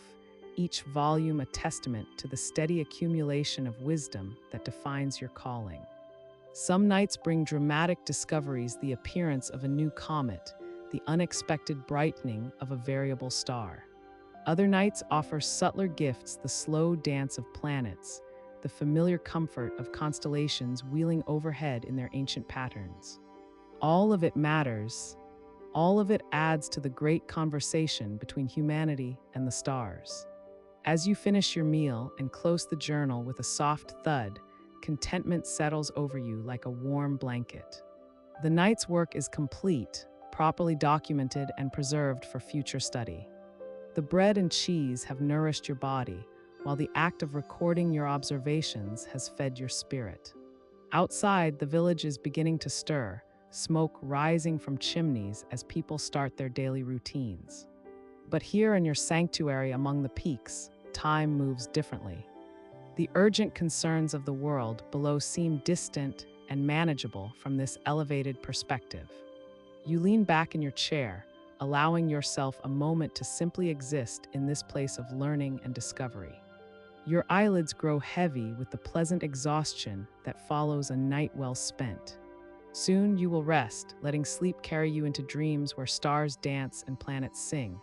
each volume a testament to the steady accumulation of wisdom that defines your calling. Some nights bring dramatic discoveries, the appearance of a new comet, the unexpected brightening of a variable star. Other nights offer subtler gifts, the slow dance of planets, the familiar comfort of constellations wheeling overhead in their ancient patterns. All of it matters. All of it adds to the great conversation between humanity and the stars. As you finish your meal and close the journal with a soft thud, contentment settles over you like a warm blanket. The night's work is complete, properly documented and preserved for future study. The bread and cheese have nourished your body, while the act of recording your observations has fed your spirit. Outside, the village is beginning to stir, smoke rising from chimneys as people start their daily routines. But here in your sanctuary among the peaks, time moves differently. The urgent concerns of the world below seem distant and manageable from this elevated perspective. You lean back in your chair, allowing yourself a moment to simply exist in this place of learning and discovery. Your eyelids grow heavy with the pleasant exhaustion that follows a night well spent. Soon you will rest, letting sleep carry you into dreams where stars dance and planets sing,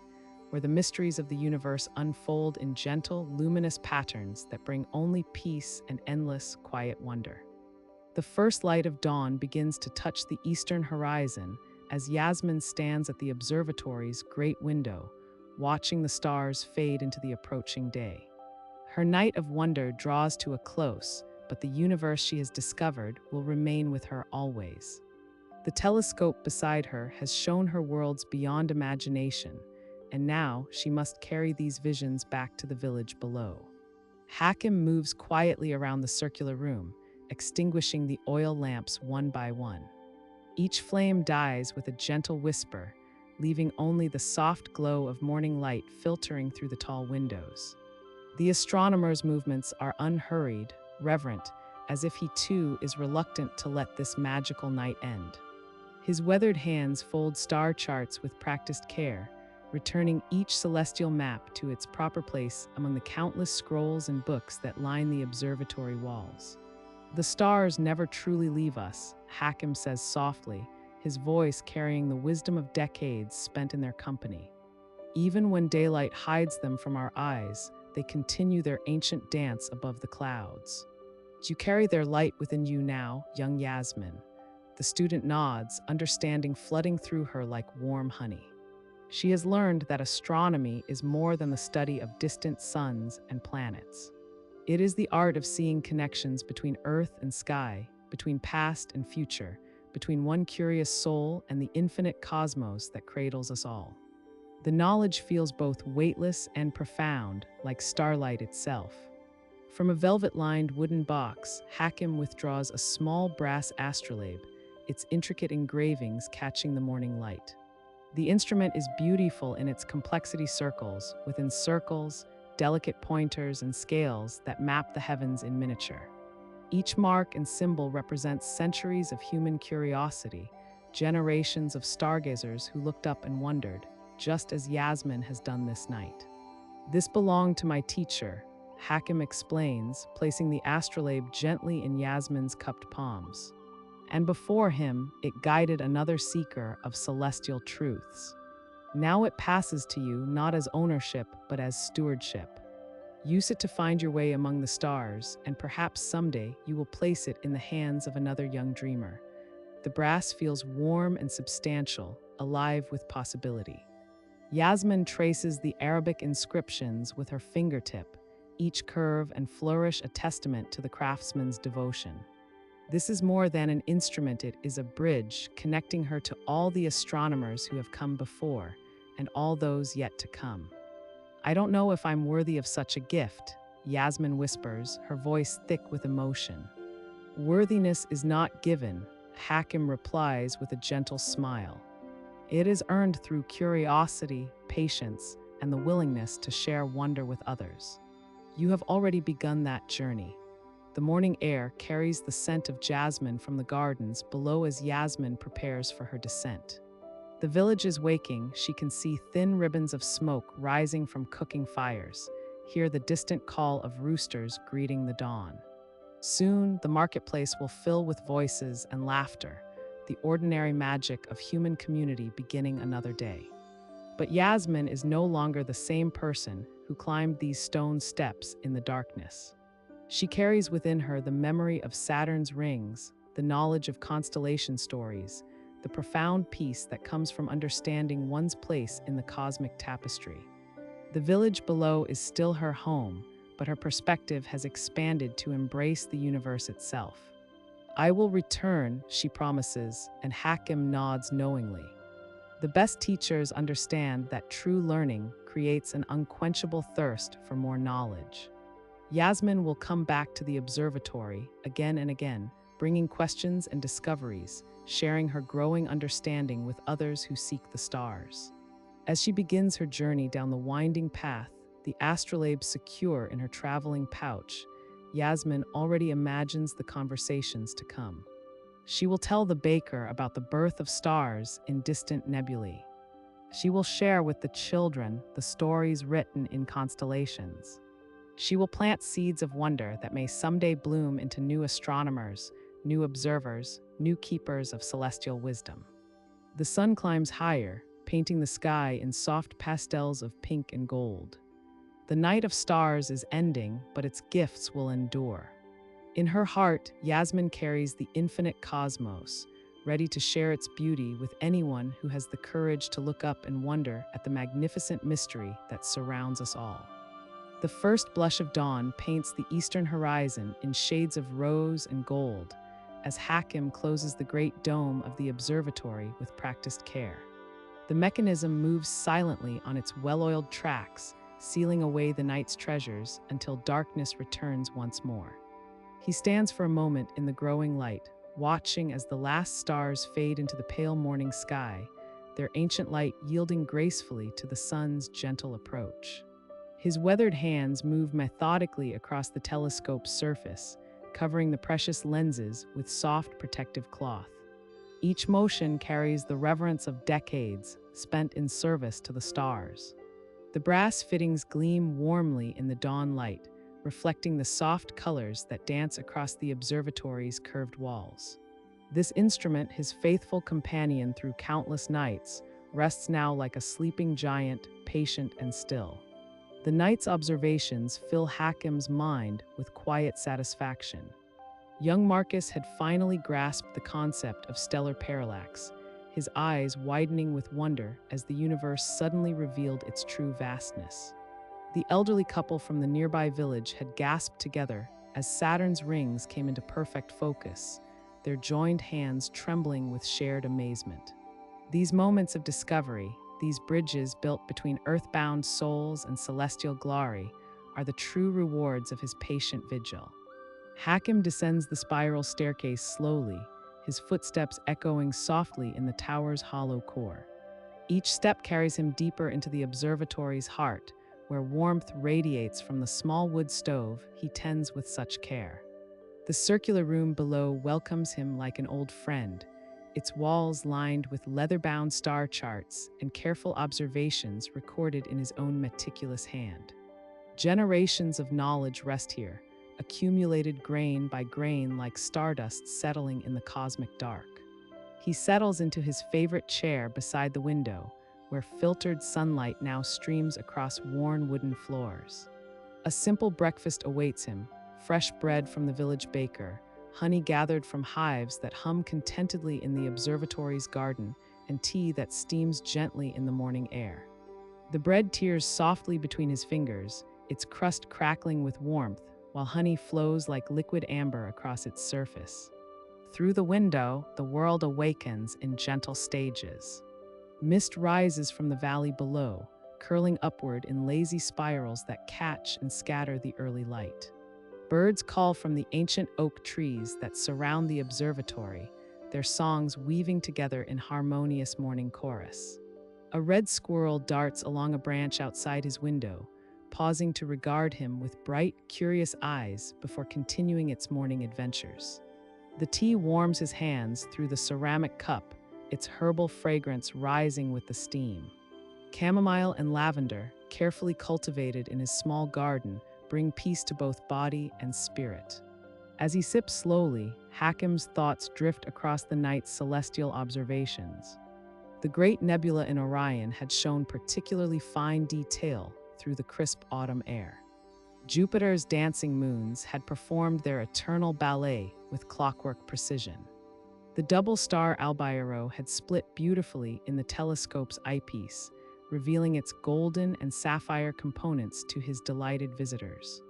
where the mysteries of the universe unfold in gentle, luminous patterns that bring only peace and endless, quiet wonder. The first light of dawn begins to touch the eastern horizon as Yasmin stands at the observatory's great window, watching the stars fade into the approaching day. Her night of wonder draws to a close, but the universe she has discovered will remain with her always. The telescope beside her has shown her worlds beyond imagination, and now she must carry these visions back to the village below. Hakim moves quietly around the circular room, extinguishing the oil lamps one by one. Each flame dies with a gentle whisper, leaving only the soft glow of morning light filtering through the tall windows. The astronomer's movements are unhurried, reverent, as if he too is reluctant to let this magical night end. His weathered hands fold star charts with practiced care, returning each celestial map to its proper place among the countless scrolls and books that line the observatory walls. "The stars never truly leave us," Hakim says softly, his voice carrying the wisdom of decades spent in their company. "Even when daylight hides them from our eyes, they continue their ancient dance above the clouds. You carry their light within you now, young Yasmin." The student nods, understanding flooding through her like warm honey. She has learned that astronomy is more than the study of distant suns and planets. It is the art of seeing connections between earth and sky, between past and future, between one curious soul and the infinite cosmos that cradles us all. The knowledge feels both weightless and profound, like starlight itself. From a velvet-lined wooden box, Hakim withdraws a small brass astrolabe, its intricate engravings catching the morning light. The instrument is beautiful in its complexity circles, within circles, delicate pointers, and scales that map the heavens in miniature. Each mark and symbol represents centuries of human curiosity, generations of stargazers who looked up and wondered, just as Yasmin has done this night. "This belonged to my teacher," Hakim explains, placing the astrolabe gently in Yasmin's cupped palms. "And before him, it guided another seeker of celestial truths. Now it passes to you not as ownership, but as stewardship. Use it to find your way among the stars, and perhaps someday you will place it in the hands of another young dreamer." The brass feels warm and substantial, alive with possibility. Yasmin traces the Arabic inscriptions with her fingertip, each curve and flourish a testament to the craftsman's devotion. This is more than an instrument, it is a bridge connecting her to all the astronomers who have come before and all those yet to come. "I don't know if I'm worthy of such a gift," Yasmin whispers, her voice thick with emotion. "Worthiness is not given," Hakim replies with a gentle smile. "It is earned through curiosity, patience, and the willingness to share wonder with others. You have already begun that journey." The morning air carries the scent of jasmine from the gardens below as Yasmin prepares for her descent. The village is waking. She can see thin ribbons of smoke rising from cooking fires, hear the distant call of roosters greeting the dawn. Soon, the marketplace will fill with voices and laughter, the ordinary magic of human community beginning another day. But Yasmin is no longer the same person who climbed these stone steps in the darkness. She carries within her the memory of Saturn's rings, the knowledge of constellation stories, the profound peace that comes from understanding one's place in the cosmic tapestry. The village below is still her home, but her perspective has expanded to embrace the universe itself. "I will return," she promises, and Hakim nods knowingly. The best teachers understand that true learning creates an unquenchable thirst for more knowledge. Yasmin will come back to the observatory again and again, bringing questions and discoveries, sharing her growing understanding with others who seek the stars. As she begins her journey down the winding path, the astrolabe secure in her traveling pouch, Yasmin already imagines the conversations to come. She will tell the baker about the birth of stars in distant nebulae. She will share with the children the stories written in constellations. She will plant seeds of wonder that may someday bloom into new astronomers, new observers, new keepers of celestial wisdom. The sun climbs higher, painting the sky in soft pastels of pink and gold. The night of stars is ending, but its gifts will endure. In her heart, Yasmin carries the infinite cosmos, ready to share its beauty with anyone who has the courage to look up and wonder at the magnificent mystery that surrounds us all. The first blush of dawn paints the eastern horizon in shades of rose and gold, as Hakim closes the great dome of the observatory with practiced care. The mechanism moves silently on its well-oiled tracks, sealing away the night's treasures until darkness returns once more. He stands for a moment in the growing light, watching as the last stars fade into the pale morning sky, their ancient light yielding gracefully to the sun's gentle approach. His weathered hands move methodically across the telescope's surface, covering the precious lenses with soft protective cloth. Each motion carries the reverence of decades spent in service to the stars. The brass fittings gleam warmly in the dawn light, reflecting the soft colors that dance across the observatory's curved walls. This instrument, his faithful companion through countless nights, rests now like a sleeping giant, patient and still. The night's observations fill Hakim's mind with quiet satisfaction. Young Marcus had finally grasped the concept of stellar parallax, his eyes widening with wonder as the universe suddenly revealed its true vastness. The elderly couple from the nearby village had gasped together as Saturn's rings came into perfect focus, their joined hands trembling with shared amazement. These moments of discovery, these bridges built between earthbound souls and celestial glory, are the true rewards of his patient vigil. Hakim descends the spiral staircase slowly, his footsteps echoing softly in the tower's hollow core. Each step carries him deeper into the observatory's heart, where warmth radiates from the small wood stove he tends with such care. The circular room below welcomes him like an old friend, its walls lined with leather-bound star charts and careful observations recorded in his own meticulous hand. Generations of knowledge rest here, accumulated grain by grain like stardust settling in the cosmic dark. He settles into his favorite chair beside the window, where filtered sunlight now streams across worn wooden floors. A simple breakfast awaits him, fresh bread from the village baker, honey gathered from hives that hum contentedly in the observatory's garden, and tea that steams gently in the morning air. The bread tears softly between his fingers, its crust crackling with warmth, while honey flows like liquid amber across its surface. Through the window, the world awakens in gentle stages. Mist rises from the valley below, curling upward in lazy spirals that catch and scatter the early light. Birds call from the ancient oak trees that surround the observatory, their songs weaving together in harmonious morning chorus. A red squirrel darts along a branch outside his window, pausing to regard him with bright, curious eyes before continuing its morning adventures. The tea warms his hands through the ceramic cup, its herbal fragrance rising with the steam. Chamomile and lavender, carefully cultivated in his small garden, bring peace to both body and spirit. As he sips slowly, Hakim's thoughts drift across the night's celestial observations. The great nebula in Orion had shown particularly fine detail through the crisp autumn air. Jupiter's dancing moons had performed their eternal ballet with clockwork precision. The double star Albireo had split beautifully in the telescope's eyepiece, revealing its golden and sapphire components to his delighted visitors.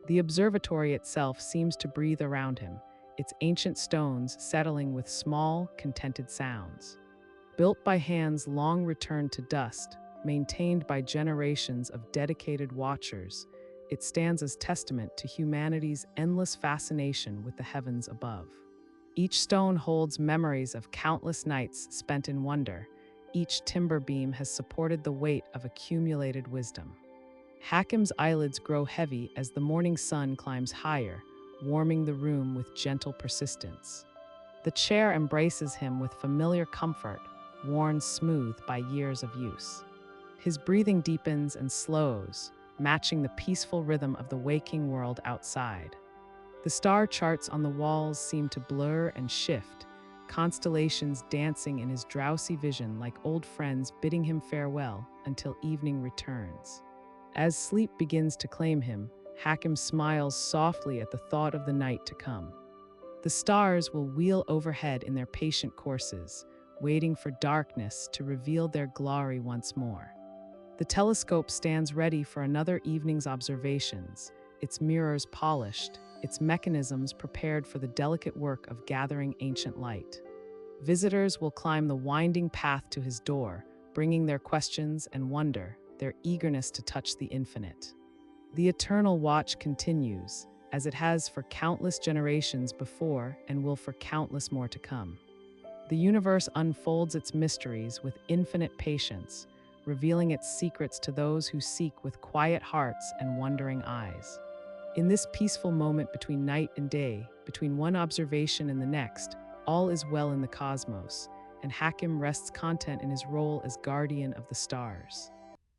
The observatory itself seems to breathe around him, its ancient stones settling with small, contented sounds. Built by hands long returned to dust, maintained by generations of dedicated watchers, it stands as testament to humanity's endless fascination with the heavens above. Each stone holds memories of countless nights spent in wonder. Each timber beam has supported the weight of accumulated wisdom. Hakim's eyelids grow heavy as the morning sun climbs higher, warming the room with gentle persistence. The chair embraces him with familiar comfort, worn smooth by years of use. His breathing deepens and slows, matching the peaceful rhythm of the waking world outside. The star charts on the walls seem to blur and shift, constellations dancing in his drowsy vision like old friends bidding him farewell until evening returns. As sleep begins to claim him, Hakim smiles softly at the thought of the night to come. The stars will wheel overhead in their patient courses, waiting for darkness to reveal their glory once more. The telescope stands ready for another evening's observations, its mirrors polished, its mechanisms prepared for the delicate work of gathering ancient light. Visitors will climb the winding path to his door, bringing their questions and wonder, their eagerness to touch the infinite. The eternal watch continues, as it has for countless generations before and will for countless more to come. The universe unfolds its mysteries with infinite patience, revealing its secrets to those who seek with quiet hearts and wondering eyes. In this peaceful moment between night and day, between one observation and the next, all is well in the cosmos, and Hakim rests content in his role as guardian of the stars.